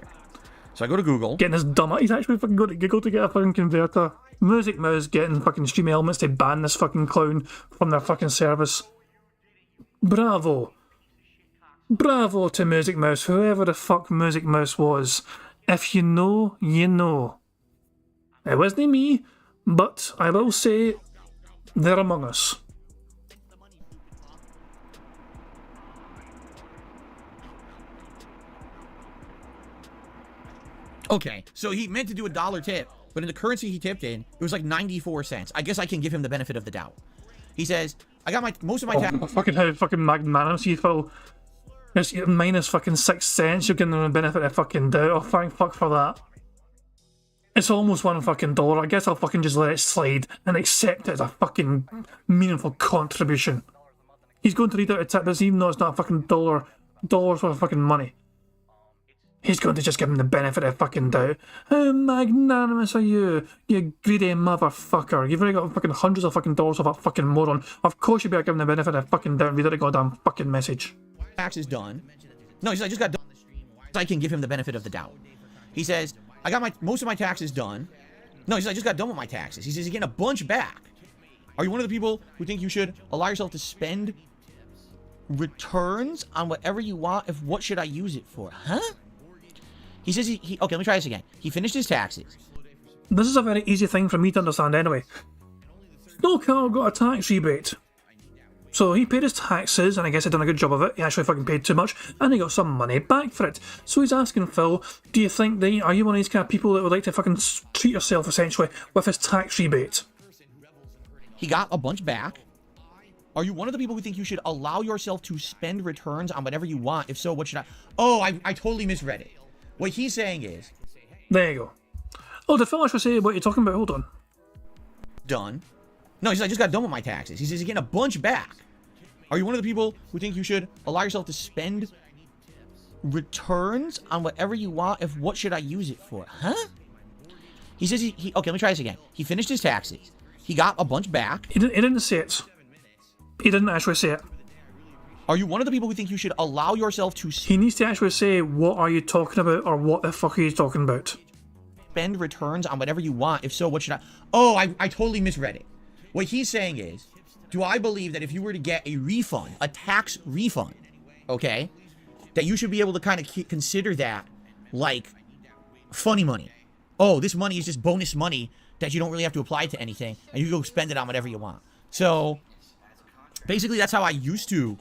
So I go to Google. Getting his dumb. He's actually fucking got to Google to get a fucking converter. Music Mouse getting fucking Stream Elements to ban this fucking clown from their fucking service. Bravo. Bravo to Music Mouse, whoever the fuck Music Mouse was. If you know, you know. It wasn't me, but I will say they're among us. Okay, so he meant to do a $1 tip, but in the currency he tipped in, it was like 94 cents. I guess I can give him the benefit of the doubt. He says, I got most of my fucking how fucking magnanimous you feel. It's minus fucking 6 cents, you're getting the benefit of fucking doubt. Oh, thank fuck for that. It's almost $1 fucking dollar. I guess I'll fucking just let it slide and accept it as a fucking meaningful contribution. He's going to read out a tip, even though it's not a fucking dollars worth of fucking money. He's going to just give him the benefit of fucking doubt. How magnanimous are you, you greedy motherfucker? You've already got fucking hundreds of fucking dollars of a fucking moron. Of course you better give him the benefit of fucking doubt and read out a goddamn fucking message. Tax is done. No, he says, I just got done. I can give him the benefit of the doubt. He says, I got most of my taxes done. No, he says, I just got done with my taxes. He says, you're getting a bunch back. Are you one of the people who think you should allow yourself to spend returns on whatever you want? If what should I use it for? Huh? He says okay, let me try this again. He finished his taxes. This is a very easy thing for me to understand anyway. Snow Carl got a tax rebate. So he paid his taxes, and I guess he'd done a good job of it. He actually fucking paid too much, and he got some money back for it. So he's asking Phil, do you think are you one of these kind of people that would like to fucking treat yourself, essentially, with his tax rebate? He got a bunch back. Are you one of the people who think you should allow yourself to spend returns on whatever you want? If so, what should I... Oh, I totally misread it. What he's saying is... There you go. Oh, did Phil actually say what you're talking about? Hold on. Done. No, he says, I just got done with my taxes. He says, you're getting a bunch back. Are you one of the people who think you should allow yourself to spend returns on whatever you want? If what should I use it for? Huh? He says okay, let me try this again. He finished his taxes. He got a bunch back. He didn't say it. He didn't actually say it. Are you one of the people who think you should allow yourself to He needs to actually say, what are you talking about, or what the fuck are you talking about? spend returns on whatever you want? If so, what should I... Oh, I totally misread it. What he's saying is, do I believe that if you were to get a refund, a tax refund, okay, that you should be able to kind of consider that like funny money? Oh, this money is just bonus money that you don't really have to apply to anything, and you can go spend it on whatever you want. So basically, that's how I used to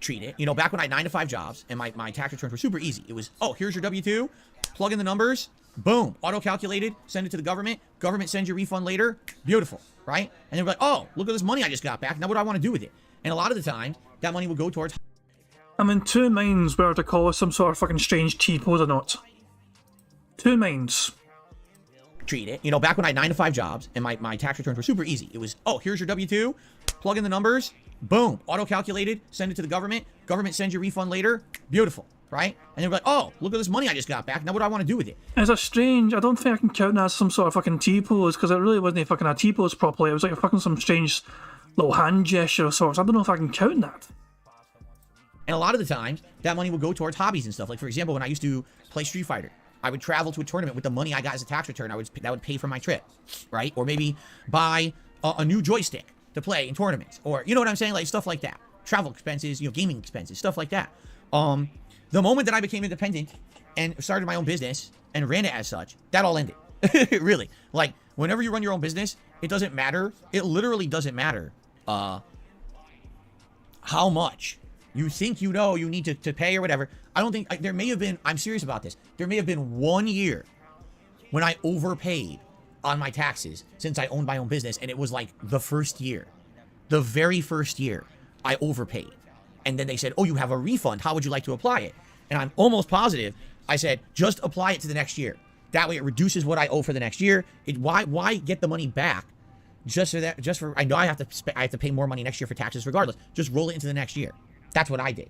treat it. You know, back when I had 9-to-5 jobs and my tax returns were super easy. It was, oh, here's your W-2, plug in the numbers, boom, auto-calculated, send it to the government. Government sends your refund later. Beautiful, right? And they were like, oh, look at this money I just got back. Now what do I want to do with it? And a lot of the time, that money would go towards... I'm in two minds whether to call it some sort of fucking strange T-pose or not. Two minds. Treat it. You know, back when I had 9-to-5 jobs and my tax returns were super easy. It was, oh, here's your W-2, plug in the numbers, boom, auto-calculated, send it to the government. Government sends your refund later. Beautiful, right? And they were like, oh, look at this money I just got back. Now what do I want to do with it? It's a strange... I don't think I can count that as some sort of fucking T-pose, because it really wasn't a fucking a T-pose properly. It was like a fucking some strange little hand gesture of sorts. I don't know if I can count that. And a lot of the times, that money would go towards hobbies and stuff. Like, for example, when I used to play Street Fighter, I would travel to a tournament with the money I got as a tax return. That would pay for my trip, right? Or maybe buy a new joystick to play in tournaments, or you know what I'm saying, like stuff like that. Travel expenses, you know, gaming expenses, stuff like that. The moment that I became independent and started my own business and ran it as such, that all ended. Really, like whenever you run your own business, it doesn't matter. It literally doesn't matter how much you think you know you need to pay or whatever. I don't think there may have been, I'm serious about this, there may have been 1 year when I overpaid on my taxes since I owned my own business, and it was like the first year, the very first year I overpaid. And then they said, oh, you have a refund, how would you like to apply it? And I'm almost positive I said, just apply it to the next year. That way it reduces what I owe for the next year. Why get the money back just for I know I have to pay more money next year for taxes regardless. Just roll it into the next year. That's what I did.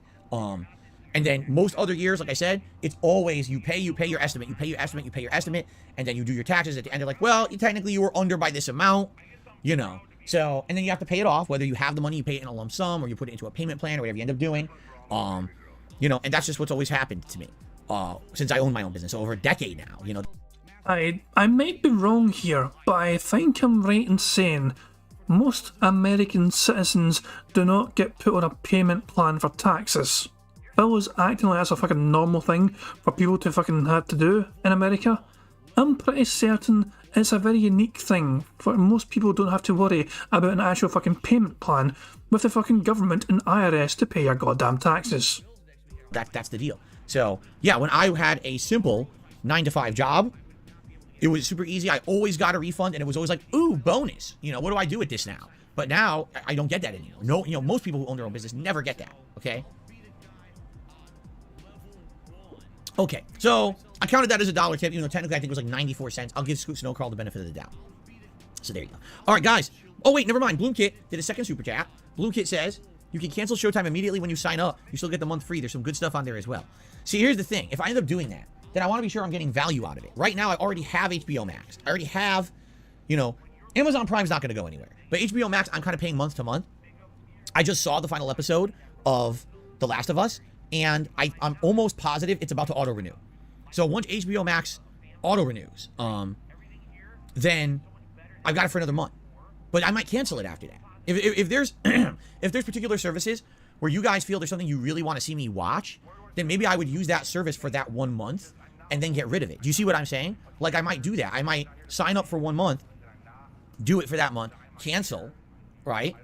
And then most other years, like I said, it's always you pay your estimate, you pay your estimate, and then you do your taxes at the end. They're like, well, technically you were under by this amount, you know. So, and then you have to pay it off, whether you have the money, you pay it in a lump sum, or you put it into a payment plan, or whatever you end up doing. You know, and that's just what's always happened to me since I own my own business, over a decade now, you know. I might be wrong here, but I think I'm right in saying most American citizens do not get put on a payment plan for taxes. Bill was acting like that's a fucking normal thing for people to fucking have to do in America. I'm pretty certain it's a very unique thing, for most people don't have to worry about an actual fucking payment plan with the fucking government and IRS to pay your goddamn taxes. That's the deal. So, yeah, when I had a simple 9-to-5 job, it was super easy. I always got a refund, and it was always like, ooh, bonus. You know, what do I do with this now? But now, I don't get that anymore. No, you know, most people who own their own business never get that, okay? Okay, so I counted that as a $1 tip, even though technically I think it was like 94 cents. I'll give Scoot Snowcrawl the benefit of the doubt. So there you go. All right, guys. Oh, wait, never mind. Bloomkit did a second super chat. Bloomkit says, you can cancel Showtime immediately when you sign up. You still get the month free. There's some good stuff on there as well. See, here's the thing. If I end up doing that, then I want to be sure I'm getting value out of it. Right now, I already have HBO Max. I already have, you know, Amazon Prime's not going to go anywhere. But HBO Max, I'm kind of paying month to month. I just saw the final episode of The Last of Us, and I'm almost positive it's about to auto-renew. So once HBO Max auto-renews, then I've got it for another month. But I might cancel it after that. If there's if there's particular services where you guys feel there's something you really want to see me watch, then maybe I would use that service for that 1 month and then get rid of it. Do you see what I'm saying? Like, I might do that. I might sign up for 1 month, do it for that month, cancel, right?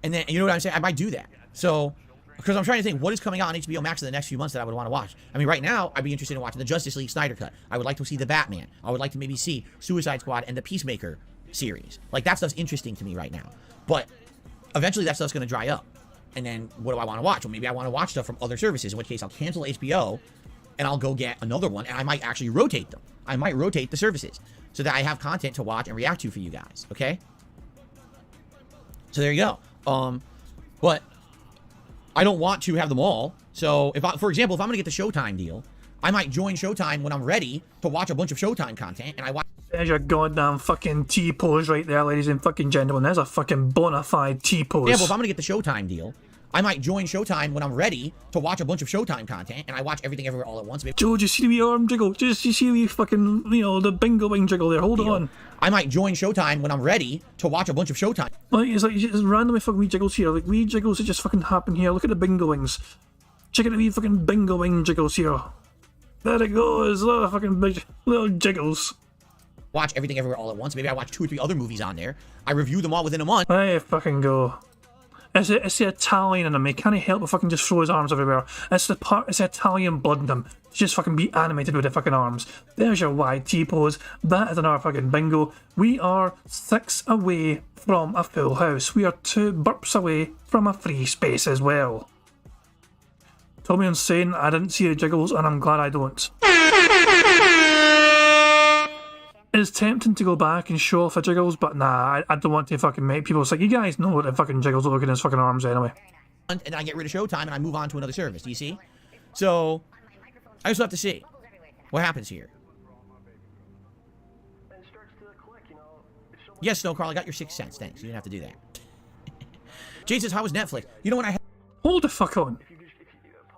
And then, you know what I'm saying? I might do that. So, because I'm trying to think, what is coming out on HBO Max in the next few months that I would want to watch? I mean, right now, I'd be interested in watching the Justice League Snyder Cut. I would like to see the Batman. I would like to maybe see Suicide Squad and the Peacemaker series. Like, that stuff's interesting to me right now. But eventually, that stuff's going to dry up. And then, what do I want to watch? Well, maybe I want to watch stuff from other services, in which case I'll cancel HBO, and I'll go get another one, and I might actually rotate them. I might rotate the services, so that I have content to watch and react to for you guys, okay? So there you go. But I don't want to have them all. So, for example, if I'm going to get the Showtime deal, I might join Showtime when I'm ready to watch a bunch of Showtime content, and I watch. There's your goddamn fucking T-pose right there, ladies and fucking gentlemen. There's a fucking bona fide T-pose. Yeah, well, if I'm gonna get the Showtime deal, I might join Showtime when I'm ready to watch a bunch of Showtime content, and I watch everything everywhere all at once. Joe, do you see the wee arm jiggle? Just you see the wee fucking, you know, the bingo wing jiggle there? Hold on. I might join Showtime when I'm ready to watch a bunch of Showtime. Like, it's just randomly fucking wee jiggles here. Like, wee jiggles that just fucking happen here. Look at the bingo wings. Check out the wee fucking bingo wing jiggles here. There it goes. Little fucking big little jiggles. Watch everything everywhere all at once. Maybe I watch 2 or 3 other movies on there. I review them all within a month. There you fucking go. It's the Italian in him. He can't help but fucking just throw his arms everywhere. It's the Italian blood in him. Just fucking be animated with the fucking arms. There's your wide T-pose. That is another fucking bingo. We are 6 away from a full house. We are 2 burps away from a free space as well. Tommy and saying I didn't see the jiggles, and I'm glad I don't. It's tempting to go back and show off the jiggles, but nah, I don't want to fucking make people say, you guys know what the fucking jiggles look like in his fucking arms anyway. And I get rid of Showtime and I move on to another service. Do you see? So, I just have to see what happens here. Yes, Snow Carl, I got your 6 cents. Thanks. You didn't have to do that. Jay says, how was Netflix? You know what I had? Hold the fuck on.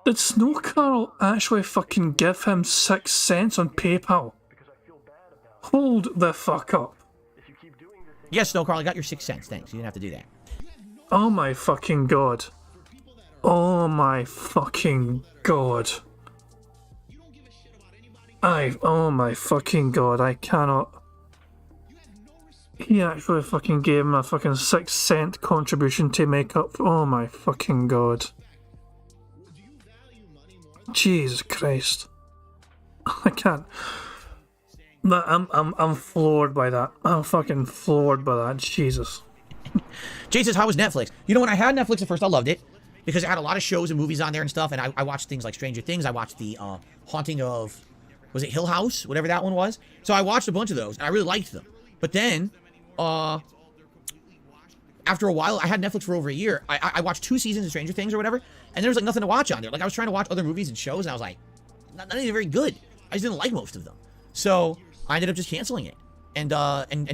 Did Snow Carl actually fucking give him 6 cents on PayPal? Hold the fuck up. Yes, Snow Carl, I got your 6 cents. Thanks. You didn't have to do that. Oh my fucking god. Oh my fucking god. Oh my fucking god, I cannot. He actually fucking gave him a fucking 6 cent contribution to make up. Oh my fucking god. Jesus Christ. I can't. I'm floored by that. I'm fucking floored by that. Jesus. Jay says, how was Netflix? You know, when I had Netflix at first, I loved it because it had a lot of shows and movies on there and stuff. And I watched things like Stranger Things. I watched the Haunting of, was it Hill House? Whatever that one was. So I watched a bunch of those and I really liked them. But then, after a while, I had Netflix for over a year. I watched 2 seasons of Stranger Things or whatever. And there was like nothing to watch on there. Like I was trying to watch other movies and shows and I was like, not even very good. I just didn't like most of them. So I ended up just canceling it and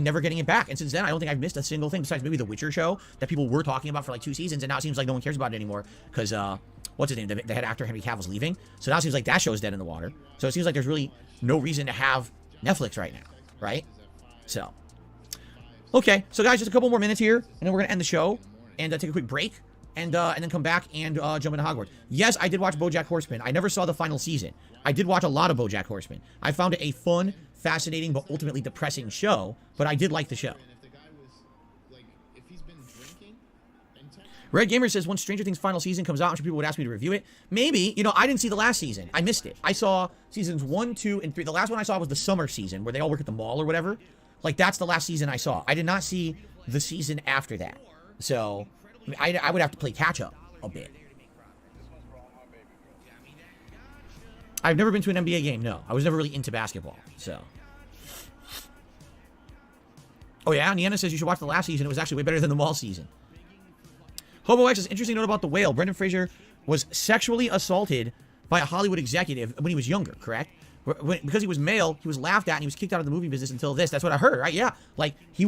never getting it back. And since then, I don't think I've missed a single thing besides maybe the Witcher show that people were talking about for like 2 seasons. And now it seems like no one cares about it anymore because, what's his name? The head actor, Henry Cavill's leaving. So now it seems like that show's dead in the water. So it seems like there's really no reason to have Netflix right now, right? So, okay. So guys, just a couple more minutes here and then we're going to end the show and take a quick break. And then come back and jump into Hogwarts. Yes, I did watch BoJack Horseman. I never saw the final season. I did watch a lot of BoJack Horseman. I found it a fun, fascinating, but ultimately depressing show. But I did like the show. Red Gamer says, once Stranger Things final season comes out, I'm sure people would ask me to review it. Maybe. You know, I didn't see the last season. I missed it. I saw seasons 1, 2, and 3. The last one I saw was the summer season, where they all work at the mall or whatever. Like, that's the last season I saw. I did not see the season after that. So I would have to play catch-up a bit. I've never been to an NBA game, no. I was never really into basketball, so. Oh yeah, Niana says you should watch the last season. It was actually way better than the mall season. Hobo X says, interesting note about The Whale. Brendan Fraser was sexually assaulted by a Hollywood executive when he was younger, correct? Because he was male, he was laughed at and he was kicked out of the movie business until this. That's what I heard, right? Yeah. Like, he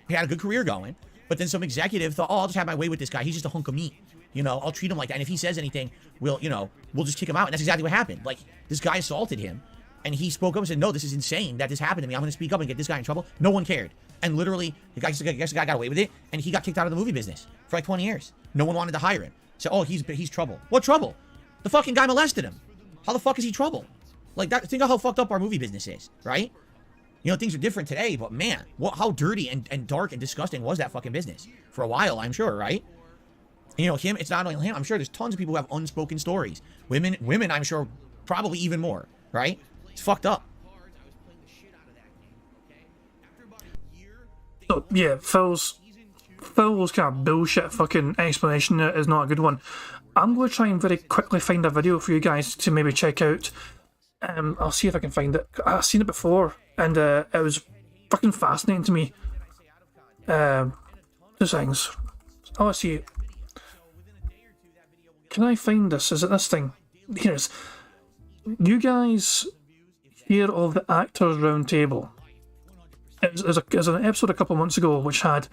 had a good career going. But then some executive thought, oh, I'll just have my way with this guy. He's just a hunk of meat. You know, I'll treat him like that. And if he says anything, we'll just kick him out. And that's exactly what happened. Like, this guy assaulted him. And he spoke up and said, no, this is insane that this happened to me. I'm going to speak up and get this guy in trouble. No one cared. And literally, the guy got away with it. And he got kicked out of the movie business for like 20 years. No one wanted to hire him. So, oh, he's trouble. What trouble? The fucking guy molested him. How the fuck is he trouble? Like, that. Think of how fucked up our movie business is, right? You know, things are different today, but man, how dirty and dark and disgusting was that fucking business? For a while, I'm sure, right? And, you know, him, it's not only him. I'm sure there's tons of people who have unspoken stories. Women, I'm sure, probably even more, right? It's fucked up. So, yeah, Phil's kind of bullshit fucking explanation is not a good one. I'm going to try and very quickly find a video for you guys to maybe check out. I'll see if I can find it. I've seen it before, and it was fucking fascinating to me. 2 seconds. Oh, let's see. Can I find this? Is it this thing? Here's you guys hear of the Actors Round Table? It was an episode a couple of months ago which had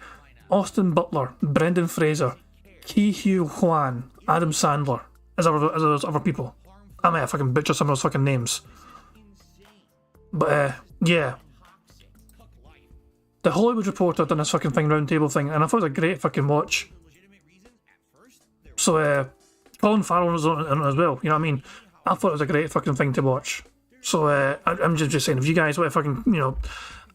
Austin Butler, Brendan Fraser, Ki Hugh Hwan, Adam Sandler, as other people. I might have fucking butchered some of those fucking names. But, yeah. The Hollywood Reporter done this fucking thing, round table thing, and I thought it was a great fucking watch. So, Colin Farrell was on it as well, you know what I mean? I thought it was a great fucking thing to watch. So, I'm just saying, if you guys want to fucking, you know,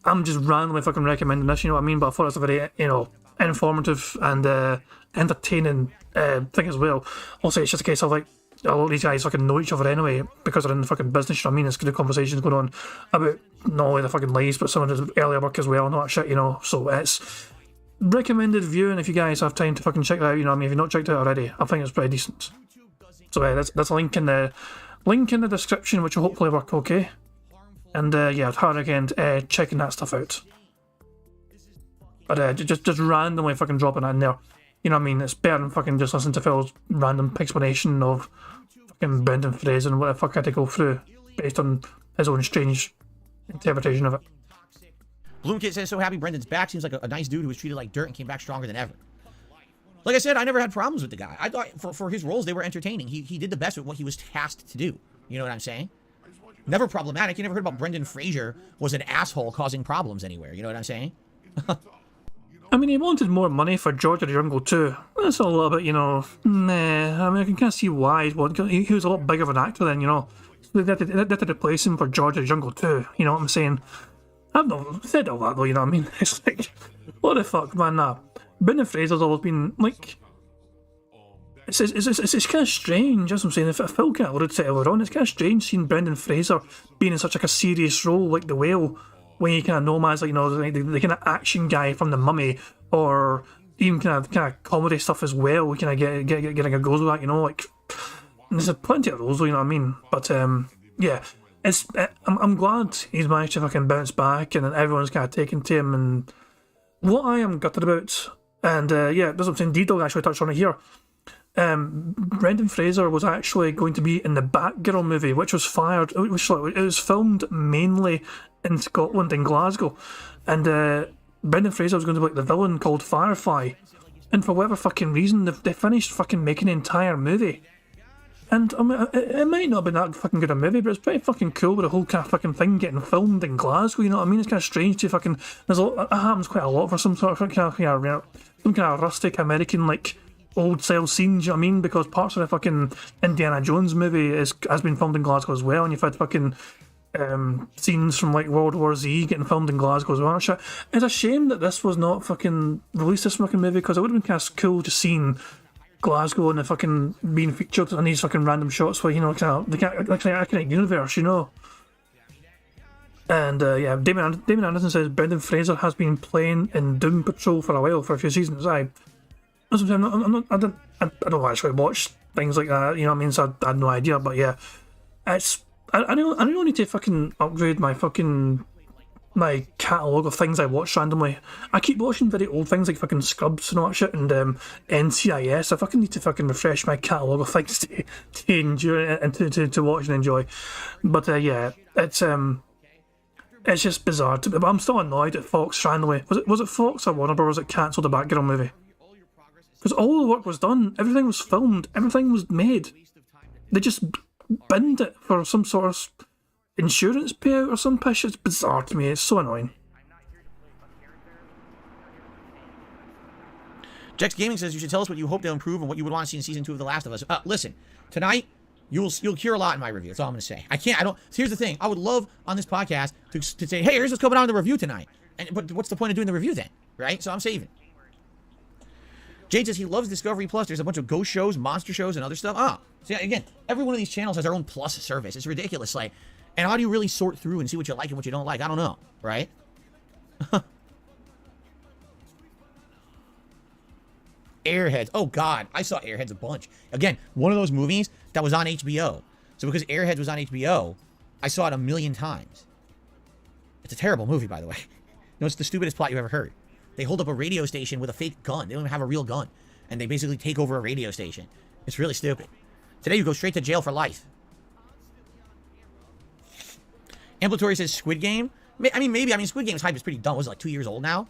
I'm just randomly fucking recommending this, you know what I mean? But I thought it was a very, you know, informative and entertaining thing as well. Also, it's just a case of like, a lot of these guys fucking know each other anyway because they're in the fucking business, you know what I mean? There's good conversations going on about not only the fucking lives but some of his earlier work as well and all that shit, you know. So it's recommended viewing if you guys have time to fucking check that out, you know what I mean? If you've not checked it out already, I think it's pretty decent. So that's a link in the description, which will hopefully work okay. And yeah, I'd highly recommend checking that stuff out. But just randomly fucking dropping that in there. You know what I mean? It's better than fucking just listening to Phil's random explanation of fucking Brendan Fraser and what the fuck I had to go through based on his own strange interpretation of it. Bloomkit says, so happy Brendan's back. Seems like a nice dude who was treated like dirt and came back stronger than ever. Like I said, I never had problems with the guy. I thought for his roles, they were entertaining. He did the best with what he was tasked to do. You know what I'm saying? Never problematic. You never heard about Brendan Fraser was an asshole causing problems anywhere. You know what I'm saying? I mean, he wanted more money for George of the Jungle too. That's a little bit, you know, nah. I mean, I can kind of see why. He was a lot bigger of an actor then, you know. So they had to replace him for George of the Jungle too. You know what I'm saying? I've not said all that though, you know what I mean? It's like, what the fuck, man, nah. Brendan Fraser's always been, like... It's kind of strange, as I'm saying. If Phil kind of alluded to it earlier on, it's kind of strange seeing Brendan Fraser being in such like a serious role like The Whale, when you kind of know him as, like, you know, the kind of action guy from The Mummy, or even kind of comedy stuff as well. We kind of getting a goes with that, you know, like, and there's plenty of those, you know what I mean? But yeah, I'm glad he's managed to fucking bounce back, and then everyone's kind of taken to him. And what I am gutted about, and yeah, that's what I'm saying. D-Dog actually touched on it here. Brendan Fraser was actually going to be in the Batgirl movie, which was it was filmed mainly in Scotland, in Glasgow, and Brendan Fraser was going to be like the villain called Firefly, and for whatever fucking reason they finished fucking making the entire movie. And I mean, it might not have been that fucking good a movie, but it's pretty fucking cool with the whole kind of fucking thing getting filmed in Glasgow, you know what I mean? It's kind of strange to fucking, that happens quite a lot for some sort of kind of rustic American, like, old style scenes, you know what I mean? Because parts of the fucking Indiana Jones movie has been filmed in Glasgow as well, and you've had fucking scenes from like World War Z getting filmed in Glasgow as well. It's a shame that this was not fucking released, this fucking movie, because it would have been kind of cool just seeing Glasgow and the fucking being featured in these fucking random shots where, you know, kind of the iconic universe, you know. And yeah, Damon Anderson says Brendan Fraser has been playing in Doom Patrol for a while, for a few seasons. I don't actually watch things like that, you know what I mean? So I had no idea, but yeah, I don't need to fucking upgrade my catalogue of things I watch randomly. I keep watching very old things like fucking Scrubs and all that shit, and NCIS. I fucking need to fucking refresh my catalogue of things to enjoy and to watch and enjoy. But yeah, it's just bizarre. But I'm still annoyed at Fox randomly. Was it Fox or Warner Bros. That cancelled the Batgirl movie? Because all the work was done, everything was filmed, everything was made. They just binned it for some sort of insurance payout or some pish. It's bizarre to me. It's so annoying. Jex Gaming says you should tell us what you hope they'll improve and what you would want to see in season 2 of The Last of Us. Listen, tonight you'll hear a lot in my review. That's all I'm going to say. So here's the thing. I would love on this podcast to say, hey, here's what's coming on in the review tonight. But what's the point of doing the review then, right? So I'm saving. Jade says he loves Discovery Plus. There's a bunch of ghost shows, monster shows, and other stuff. See, again, every one of these channels has their own plus service. It's ridiculous. Like, and how do you really sort through and see what you like and what you don't like? I don't know, right? Airheads. Oh, God. I saw Airheads a bunch. Again, one of those movies that was on HBO. So because Airheads was on HBO, I saw it a million times. It's a terrible movie, by the way. No, it's the stupidest plot you ever heard. They hold up a radio station with a fake gun. They don't even have a real gun. And they basically take over a radio station. It's really stupid. Today you go straight to jail for life. Amplatory says Squid Game. I mean, maybe. I mean, Squid Game's hype is pretty dumb. Was it like 2 years old now?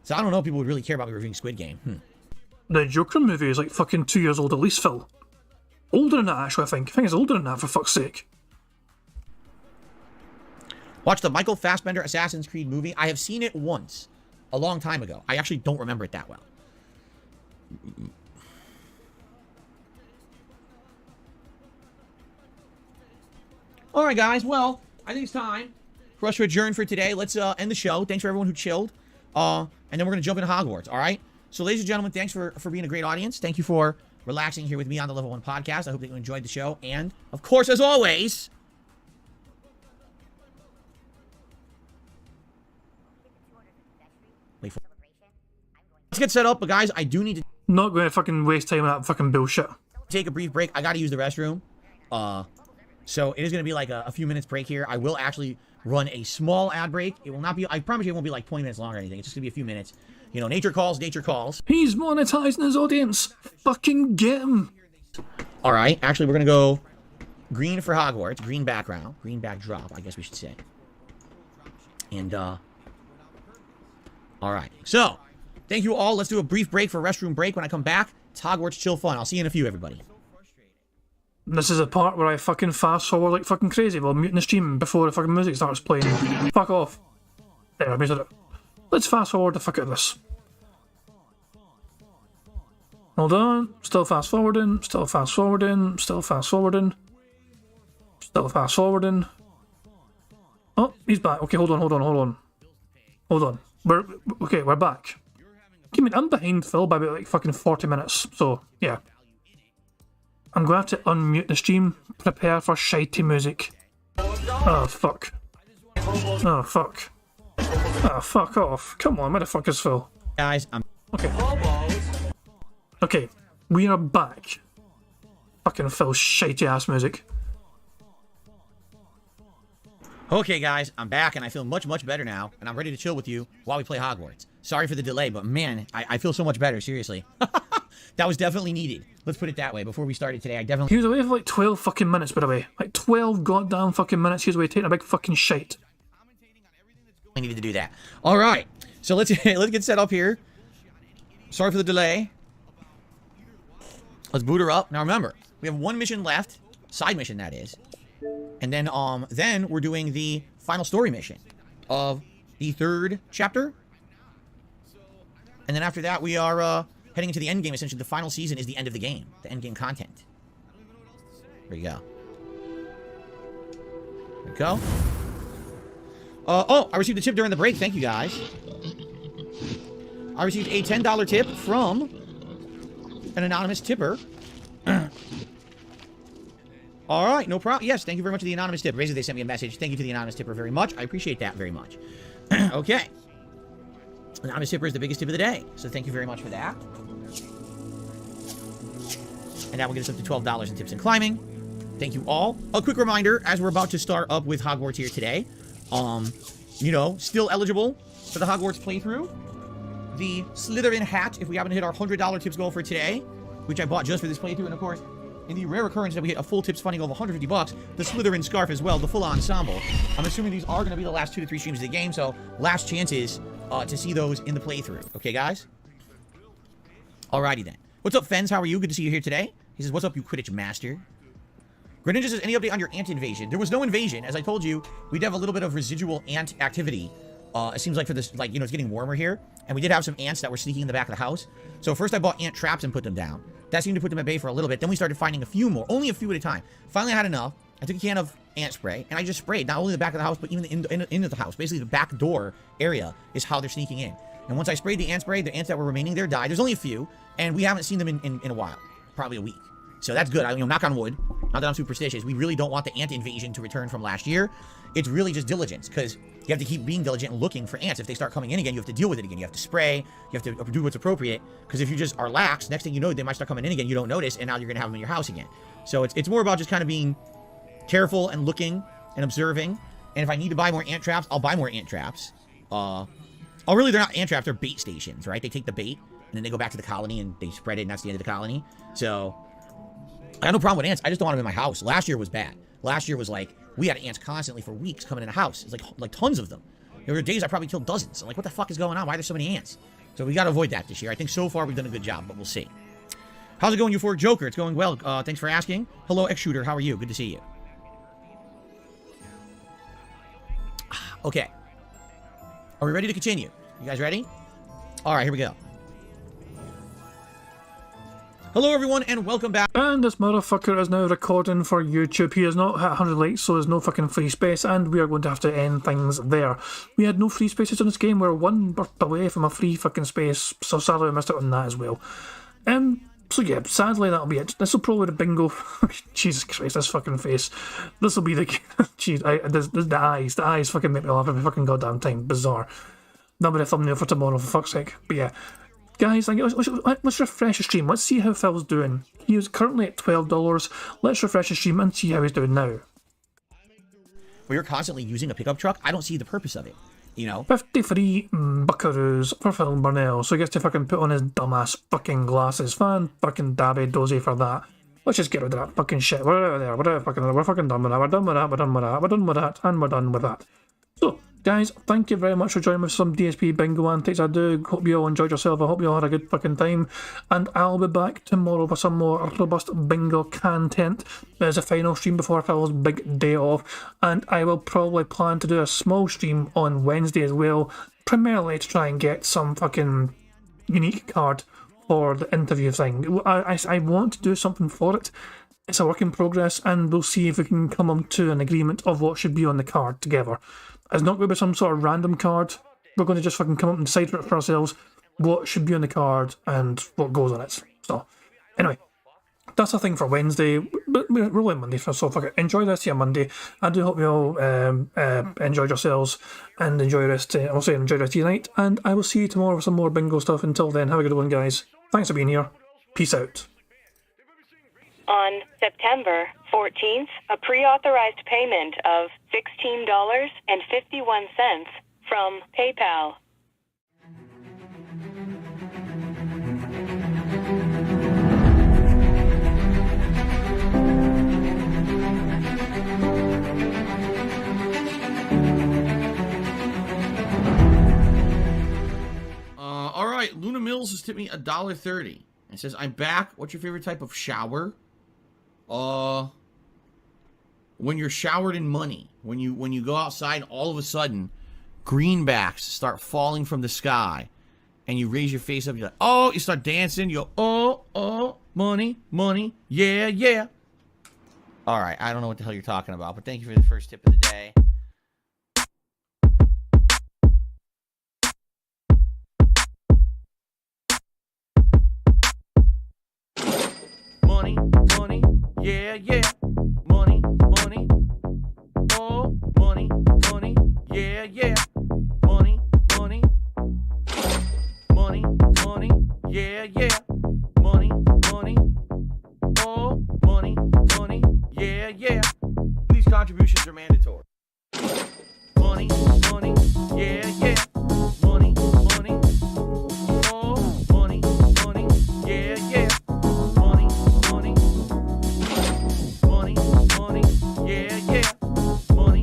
So I don't know if people would really care about me reviewing Squid Game. The Joker movie is like fucking 2 years old at least, Phil. Older than that, actually, I think. I think it's older than that, for fuck's sake. Watch the Michael Fassbender Assassin's Creed movie. I have seen it once, a long time ago. I actually don't remember it that well. All right, guys. Well, I think it's time for us to adjourn for today. Let's end the show. Thanks for everyone who chilled. And then we're going to jump into Hogwarts, all right? So, ladies and gentlemen, thanks for being a great audience. Thank you for relaxing here with me on the Level 1 podcast. I hope that you enjoyed the show. And, of course, as always... Let's get set up, but guys, I do need to Not going to fucking waste time on that fucking bullshit. take a brief break. I gotta use the restroom. So it is gonna be like a few minutes break here. I will actually run a small ad break. It will not be, I promise you it won't be like 20 minutes long or anything. It's just gonna be a few minutes. You know, nature calls, nature calls. He's monetizing his audience. Fucking get him. Alright, actually we're gonna go green for Hogwarts. Green background. Green backdrop, I guess we should say. And, alright. So, thank you all. Let's do a brief break for restroom break. When I come back, it's Hogwarts Chill Fun. I'll see you in a few, everybody. This is the part where I fucking fast forward like fucking crazy while muting the stream before the fucking music starts playing. Fuck off. There, I muted it. Let's fast forward the fuck out of this. Hold on. Still fast forwarding. Still fast forwarding. Still fast forwarding. Still fast forwarding. Oh, he's back. Okay, hold on. Hold on. We're back. I'm behind Phil by about like fucking 40 minutes, so yeah. I'm going to have to unmute the stream, prepare for shitey music. Oh fuck. Oh fuck. Oh fuck off. Come on, where the fuck is Phil? Guys, Okay, we are back. Fucking Phil's shitey ass music. Okay, guys, I'm back, and I feel much, much better now, and I'm ready to chill with you while we play Hogwarts. Sorry for the delay, but man, I feel so much better, seriously. That was definitely needed. Let's put it that way. Before we started today, I definitely... He was away for like 12 fucking minutes, by the way. Like 12 goddamn fucking minutes he was away taking a big fucking shite. I needed to do that. All right, so let's get set up here. Sorry for the delay. Let's boot her up. Now remember, we have one mission left, side mission that is, and then we're doing the final story mission of the 3rd chapter, and then after that we are heading into the end game. Essentially, the final season is the end of the game, the end game content. There you go. There we go. Oh, I received a tip during the break. Thank you, guys. I received a $10 tip from an anonymous tipper. All right, no problem. Yes, thank you very much to the anonymous tipper. Basically, they sent me a message. Thank you to the anonymous tipper very much. I appreciate that very much. Okay. Anonymous tipper is the biggest tip of the day, so thank you very much for that. And that will get us up to $12 in tips and climbing. Thank you all. A quick reminder, as we're about to start up with Hogwarts here today, you know, still eligible for the Hogwarts playthrough. The Slytherin hat, if we happen to hit our $100 tips goal for today, which I bought just for this playthrough, and of course, in the rare occurrence that we hit a full tips funding goal of $150, the Slytherin scarf as well, the full ensemble. I'm assuming these are going to be the last 2 to 3 streams of the game, so last chances to see those in the playthrough. Okay, guys? Alrighty then. What's up, Fens? How are you? Good to see you here today. He says, what's up, you Quidditch master? Greninja says, any update on your ant invasion? There was no invasion. As I told you, we did have a little bit of residual ant activity. It seems like for this, like, you know, it's getting warmer here. And we did have some ants that were sneaking in the back of the house. So first I bought ant traps and put them down. That seemed to put them at bay for a little bit. Then we started finding a few more, only a few at a time. Finally I had enough. I took a can of ant spray and I just sprayed not only the back of the house, but even into the house. Basically the back door area is how they're sneaking in. And once I sprayed the ant spray, the ants that were remaining there died. There's only a few, and we haven't seen them in a while. Probably a week. So that's good. You know, knock on wood. Not that I'm superstitious. We really don't want the ant invasion to return from last year. It's really just diligence, because you have to keep being diligent and looking for ants. If they start coming in again, you have to deal with it again. You have to spray. You have to do what's appropriate, because if you just are lax, next thing you know, they might start coming in again. You don't notice, and now you're going to have them in your house again. So it's more about just kind of being careful and looking and observing. And if I need to buy more ant traps, I'll buy more ant traps. Really, they're not ant traps. They're bait stations, right? They take the bait, and then they go back to the colony, and they spread it, and that's the end of the colony. So I got no problem with ants. I just don't want them in my house. Last year was bad. Last year was like We had ants constantly for weeks coming in the house. It's like tons of them. There were days I probably killed dozens. I'm like, what the fuck is going on? Why are there so many ants? So we got to avoid that this year. I think so far we've done a good job, but we'll see. How's it going, Euphoric Joker? It's going well. Thanks for asking. Hello, X-Shooter. How are you? Good to see you. Okay. Are we ready to continue? You guys ready? All right, here we go. Hello, everyone, and welcome back. And this motherfucker is now recording for YouTube. He has not hit 100 likes, so there's no fucking free space, and we are going to have to end things there. We had no free spaces in this game. We're one birth away from a free fucking space, so sadly I missed out on that as well. So yeah, sadly that'll be it. This will probably be the bingo. Jesus Christ, this fucking face. This will be the... Jeez, the eyes fucking make me laugh every fucking goddamn time. Bizarre. That'll be the thumbnail for tomorrow, for fuck's sake. But yeah. Guys, let's refresh the stream. Let's see how Phil's doing. He is currently at $12. Let's refresh the stream and see how he's doing now. Well, you're constantly using a pickup truck. I don't see the purpose of it. You know? 53 buckaroos for Phil Burnell. So he gets to fucking put on his dumbass fucking glasses. Fan fucking dabby dozy for that. Let's just get rid of that fucking shit. We're out of there. We're fucking done with that. We're done with that. We're done with that. We're done with that. And we're done with that. So, guys, thank you very much for joining me for some DSP Bingo antics. I do hope you all enjoyed yourself. I hope you all had a good fucking time. And I'll be back tomorrow for some more robust bingo content. There's a final stream before Phil's big day off. And I will probably plan to do a small stream on Wednesday as well. Primarily to try and get some fucking unique card for the interview thing. I want to do something for it. It's a work in progress, and we'll see if we can come to an agreement of what should be on the card together. It's not going to be some sort of random card. We're going to just fucking come up and decide for ourselves what should be on the card and what goes on it. So, anyway, that's the thing for Wednesday. But we're only Monday, so fuck it. Enjoy the rest of your Monday. I do hope you all enjoyed yourselves and enjoy the rest. Enjoy the rest of your night. And I will see you tomorrow for some more bingo stuff. Until then, have a good one, guys. Thanks for being here. Peace out. On September 14th, a pre-authorized payment of $16.51 from PayPal. All right, Luna Mills has tipped me $1.30. It says, I'm back. What's your favorite type of shower? When you're showered in money, when you go outside and all of a sudden greenbacks start falling from the sky and you raise your face up, you're like, oh, you start dancing, you go, oh, money, yeah. All right, I don't know what the hell you're talking about, but thank you for the first tip of the day. Money, yeah, money, oh, money, yeah, money, yeah, money, oh, money, yeah. These contributions are mandatory. Money, yeah, money, oh, money, yeah, money, yeah,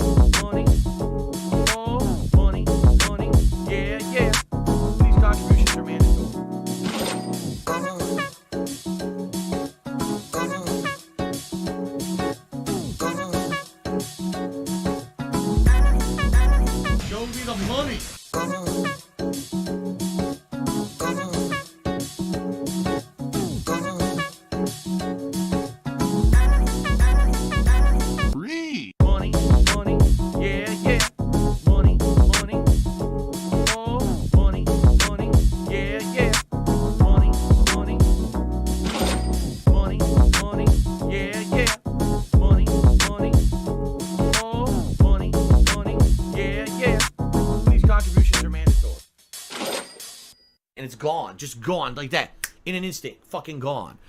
money, oh, money, yeah. These contributions are mandatory. Show me the money. Money, yeah, money, oh, money, yeah, money, yeah, money, oh, money, yeah. These contributions are mandatory. And it's gone, just gone like that in an instant, fucking gone.